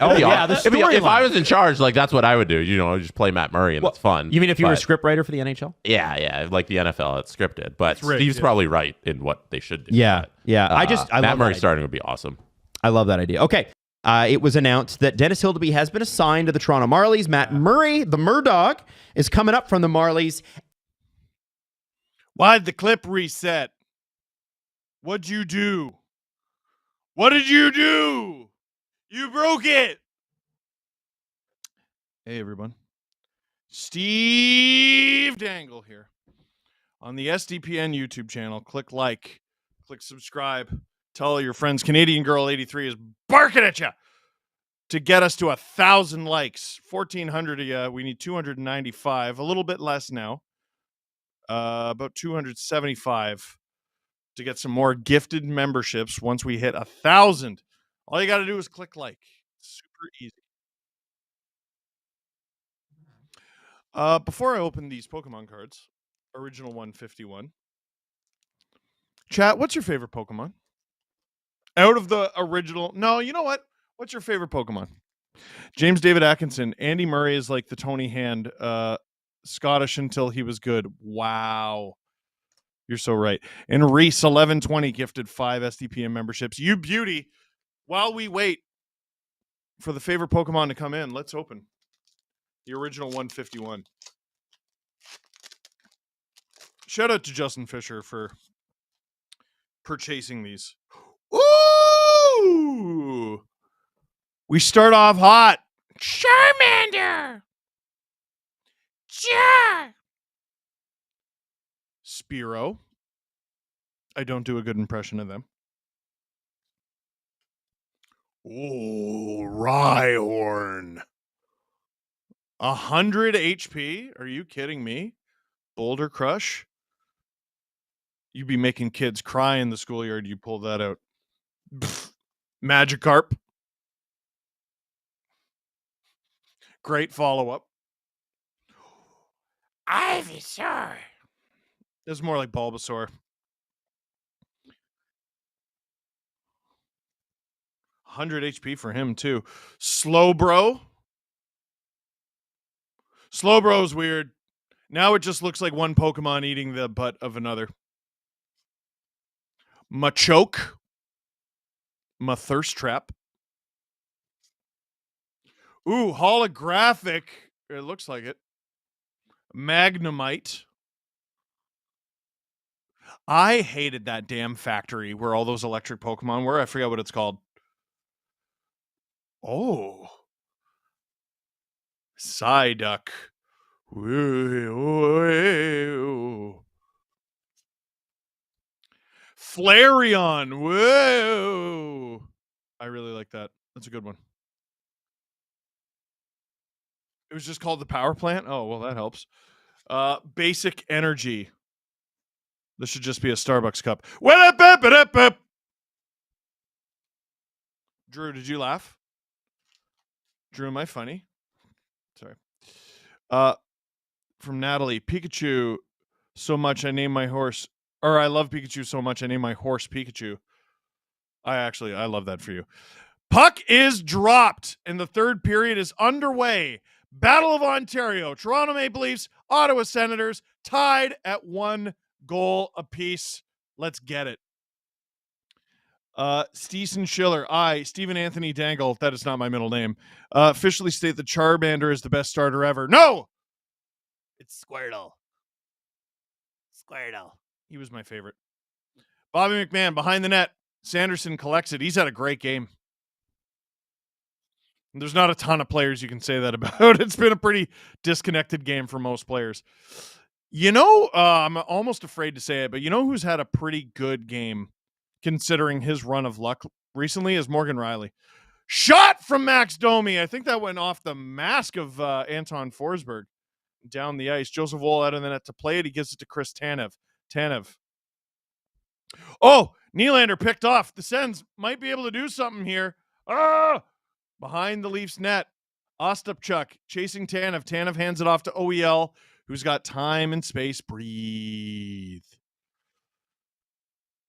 the if I was in charge, like that's what I would do. You know, just play Matt Murray, and it's fun. You mean if you were a scriptwriter for the NHL? Yeah, like the NFL, it's scripted. But rigged, Steve's probably right in what they should do. Yeah. I Matt Murray starting would be awesome. I love that idea. Okay. It was announced that Dennis Hildeby has been assigned to the Toronto Marlies. Matt Murray, the Murdog, is coming up from the Marlies. Why'd the clip reset? What'd you do? What did you do? You broke it. Hey, everyone. Steve Dangle here. On the SDPN YouTube channel, click like, click subscribe. Tell your friends Canadian Girl 83 is barking at you to get us to 1,000 likes. 1,400 of you. We need 295. A little bit less now. About 275 to get some more gifted memberships once we hit 1,000. All you got to do is click like. It's super easy. Before I open these Pokemon cards, original 151. Chat, what's your favorite Pokemon? Out of the original. No, you know what? What's your favorite Pokemon? James David Atkinson. Andy Murray is like the Tony Hand. Scottish until he was good. Wow. You're so right. And Reese 1120 gifted 5 SDPN memberships. You beauty. While we wait for the favorite Pokemon to come in, let's open the original 151. Shout out to Justin Fisher for purchasing these. Ooh! We start off hot. Charmander! Sure. Spearow. I don't do a good impression of them. Oh, Rhyhorn. 100 HP? Are you kidding me? Boulder Crush? You'd be making kids cry in the schoolyard. You pull that out. Magikarp. Great follow-up. Ivysaur. This is more like Bulbasaur. 100 HP for him, too. Slowbro. Slowbro's weird. Now it just looks like one Pokemon eating the butt of another. Machoke. Thirst Trap. Ooh, holographic. It looks like it. Magnemite. I hated that damn factory where all those electric Pokemon were. I forget what it's called. Oh. Psyduck. Whoa. Flareon. Whoa. I really like that. That's a good one. It was just called the power plant. Oh, well, that helps. Basic energy. This should just be a Starbucks cup. Drew, did you laugh? Drew, am I funny? Sorry. From Natalie, Pikachu so much I named my horse, or I love Pikachu so much I named my horse Pikachu. I love that for you. Puck is dropped and the third period is underway. Battle of Ontario, Toronto Maple Leafs, Ottawa Senators tied at 1 goal apiece. Let's get it. Steeson Schiller, Stephen Anthony Dangle, that is not my middle name, officially state that Charmander is the best starter ever. No! It's Squirtle. He was my favorite. Bobby McMahon behind the net. Sanderson collects it. He's had a great game. There's not a ton of players you can say that about. It's been a pretty disconnected game for most players. You know, I'm almost afraid to say it, but you know who's had a pretty good game considering his run of luck recently is Morgan Riley. Shot from Max Domi. I think that went off the mask of Anton Forsberg. Down the ice. Joseph Woll out of the net to play it. He gives it to Chris Tanev. Oh, Nylander picked off. The Sens might be able to do something here. Behind the Leafs net. Ostapchuk chasing Tanev. Tanev hands it off to OEL, who's got time and space. Breathe.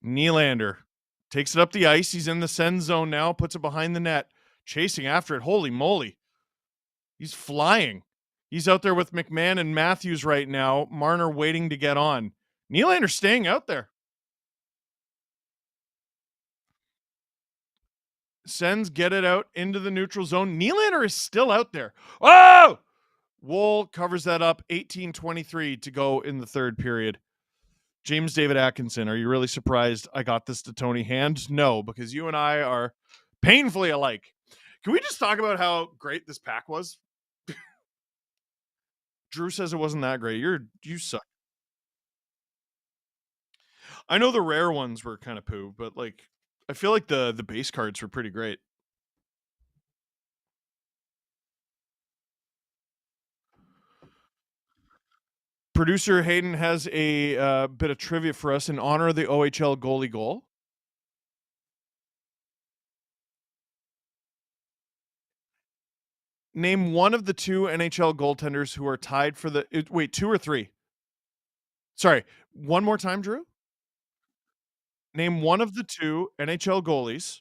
Nylander takes it up the ice. He's in the Sens zone now. Puts it behind the net. Chasing after it. Holy moly. He's flying. He's out there with McMahon and Matthews right now. Marner waiting to get on. Nylander staying out there. Sens get it out into the neutral zone. Nylander is still out there. Oh! Woll covers that up. 18:23 to go in the third period. James David Atkinson, are you really surprised I got this to Tony Hand? No, because you and I are painfully alike. Can we just talk about how great this pack was? Drew says it wasn't that great. You suck. I know the rare ones were kind of poo, but like I feel like the base cards were pretty great. Producer Hayden has a bit of trivia for us in honor of the OHL goalie goal. Name one of the two NHL goaltenders who are tied for the... Wait, 2 or 3? Sorry, one more time, Drew? Name one of the 2 NHL goalies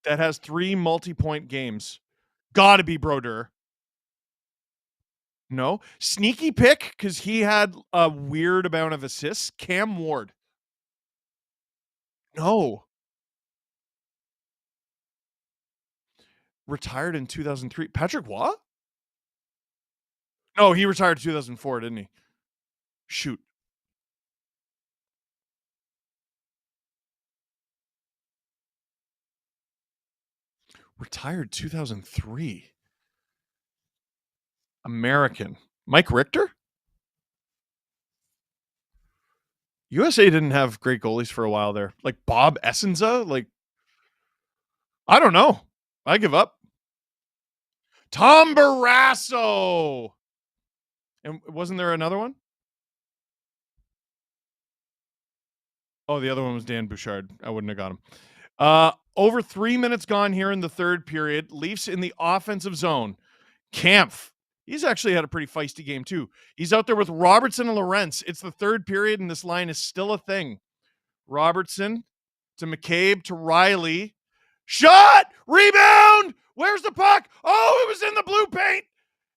that has 3 multi-point games. Gotta be Brodeur. No. Sneaky pick, because he had a weird amount of assists. Cam Ward. No. Retired in 2003. Patrick Waugh? No, he retired in 2004, didn't he? Shoot. Retired 2003. American. Mike Richter? USA didn't have great goalies for a while there. Like Bob Essenza? Like, I don't know. I give up. Tom Barrasso. And wasn't there another one? Oh, the other one was Dan Bouchard. I wouldn't have got him. Over 3 minutes gone here in the third period. Leafs in the offensive zone. Kampf. He's actually had a pretty feisty game, too. He's out there with Robertson and Lorentz. It's the third period, and this line is still a thing. Robertson to McCabe to Riley. Shot! Rebound! Where's the puck? Oh, it was in the blue paint!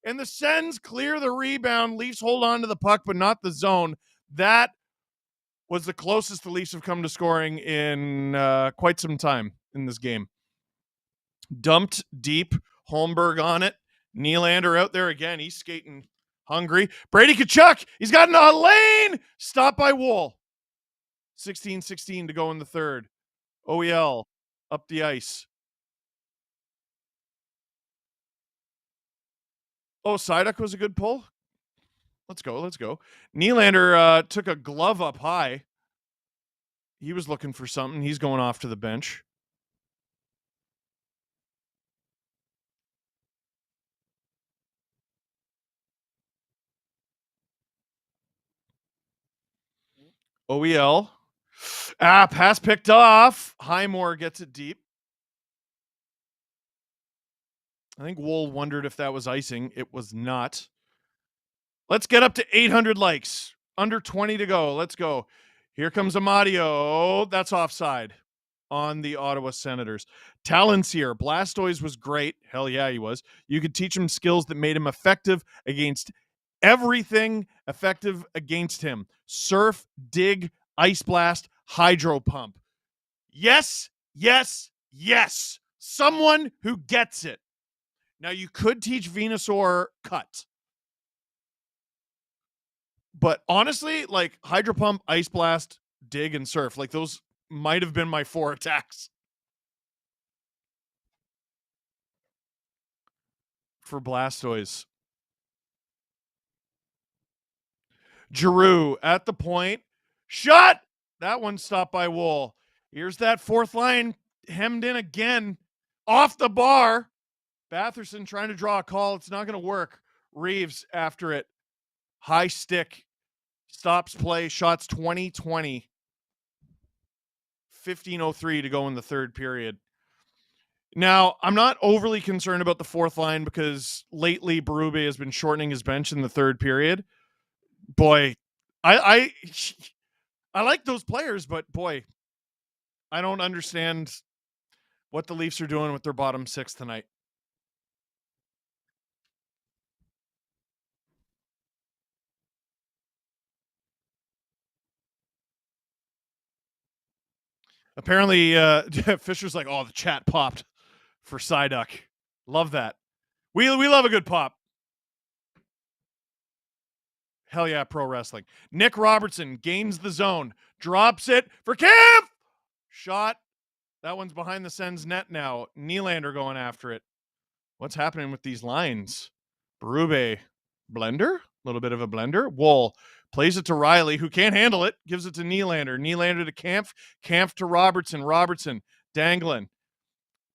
And the Sens clear the rebound. Leafs hold on to the puck, but not the zone. That was the closest the Leafs have come to scoring in quite some time in this game. Dumped deep. Holmberg on it. Nylander out there again. He's skating Hungry. Brady Tkachuk. He's got a lane. Stop by Wool. 16-16 to go in the third. OEL up the ice. Oh, Seiduck was a good pull. Let's go. Nylander took a glove up high. He was looking for something. He's going off to the bench. OEL. Pass picked off. Highmore gets it deep. I think Wool wondered if that was icing. It was not. Let's get up to 800 likes. Under 20 to go. Let's go. Here comes Amadio. That's offside on the Ottawa Senators. Talents here. Blastoise was great. Hell yeah, he was. You could teach him skills that made him effective against everything effective against him. Surf, dig, ice blast, hydro pump. Yes. Someone who gets it. Now, you could teach Venusaur cut. But honestly, like hydro pump, ice blast, dig, and surf, like those might have been my 4 attacks for Blastoise. Giroux at the point. Shot! That one stopped by Wool. Here's that fourth line hemmed in again. Off the bar. Batherson trying to draw a call. It's not going to work. Reeves after it. High stick. Stops play. Shots 20-20. 15:03 to go in the third period. Now, I'm not overly concerned about the fourth line because lately Berube has been shortening his bench in the third period. Boy, I like those players, but boy, I don't understand what the Leafs are doing with their bottom 6 tonight. Apparently, Fisher's like, oh, the chat popped for Seiduck. Love that. We love a good pop. Hell yeah, pro wrestling. Nick Robertson gains the zone. Drops it for Camp! Shot. That one's behind the Sens net now. Nylander going after it. What's happening with these lines? Berube. Blender? A little bit of a blender. Wool plays it to Riley, who can't handle it. Gives it to Nylander. Nylander to Kampf. Kampf to Robertson. Robertson dangling.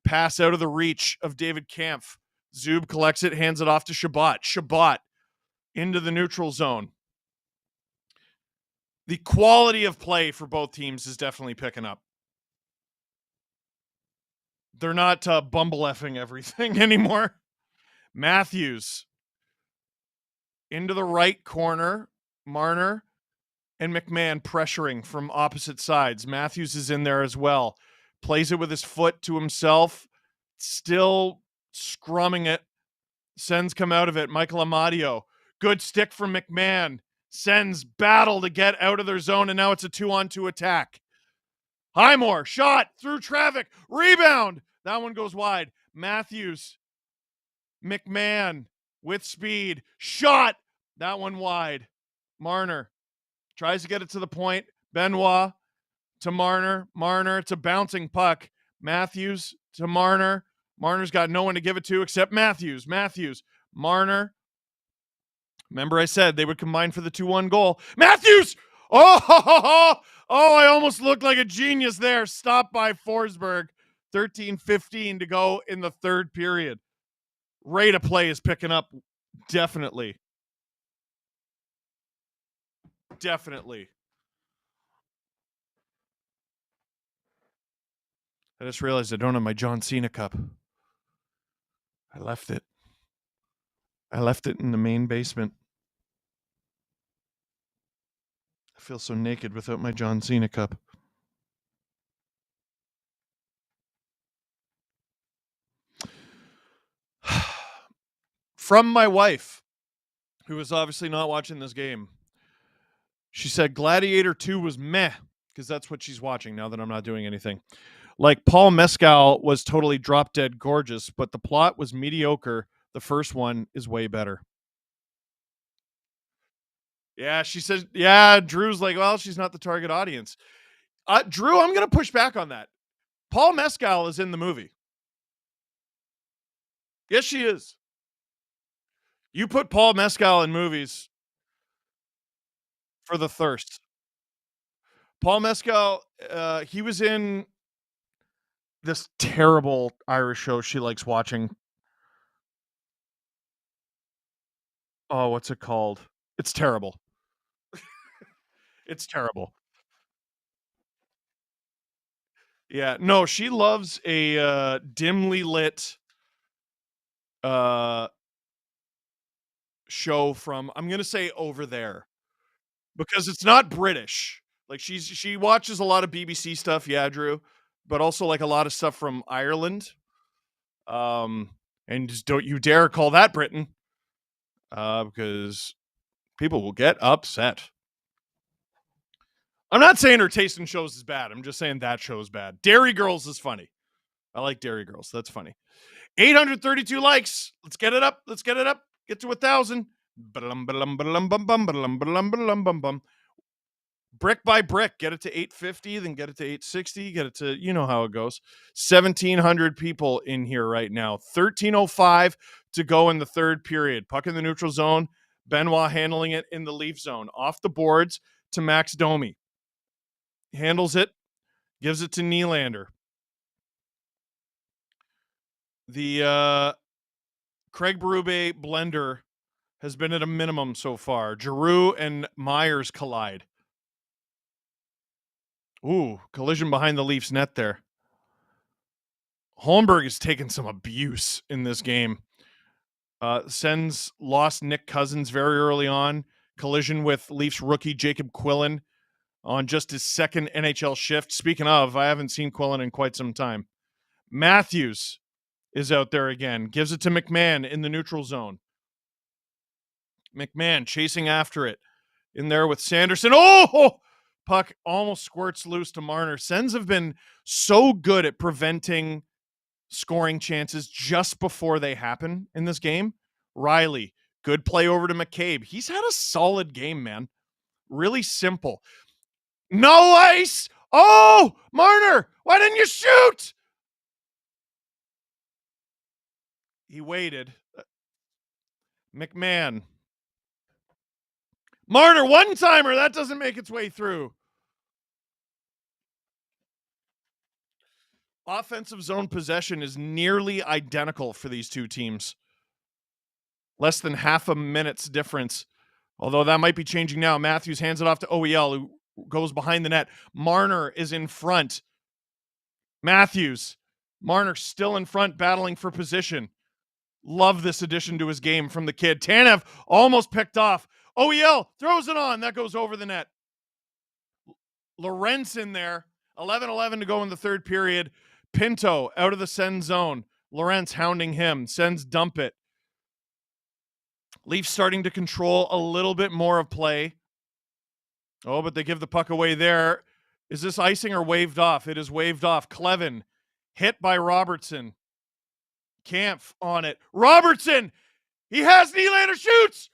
Pass out of the reach of David Kampf. Zub collects it, hands it off to Shabbat. Shabbat into the neutral zone. The quality of play for both teams is definitely picking up. They're not bumble effing everything anymore. Matthews into the right corner. Marner and McMahon pressuring from opposite sides. Matthews is in there as well. Plays it with his foot to himself. Still scrumming it. Sens come out of it. Michael Amadio. Good stick from McMahon. Sens battle to get out of their zone, and now it's a 2-on-2 attack. Highmore, shot through traffic. Rebound. That one goes wide. Matthews. McMahon with speed. Shot. That one wide. Marner tries to get it to the point. Benoit to Marner. Marner, it's a bouncing puck. Matthews to Marner. Marner's got no one to give it to except Matthews. Marner. Remember I said they would combine for the 2-1 goal. Matthews! Oh, I almost looked like a genius there. Stopped by Forsberg. 13:15 to go in the third period. Rate of play is picking up. Definitely. I just realized I don't have my John Cena cup. I left it in the main basement. I feel so naked without my John Cena cup. From my wife, who was obviously not watching this game. She said Gladiator 2 was meh, because that's what she's watching now that I'm not doing anything. Like, Paul Mescal was totally drop dead gorgeous, but the plot was mediocre. The first one is way better. Yeah, she says, yeah, Drew's like, well, she's not the target audience. Drew, I'm going to push back on that. Paul Mescal is in the movie. Yes, she is. You put Paul Mescal in movies for the thirst. Paul Mescal, he was in this terrible Irish show she likes watching. Oh, what's it called? It's terrible. It's terrible. Yeah, no, she loves a dimly lit uh show from, I'm going to say, over there, because it's not British. Like she watches a lot of BBC stuff, yeah, Drew, but also like a lot of stuff from Ireland. And just don't you dare call that Britain, because people will get upset. I'm not saying her taste in shows is bad. I'm just saying that show's bad. Dairy Girls is funny. I like Dairy Girls. That's funny. 832 likes. Let's get it up. Let's get it up. Get to 1,000. Brick by brick. Get it to 850, then get it to 860. Get it to, you know how it goes. 1,700 people in here right now. 13:05 to go in the third period. Puck in the neutral zone. Benoit handling it in the Leaf zone. Off the boards to Max Domi. Handles it. Gives it to Nylander. The Craig Berube blender has been at a minimum so far. Giroux and Myers collide. Ooh, collision behind the Leafs net there. Holmberg has taken some abuse in this game. Sens lost Nick Cousins very early on. Collision with Leafs rookie Jacob Quillen on just his second NHL shift. Speaking of, I haven't seen Quillen in quite some time. Matthews is out there again. Gives it to McMahon in the neutral zone. McMahon chasing after it. In there with Sanderson. Oh! Puck almost squirts loose to Marner. Sens have been so good at preventing scoring chances just before they happen in this game. Riley, good play over to McCabe. He's had a solid game, man. Really simple. No ice! Oh! Marner, why didn't you shoot? He waited. McMahon. Marner, one-timer. That doesn't make its way through. Offensive zone possession is nearly identical for these two teams. Less than half a minute's difference. Although that might be changing now. Matthews hands it off to OEL, who goes behind the net. Marner is in front. Matthews. Marner still in front, battling for position. Love this addition to his game from the kid. Tanev almost picked off. OEL throws it on. That goes over the net. Lorentz in there. 11-11 to go in the third period. Pinto out of the Sens zone. Lorentz hounding him. Sens dump it. Leafs starting to control a little bit more of play. Oh, but they give the puck away there. Is this icing or waved off? It is waved off. Clevin hit by Robertson. Kampf on it. Robertson! He has Nylander, shoots!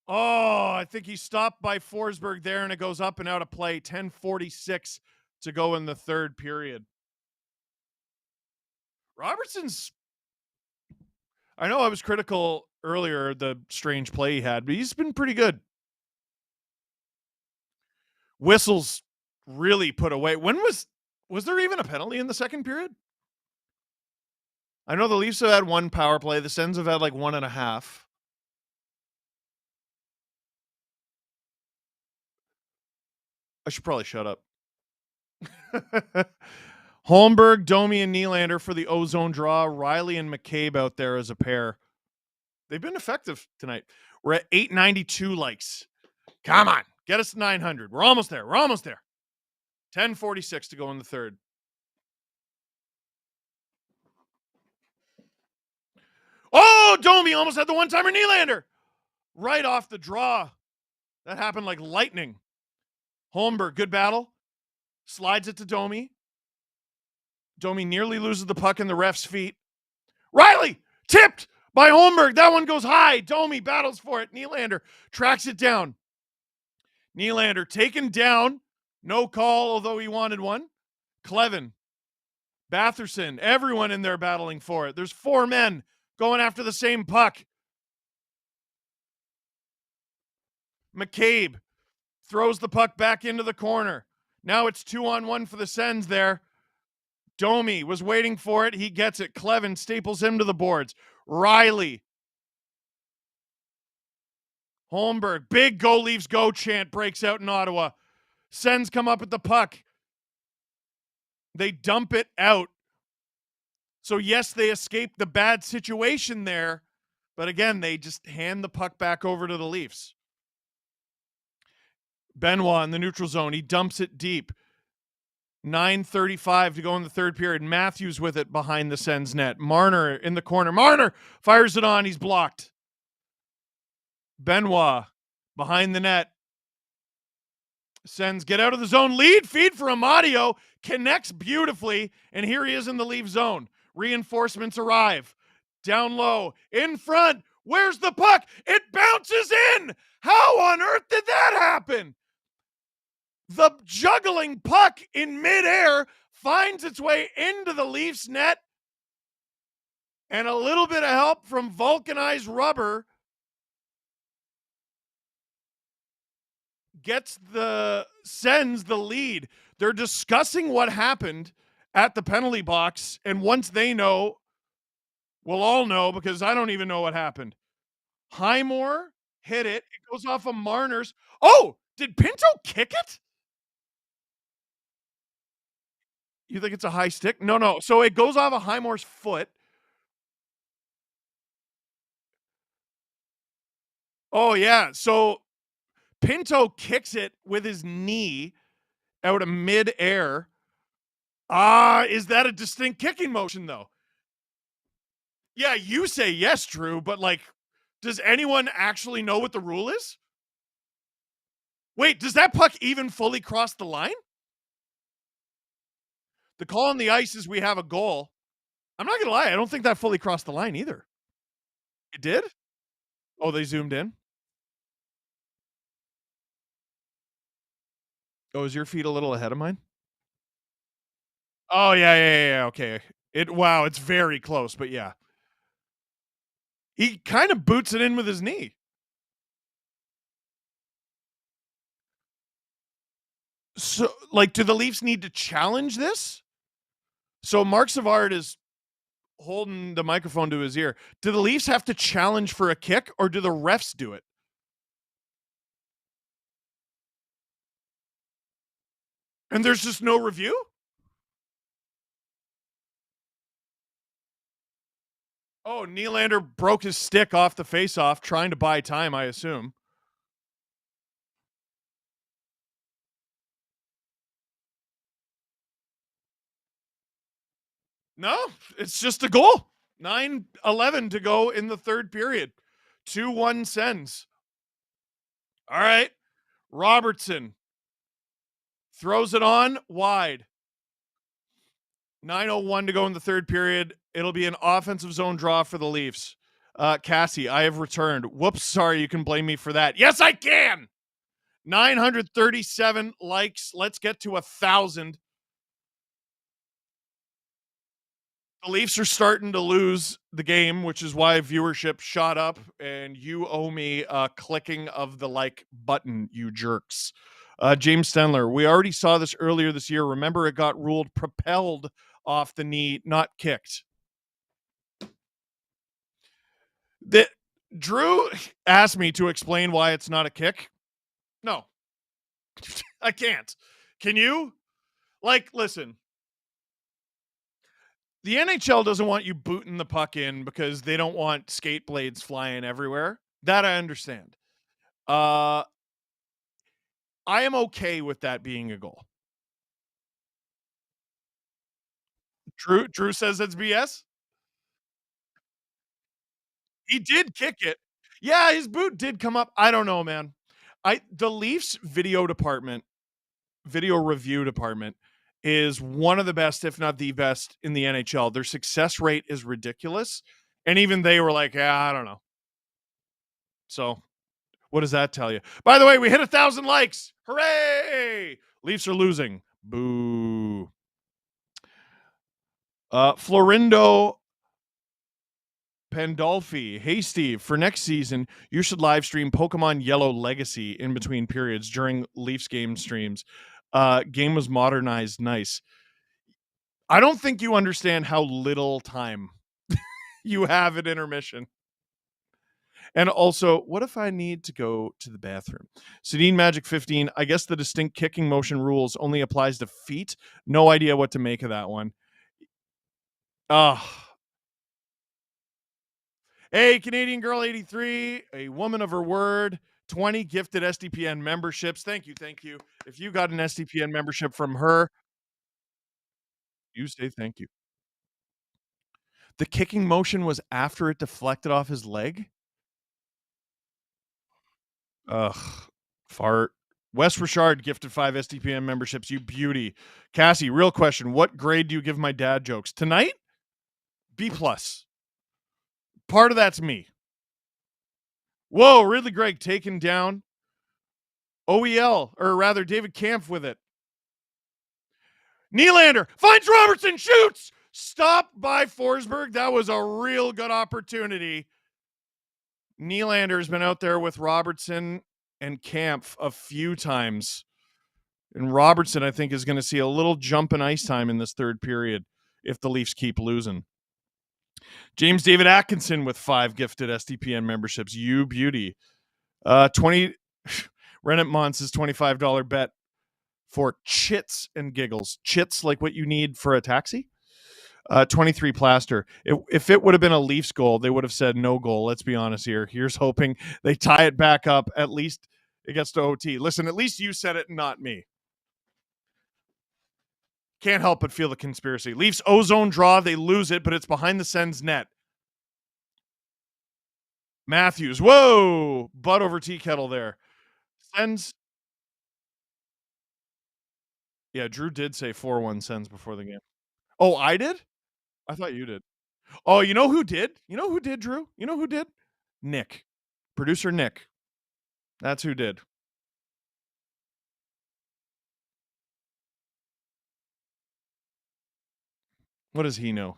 Oh, I think he's stopped by Forsberg there, and it goes up and out of play. 10:46 to go in the third period. Robertson's... I know I was critical earlier, the strange play he had, but he's been pretty good. Whistles really put away. When was there even a penalty in the second period? I know the Leafs have had one power play. The Sens have had like 1.5. I should probably shut up. Holmberg, Domi, and Nylander for the ozone draw. Riley and McCabe out there as a pair. They've been effective tonight. We're at 892 likes. Come on. Get us to 900. We're almost there. We're almost there. 10:46 to go in the third. Oh, Domi almost had the one-timer. Nylander right off the draw. That happened like lightning. Holmberg, good battle. Slides it to Domi. Domi nearly loses the puck in the ref's feet. Riley tipped by Holmberg. That one goes high. Domi battles for it. Nylander tracks it down. Nylander taken down. No call, although he wanted one. Clevin, Batherson, everyone in there battling for it. There's 4 men going after the same puck. McCabe throws the puck back into the corner. Now it's 2-on-1 for the Sens there. Domi was waiting for it. He gets it. Clevin staples him to the boards. Riley. Holmberg. Big Go Leafs Go chant breaks out in Ottawa. Sens come up at the puck. They dump it out. So, yes, they escape the bad situation there. But again, they just hand the puck back over to the Leafs. Benoit in the neutral zone. He dumps it deep. 9:35 to go in the third period. Matthews with it behind the Sens net. Marner in the corner. Marner fires it on. He's blocked. Benoit behind the net. Sens get out of the zone. Lead feed for Amadio. Connects beautifully. And here he is in the Leaf zone. Reinforcements arrive. Down low. In front. Where's the puck? It bounces in. How on earth did that happen? The juggling puck in midair finds its way into the Leafs net. And a little bit of help from vulcanized rubber gets the Sens the lead. They're discussing what happened at the penalty box. And once they know, we'll all know, because I don't even know what happened. Highmore hit it. It goes off of Marner's. Oh, did Pinto kick it? You think it's a high stick? No. So it goes off of Highmore's foot. Oh, yeah. So Pinto kicks it with his knee out of midair. Is that a distinct kicking motion, though? Yeah, you say yes, Drew, but does anyone actually know what the rule is? Wait, does that puck even fully cross the line? The call on the ice is we have a goal. I'm not going to lie. I don't think that fully crossed the line either. It did? Oh, they zoomed in? Oh, is your feet a little ahead of mine? Oh, yeah. Okay. Wow, it's very close, but yeah. He kind of boots it in with his knee. So, do the Leafs need to challenge this? So Mark Savard is holding the microphone to his ear. Do the Leafs have to challenge for a kick, or do the refs do it? And there's just no review? Oh, Nylander broke his stick off the faceoff, trying to buy time, I assume. No, it's just a goal. 9:11 to go in the third period. 2-1 Sens. All right. Robertson throws it on wide. 9:01 to go in the third period. It'll be an offensive zone draw for the Leafs. Cassie, I have returned. Whoops, sorry, you can blame me for that. Yes, I can. 937 likes. Let's get to 1,000. The Leafs are starting to lose the game, which is why viewership shot up, and you owe me a clicking of the like button, you jerks. James Stenler, we already saw this earlier this year. Remember, it got ruled propelled off the knee, not kicked. Drew asked me to explain why it's not a kick. No, I can't. Can you? Listen. The NHL doesn't want you booting the puck in because they don't want skate blades flying everywhere. That I understand. I am okay with that being a goal. Drew says it's BS. He did kick it. Yeah, his boot did come up. I don't know, man. The Leafs video review department is one of the best, if not the best, in the NHL. Their success rate is ridiculous. And even they were like, yeah, I don't know. So What does that tell you? By the way, we hit 1,000 likes. Hooray! Leafs are losing. Boo. Florindo Pandolfi. Hey, Steve, for next season, you should live stream Pokemon Yellow Legacy in between periods during Leafs game streams. Game was modernized. Nice. I don't think you understand how little time you have at intermission. And also, what if I need to go to the bathroom? Sedin Magic 15, I guess the distinct kicking motion rules only applies to feet. No idea what to make of that one. Hey, Canadian Girl 83, a woman of her word, 20 gifted SDPN memberships. Thank you, thank you. If you got an SDPN membership from her, you say thank you. The kicking motion was after it deflected off his leg? Ugh, fart. Wes Richard gifted 5 SDPN memberships. You beauty. Cassie, real question. What grade do you give my dad jokes? Tonight? B+. Part of that's me. Whoa, Ridley Gregg taken down. OEL, or rather David Kampf with it. Nylander finds Robertson, shoots! Stopped by Forsberg. That was a real good opportunity. Nylander's been out there with Robertson and Kampf a few times. And Robertson, I think, is going to see a little jump in ice time in this third period if the Leafs keep losing. James David Atkinson with 5 gifted SDPN memberships. You beauty. 20 Rennet Mons' $25 bet for chits and giggles. Chits like what you need for a taxi. 23 Plaster. If it would have been a Leafs goal, they would have said no goal. Let's be honest here. Here's hoping they tie it back up. At least it gets to OT. Listen, at least you said it, not me. Can't help but feel the conspiracy. Leafs ozone draw. They lose it, but it's behind the Sens net. Matthews. Whoa. Butt over tea kettle there. Sens. Yeah, Drew did say 4-1 Sens before the game. Oh, I did? I thought you did. Oh, you know who did? You know who did, Drew? You know who did? Nick. Producer Nick. That's who did. What does he know?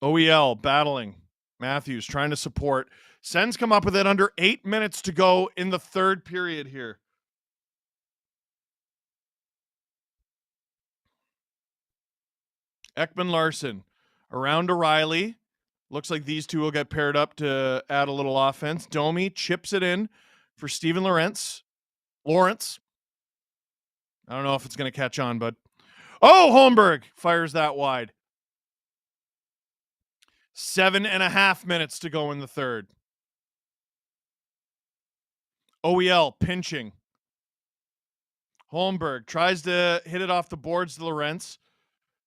OEL battling. Matthews trying to support. Sens come up with it under 8 minutes to go in the third period here. Ekman Larson around O'Reilly. Looks like these two will get paired up to add a little offense. Domi chips it in for Steven Lawrence. I don't know if it's going to catch on, but oh, Holmberg fires that wide. 7.5 minutes to go in the third. OEL pinching. Holmberg tries to hit it off the boards to Lawrence.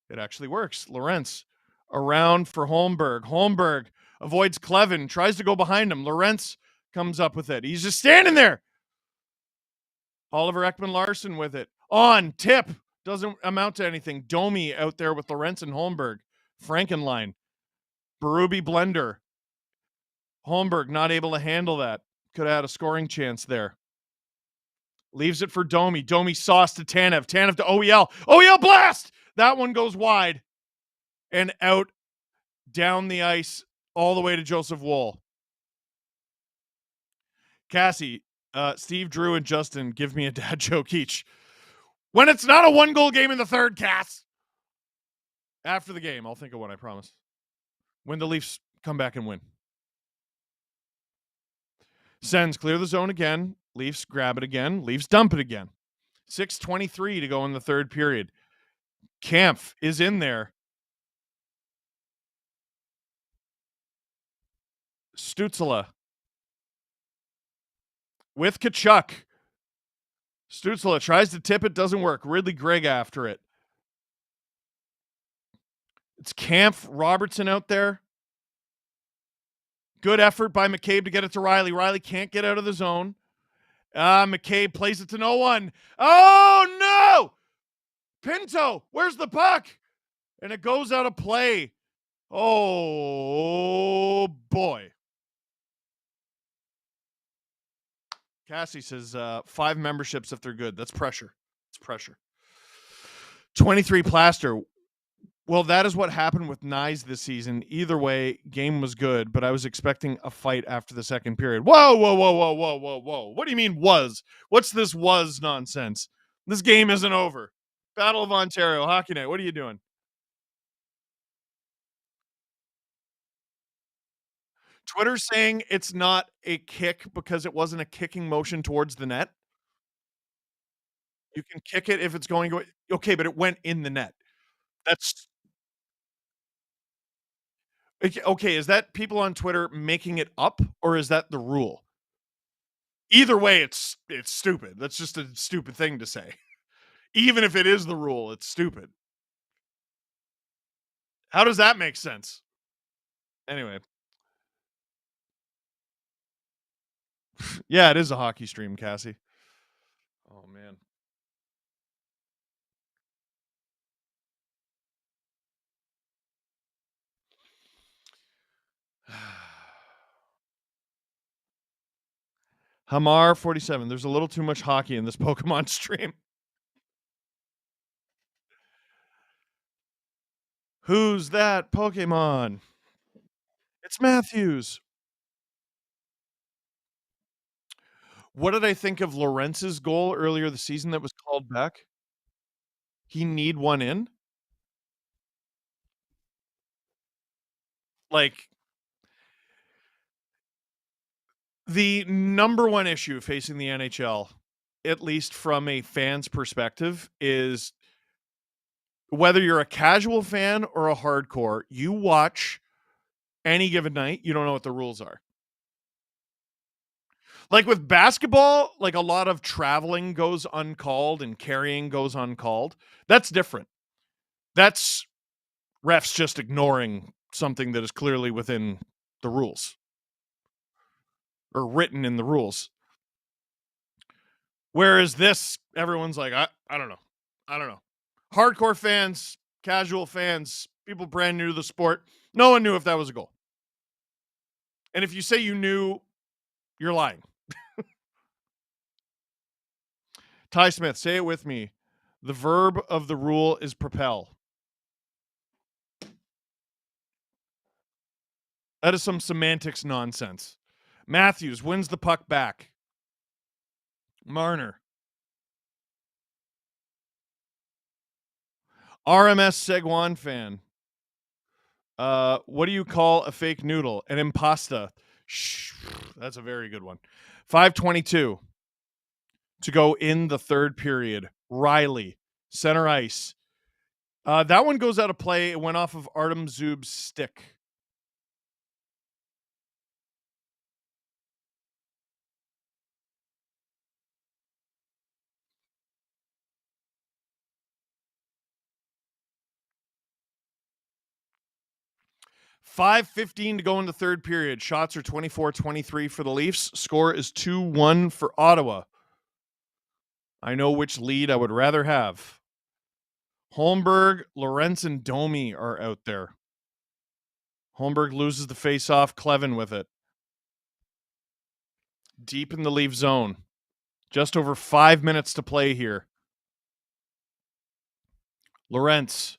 It actually works. Lawrence around for Holmberg. Holmberg avoids Clevin, tries to go behind him. Lawrence comes up with it. He's just standing there. Oliver Ekman Larson with it. On, tip. Doesn't amount to anything. Domi out there with Lawrence and Holmberg. Frankenline. Berube blender. Holmberg not able to handle that. Could have had a scoring chance there. Leaves it for Domi. Domi sauce to Tanev. Tanev to OEL. OEL blast! That one goes wide. And out down the ice all the way to Joseph Woll. Cassie, Steve, Drew, and Justin give me a dad joke each. When it's not a 1-goal game in the third, Cass. After the game, I'll think of one, I promise. When the Leafs come back and win. Sens clear the zone again. Leafs grab it again. Leafs dump it again. 6:23 to go in the third period. Kampf is in there. Stützle with Tkachuk. Stützle tries to tip it, doesn't work. Ridley Gregg after it. It's Kampf, Robertson out there. Good effort by McCabe to get it to Riley. Riley can't get out of the zone. McCabe plays it to no one. Oh, no! Pinto, where's the puck? And it goes out of play. Oh, boy. Cassie says 5 memberships if they're good. That's pressure. It's pressure. 23 plaster. Well, that is what happened with Nyes this season. Either way, game was good, but I was expecting a fight after the second period. Whoa, whoa, whoa, whoa, whoa, whoa, whoa. What do you mean was? What's this was nonsense? This game isn't over. Battle of Ontario, Hockey Night. What are you doing? Twitter's saying it's not a kick because it wasn't a kicking motion towards the net. You can kick it if it's going away. Okay, but it went in the net. That's okay. Is that people on Twitter making it up, or is that the rule? Either way, it's stupid. That's just a stupid thing to say. Even if it is the rule, it's stupid. How does that make sense? Anyway, yeah, it is a hockey stream, Cassie. Oh man. Hamar 47. There's a little too much hockey in this Pokemon stream. Who's that Pokemon? It's Matthews. What did I think of Lorenz's goal earlier this season that was called back? He need one in? Like, the number one issue facing the NHL, at least from a fan's perspective, is whether you're a casual fan or a hardcore, you watch any given night, you don't know what the rules are. Like with basketball, like a lot of traveling goes uncalled and carrying goes uncalled. That's different. That's refs just ignoring something that is clearly within the rules or written in the rules. Whereas this, everyone's like, I don't know. I don't know. Hardcore fans, casual fans, people brand new to the sport, no one knew if that was a goal. And if you say you knew, you're lying. Ty Smith, say it with me. The verb of the rule is propel. That is some semantics nonsense. Matthews wins the puck back. Marner. RMS Seguan fan. What do you call a fake noodle? An impasta. Shh, that's a very good one. 5:22 to go in the third period. Riley, center ice. That one goes out of play. It went off of Artem Zub's stick. $5:15 to go in the third period. Shots are 24-23 for the Leafs. Score is 2-1 for Ottawa. I know which lead I would rather have. Holmberg, Lorentz, and Domi are out there. Holmberg loses the face-off. Clevin with it. Deep in the Leaf zone. Just over 5 minutes to play here. Lorentz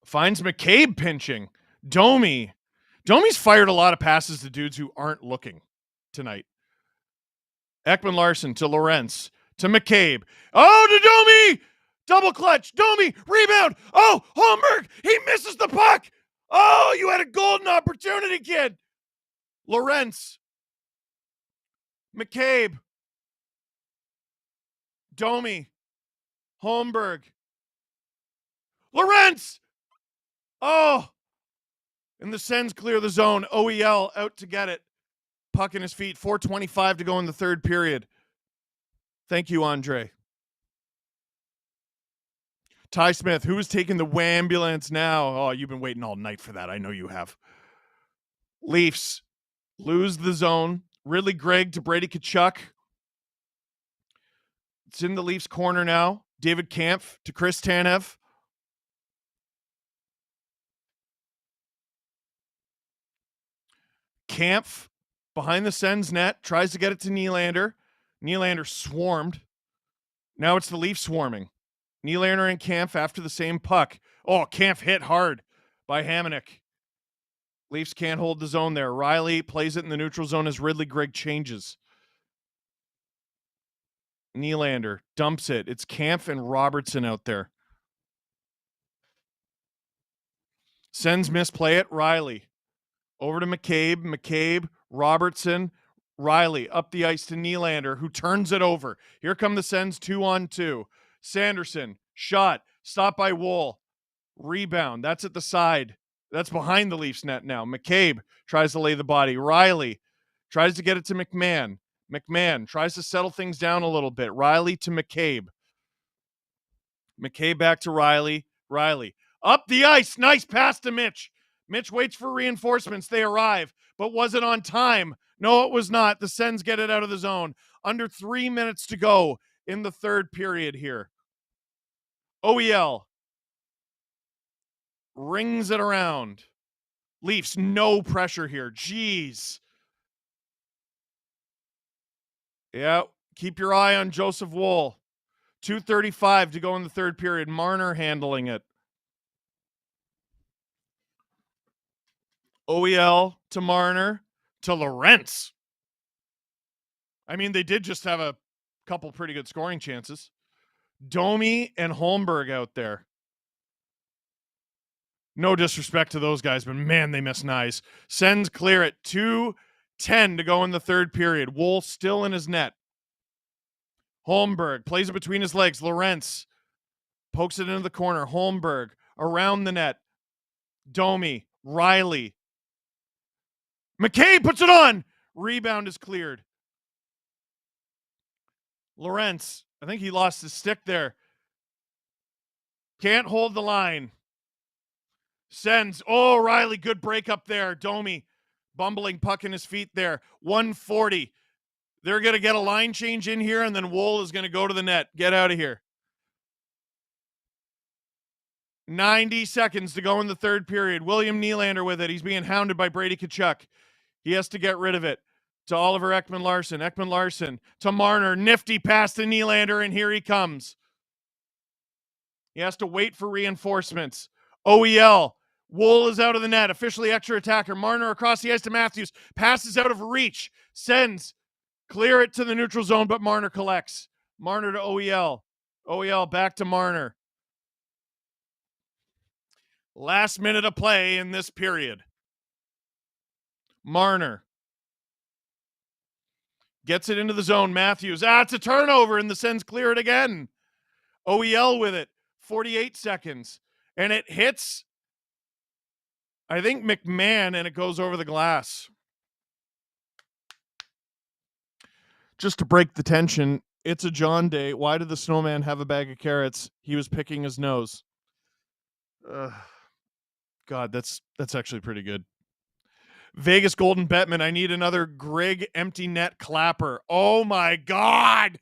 finds McCabe pinching. Domi's fired a lot of passes to dudes who aren't looking tonight. Ekman Larson to Lorentz to McCabe. Oh, to Domi! Double clutch. Domi, rebound. Oh, Holmberg, he misses the puck. Oh, you had a golden opportunity, kid. Lorentz. McCabe. Domi. Holmberg. Lorentz. Oh. And the Sens clear the zone. OEL out to get it. Puck in his feet. 4:25 to go in the third period. Thank you, Andre. Ty Smith, who is taking the wambulance now? Oh, you've been waiting all night for that. I know you have. Leafs lose the zone. Ridley Gregg to Brady Tkachuk. It's in the Leafs corner now. David Kampf to Chris Tanev. Kampf behind the Sens net, tries to get it to Nylander. Nylander swarmed. Now it's the Leafs swarming. Nylander and Kampf after the same puck. Oh, Kampf hit hard by Hamonic. Leafs can't hold the zone there. Riley plays it in the neutral zone as Ridley Greig changes. Nylander dumps it. It's Kampf and Robertson out there. Sens misplay it. Riley over to McCabe. McCabe, Robertson, Riley up the ice to Nylander, who turns it over. Here come the Sens 2-on-2. Sanderson, shot, stopped by Woll. Rebound. That's at the side. That's behind the Leafs net now. McCabe tries to lay the body. Riley tries to get it to McMahon. McMahon tries to settle things down a little bit. Riley to McCabe. McCabe back to Riley. Riley up the ice. Nice pass to Mitch. Mitch waits for reinforcements. They arrive. But was it on time? No, it was not. The Sens get it out of the zone. Under 3 minutes to go in the third period here. OEL rings it around. Leafs, no pressure here. Jeez. Yeah, keep your eye on Joseph Woll. 2:35 to go in the third period. Marner handling it. OEL to Marner to Lorentz. I mean, they did just have a couple pretty good scoring chances. Domi and Holmberg out there. No disrespect to those guys, but man, they miss nice. Sens clear it. 2:10 to go in the third period. Woll still in his net. Holmberg plays it between his legs. Lorentz pokes it into the corner. Holmberg around the net. Domi, Riley. McCabe puts it on. Rebound is cleared. Lorentz, I think he lost his stick there. Can't hold the line. Sends. Oh, Riley, good break up there. Domi, bumbling puck in his feet there. 140. They're going to get a line change in here, and then Woll is going to go to the net. Get out of here. 90 seconds to go in the third period. William Nylander with it. He's being hounded by Brady Tkachuk. He has to get rid of it. To Oliver Ekman-Larsson. Ekman-Larsson to Marner. Nifty pass to Nylander, and here he comes. He has to wait for reinforcements. OEL. Woll is out of the net. Officially extra attacker. Marner across the ice to Matthews. Passes out of reach. Sends. Clear it to the neutral zone, but Marner collects. Marner to OEL. OEL back to Marner. Last minute of play in this period. Marner gets it into the zone. Matthews. It's a turnover, and the Sens clear it again. OEL with it. 48 seconds. And it hits, I think, McMahon, and it goes over the glass. Just to break the tension, it's a John day. Why did the snowman have a bag of carrots? He was picking his nose. God, that's actually pretty good. Vegas Golden Bettman, I need another Greig empty net clapper. Oh my God.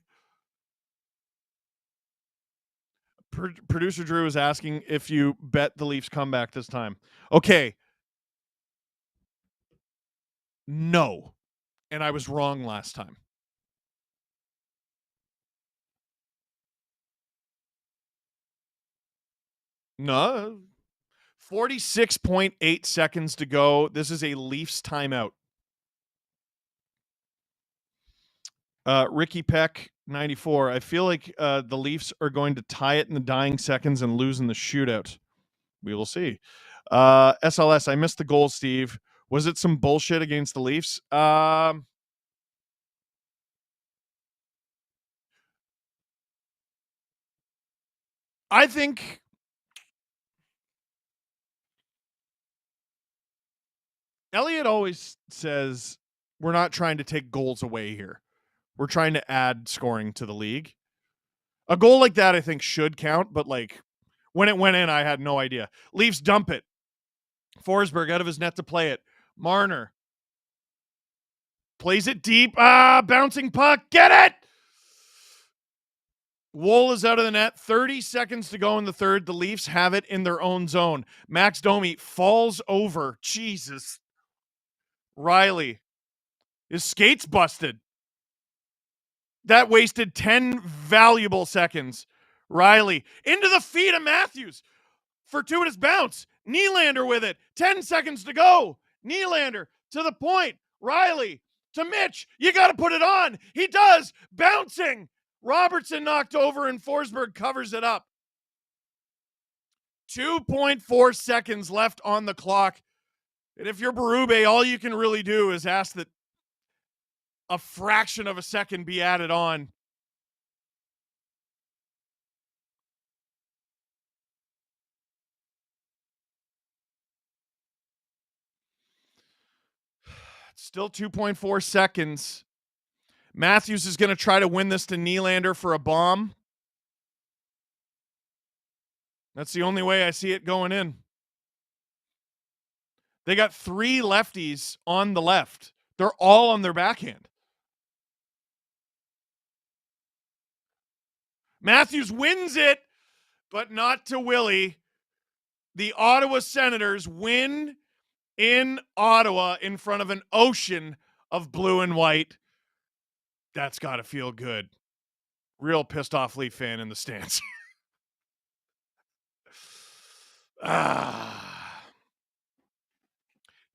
Producer Drew is asking if you bet the Leafs come back this time. Okay. No. And I was wrong last time. No. 46.8 seconds to go. This is a Leafs timeout. Ricky Peck, 94. I feel like the Leafs are going to tie it in the dying seconds and lose in the shootout. We will see. SLS, I missed the goal, Steve. Was it some bullshit against the Leafs? I think Elliott always says we're not trying to take goals away here. We're trying to add scoring to the league. A goal like that, I think, should count, but like when it went in, I had no idea. Leafs dump it. Forsberg out of his net to play it. Marner plays it deep. Bouncing puck. Get it! Woll is out of the net. 30 seconds to go in the third. The Leafs have it in their own zone. Max Domi falls over. Jesus. Riley. His skate's busted. That wasted 10 valuable seconds. Riley into the feet of Matthews. Fortuitous bounce. Nylander with it. 10 seconds to go. Nylander to the point. Riley to Mitch. You got to put it on. He does. Bouncing. Robertson knocked over and Forsberg covers it up. 2.4 seconds left on the clock. And if you're Berube, all you can really do is ask that a fraction of a second be added on. Still 2.4 seconds. Matthews is going to try to win this to Nylander for a bomb. That's the only way I see it going in. They got 3 lefties on the left. They're all on their backhand. Matthews wins it, but not to Willie. The Ottawa Senators win in Ottawa in front of an ocean of blue and white. That's got to feel good. Real pissed off Leaf fan in the stands.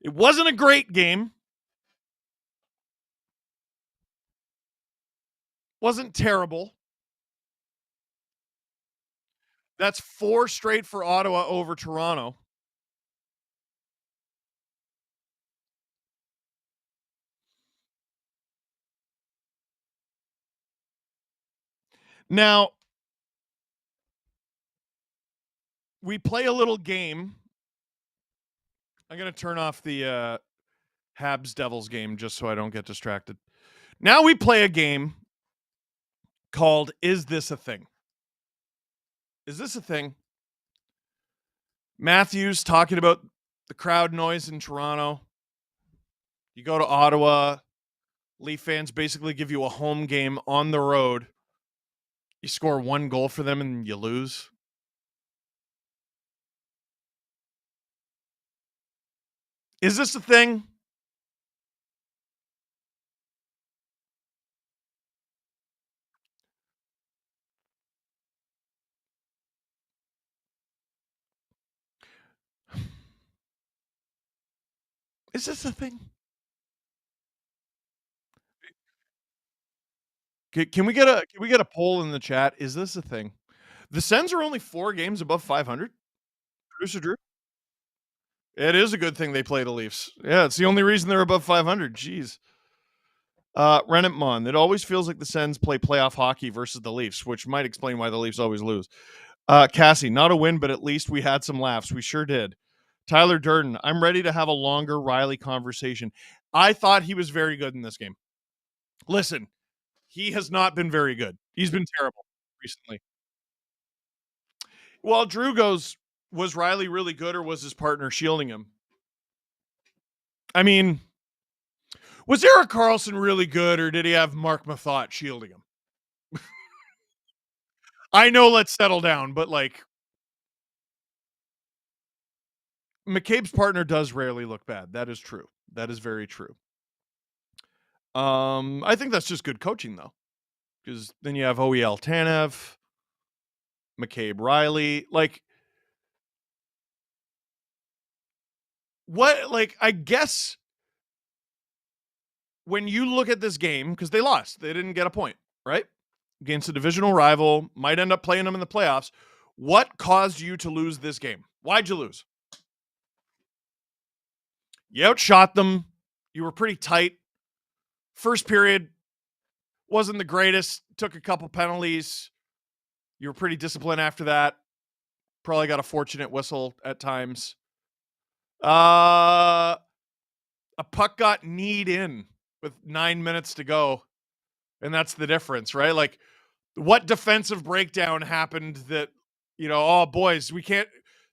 It wasn't a great game. Wasn't terrible. That's 4 straight for Ottawa over Toronto. Now, we play a little game. I'm going to turn off the Habs Devils game just so I don't get distracted. Now we play a game called Is This a Thing? Is this a thing? Matthews talking about the crowd noise in Toronto. You go to Ottawa. Leaf fans basically give you a home game on the road. You score 1 goal for them and you lose. Is this a thing? Is this a thing? Can we get a poll in the chat? Is this a thing? The Sens are only 4 games above 500. Producer Drew. It is a good thing they play the Leafs. Yeah, it's the only reason they're above 500. Jeez. Renatmon. It always feels like the Sens play playoff hockey versus the Leafs, which might explain why the Leafs always lose. Cassie, not a win, but at least we had some laughs. We sure did. Tyler Durden, I'm ready to have a longer Riley conversation. I thought he was very good in this game. Listen, he has not been very good. He's been terrible recently. Well, Drew goes, was Riley really good or was his partner shielding him? I mean, was Erik Karlsson really good or did he have Mark Mathot shielding him? I know, let's settle down, but like, McCabe's partner does rarely look bad. That is true. That is very true. I think that's just good coaching, though, because then you have OEL Tanev, McCabe Riley. Like, what? Like, I guess when you look at this game, because they lost, they didn't get a point, right? Against a divisional rival, might end up playing them in the playoffs. What caused you to lose this game? Why'd you lose? You outshot them. You were pretty tight. First period wasn't the greatest. Took a couple penalties. You were pretty disciplined after that. Probably got a fortunate whistle at times. A puck got kneed in with 9 minutes to go. And that's the difference, right? Like, what defensive breakdown happened that, you know, oh, boys,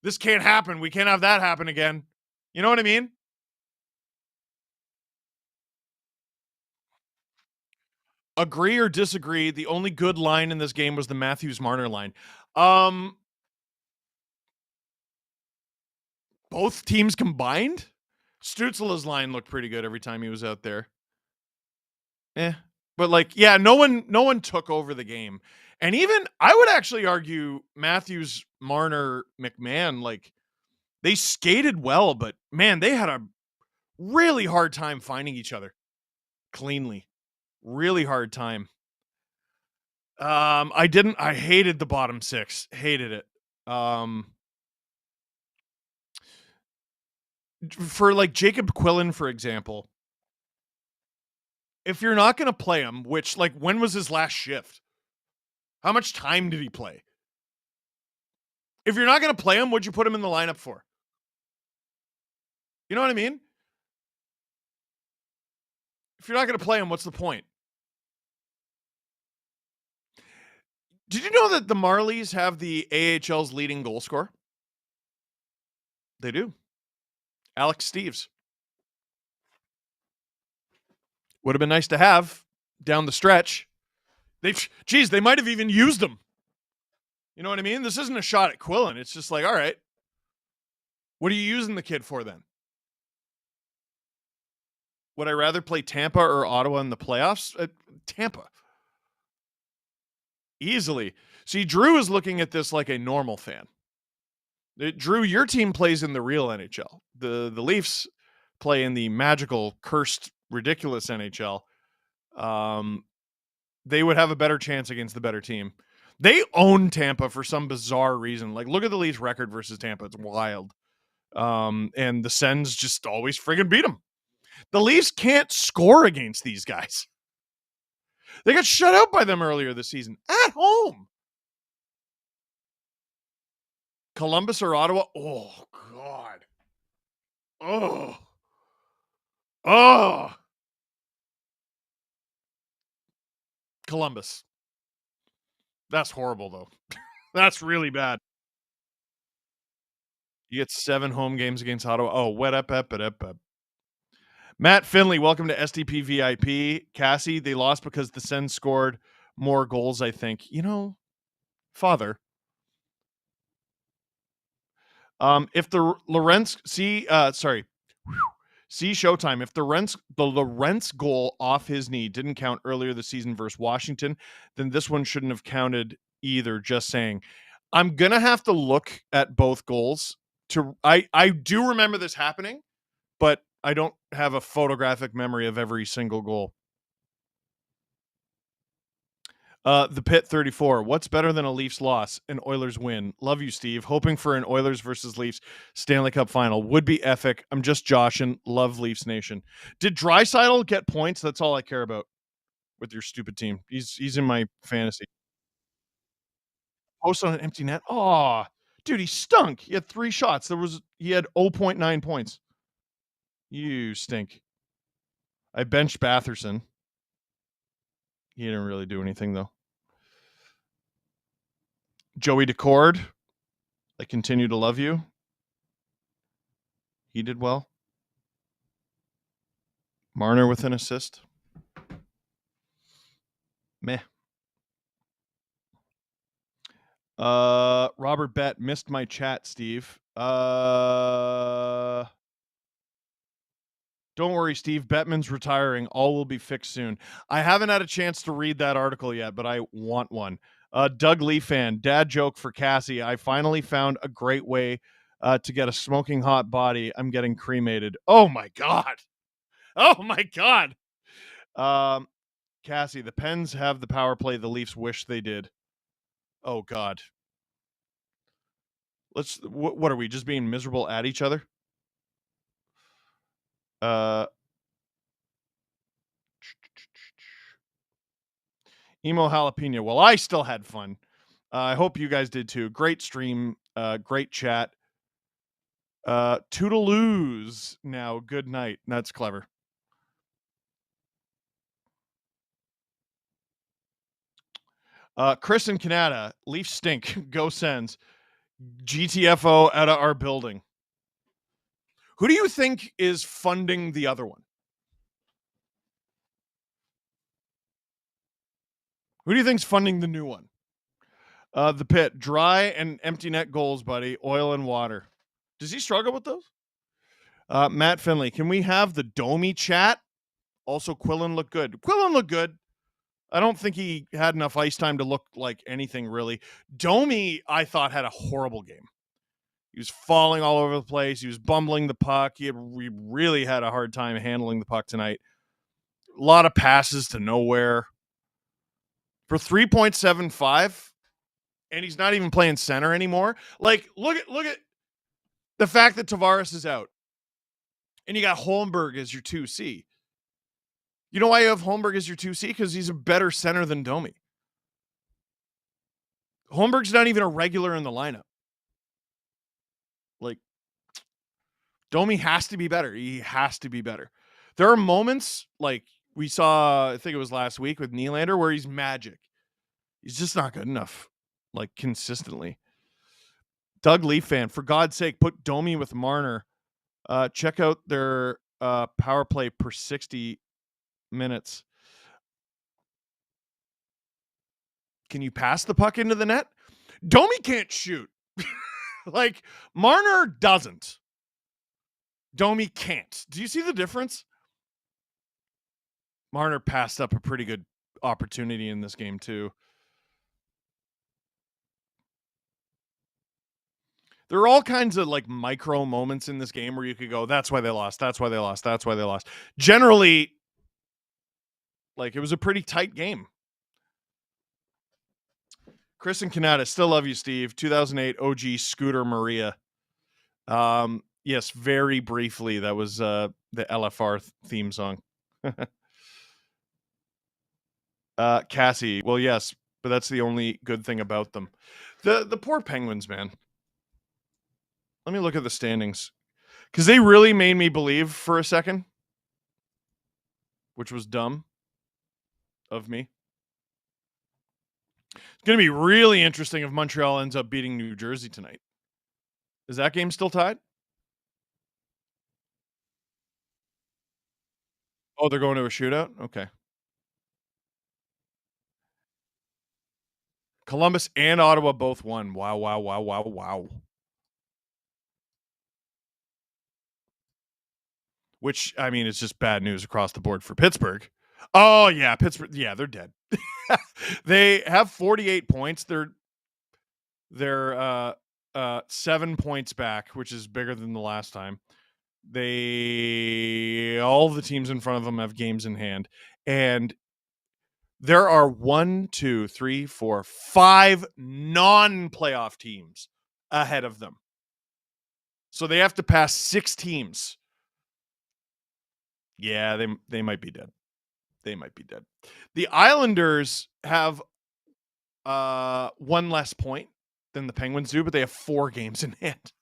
this can't happen. We can't have that happen again. You know what I mean? Agree or disagree, the only good line in this game was the Matthews-Marner line. Both teams combined? Stützle's line looked pretty good every time he was out there. But like, yeah, no one took over the game. And even I would actually argue Matthews, Marner, McMahon, like they skated well, but man, they had a really hard time finding each other cleanly. Really hard time. I hated the bottom six. Hated it. For like Jacob Quillen, for example, if you're not going to play him, which like when was his last shift? How much time did he play? If you're not going to play him, what'd you put him in the lineup for? You know what I mean? If you're not going to play him, what's the point? Did you know that the Marlies have the AHL's leading goal scorer? They do. Alex Steves. Would have been nice to have down the stretch. They might have even used him. You know what I mean? This isn't a shot at Quillen. It's just like, all right, what are you using the kid for then? Would I rather play Tampa or Ottawa in the playoffs? Tampa. Easily. See, Drew is looking at this like a normal fan. Drew, your team plays in the real NHL. The Leafs play in the magical, cursed, ridiculous NHL. They would have a better chance against the better team. They own Tampa for some bizarre reason. Like, look at the Leafs record versus Tampa. It's wild. And the Sens just always friggin' beat them. The Leafs can't score against these guys. They got shut out by them earlier this season at home. Columbus or Ottawa? Oh, God. Oh. Columbus. That's horrible, though. That's really bad. You get 7 home games against Ottawa. Oh, wet up. Matt Finley, welcome to STP VIP. Cassie, they lost because the Sens scored more goals, I think. You know, father. If the Lorentz see Showtime. If the Lorentz goal off his knee didn't count earlier this season versus Washington, then this one shouldn't have counted either. Just saying. I'm gonna have to look at both goals. I do remember this happening, but I don't have a photographic memory of every single goal. The Pit 34. What's better than a Leafs loss? An Oilers win. Love you, Steve. Hoping for an Oilers versus Leafs Stanley Cup final. Would be epic. I'm just joshing. Love Leafs Nation. Did Draisaitl get points? That's all I care about with your stupid team. He's in my fantasy. Post on an empty net. Oh, dude, he stunk. He had 3 shots. He had 0.9 points. You stink. I benched Batherson. He didn't really do anything, though. Joey Decord, I continue to love you. He did well. Marner with an assist. Meh. Robert Bett missed my chat, Steve. Don't worry, Steve. Bettman's retiring. All will be fixed soon. I haven't had a chance to read that article yet, but I want one. Doug Lee fan, dad joke for Cassie. I finally found a great way to get a smoking hot body. I'm getting cremated. Oh my God. Oh my God. Cassie, the Pens have the power play the Leafs wish they did. Oh God. What are we, just being miserable at each other? Emo Jalapeno. Well, I still had fun. I hope you guys did too. Great stream. Great chat. Toodaloos. Now, good night. That's clever. Chris in Canada. Leaf stink. Go Sens. GTFO out of our building. Who do you think is funding the other one? Who do you think's funding the new one? The Pit. Dry and empty net goals, buddy. Oil and water. Does he struggle with those? Matt Finley, can we have the Domi chat? Also, Quillen looked good. Quillen looked good. I don't think he had enough ice time to look like anything really. Domi, I thought, had a horrible game. He was falling all over the place. He was bumbling the puck. We really had a hard time handling the puck tonight. A lot of passes to nowhere. For 3.75, and he's not even playing center anymore. Like, look at the fact that Tavares is out. And you got Holmberg as your 2C. You know why you have Holmberg as your 2C? Because he's a better center than Domi. Holmberg's not even a regular in the lineup. Like, Domi has to be better. He has to be better. There are moments like we saw, I think it was last week with Nylander, where he's magic. He's just not good enough, like, consistently. Doug Leaf fan, for God's sake, put Domi with Marner. Check out their power play per 60 minutes. Can you pass the puck into the net? Domi can't shoot. Like, Marner doesn't. Domi can't. Do you see the difference? Marner passed up a pretty good opportunity in this game, too. There are all kinds of like micro moments in this game where you could go, that's why they lost. That's why they lost. That's why they lost. Generally, like, it was a pretty tight game. Chris and Canada, still love you, Steve. 2008 OG Scooter Maria. Yes, very briefly. That was the LFR theme song. Cassie, well, yes, but that's the only good thing about them. The poor Penguins, man. Let me look at the standings, because they really made me believe for a second, which was dumb of me. It's going to be really interesting if Montreal ends up beating New Jersey tonight. Is that game still tied? Oh, they're going to a shootout? Okay. Columbus and Ottawa both won. Wow, wow, wow, wow, wow. Which, I mean, it's just bad news across the board for Pittsburgh. Oh, yeah, Pittsburgh. Yeah, they're dead. They have 48 points. They're 7 points back, which is bigger than the last time. All the teams in front of them have games in hand. And there are 1, 2, 3, 4, 5 non-playoff teams ahead of them. So they have to pass 6 teams. Yeah, they might be dead. They might be dead. The Islanders have 1 less point than the Penguins do, but they have 4 games in hand.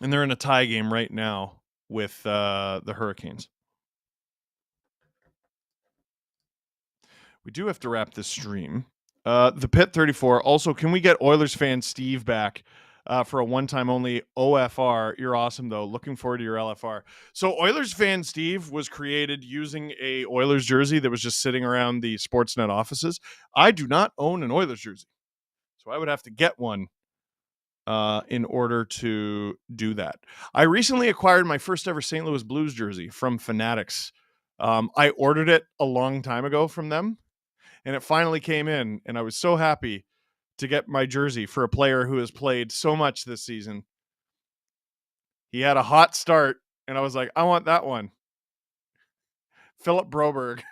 And they're in a tie game right now with the Hurricanes. We do have to wrap this stream. The Pit 34. Also, can we get Oilers fan Steve back for a one-time only OFR? You're awesome, though. Looking forward to your LFR. So Oilers fan Steve was created using a Oilers jersey that was just sitting around the Sportsnet offices. I do not own an Oilers jersey, so I would have to get one in order to do that. I recently acquired my first ever St. Louis Blues jersey from Fanatics. I ordered it a long time ago from them, and it finally came in, and I was so happy to get my jersey for a player who has played so much this season. He had a hot start, and I was like, I want that one. Philip Broberg.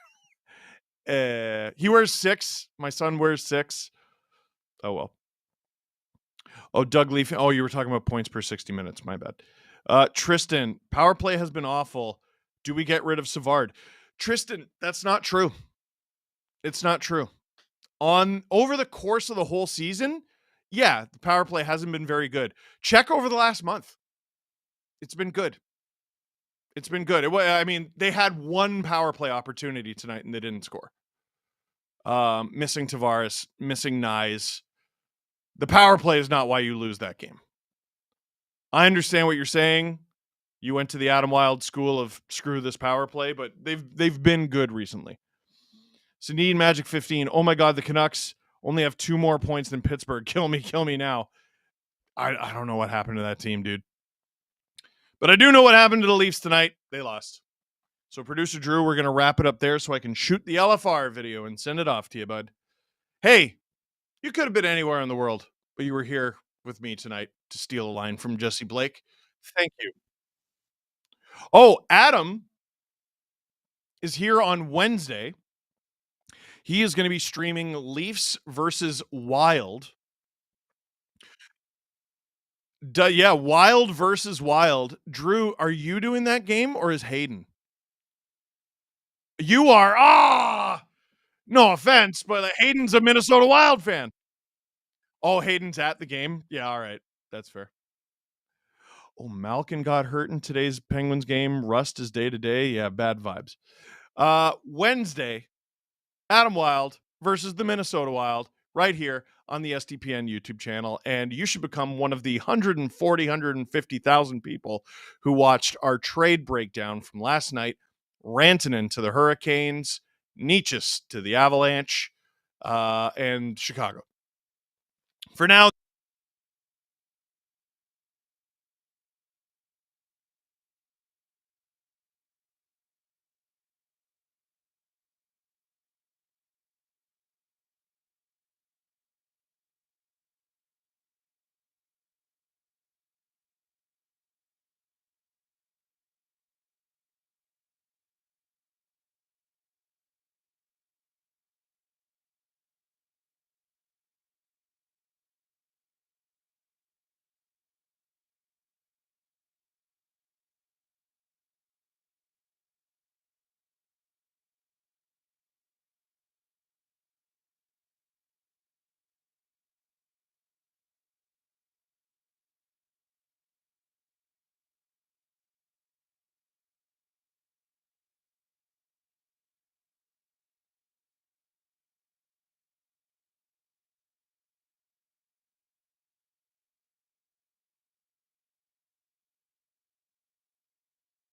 He wears 6. My son wears 6. Oh, well. Oh, Doug Leaf. Oh, you were talking about points per 60 minutes. My bad. Tristan, power play has been awful. Do we get rid of Savard? Tristan, that's not true. It's not true. Over the course of the whole season, yeah, the power play hasn't been very good. Check over the last month. It's been good. It's been good. I mean, they had 1 power play opportunity tonight and they didn't score. Missing Tavares, missing Nyes. The power play is not why you lose that game. I understand what you're saying. You went to the Adam Wild school of screw this power play, but they've been good recently. Sneed Magic 15. Oh my God, the Canucks only have 2 more points than Pittsburgh. Kill me now. I don't know what happened to that team, dude. But I do know what happened to the Leafs tonight. They lost. So, producer Drew, we're going to wrap it up there so I can shoot the LFR video and send it off to you, bud. Hey, you could have been anywhere in the world, but you were here with me tonight to steal a line from Jesse Blake. Thank you. Oh, Adam is here on Wednesday. He is going to be streaming Leafs versus Wild. Yeah, Wild versus Wild. Drew, are you doing that game or is Hayden? You are. No offense, but Hayden's a Minnesota Wild fan. Oh, Hayden's at the game? Yeah, all right. That's fair. Oh, Malkin got hurt in today's Penguins game. Rust is day to day. Yeah, bad vibes. Wednesday, Adam Wild versus the Minnesota Wild right here on the SDPN YouTube channel. And you should become one of the 150,000 people who watched our trade breakdown from last night. Rantanen to the Hurricanes, Nietzsche to the Avalanche, and Chicago. For now,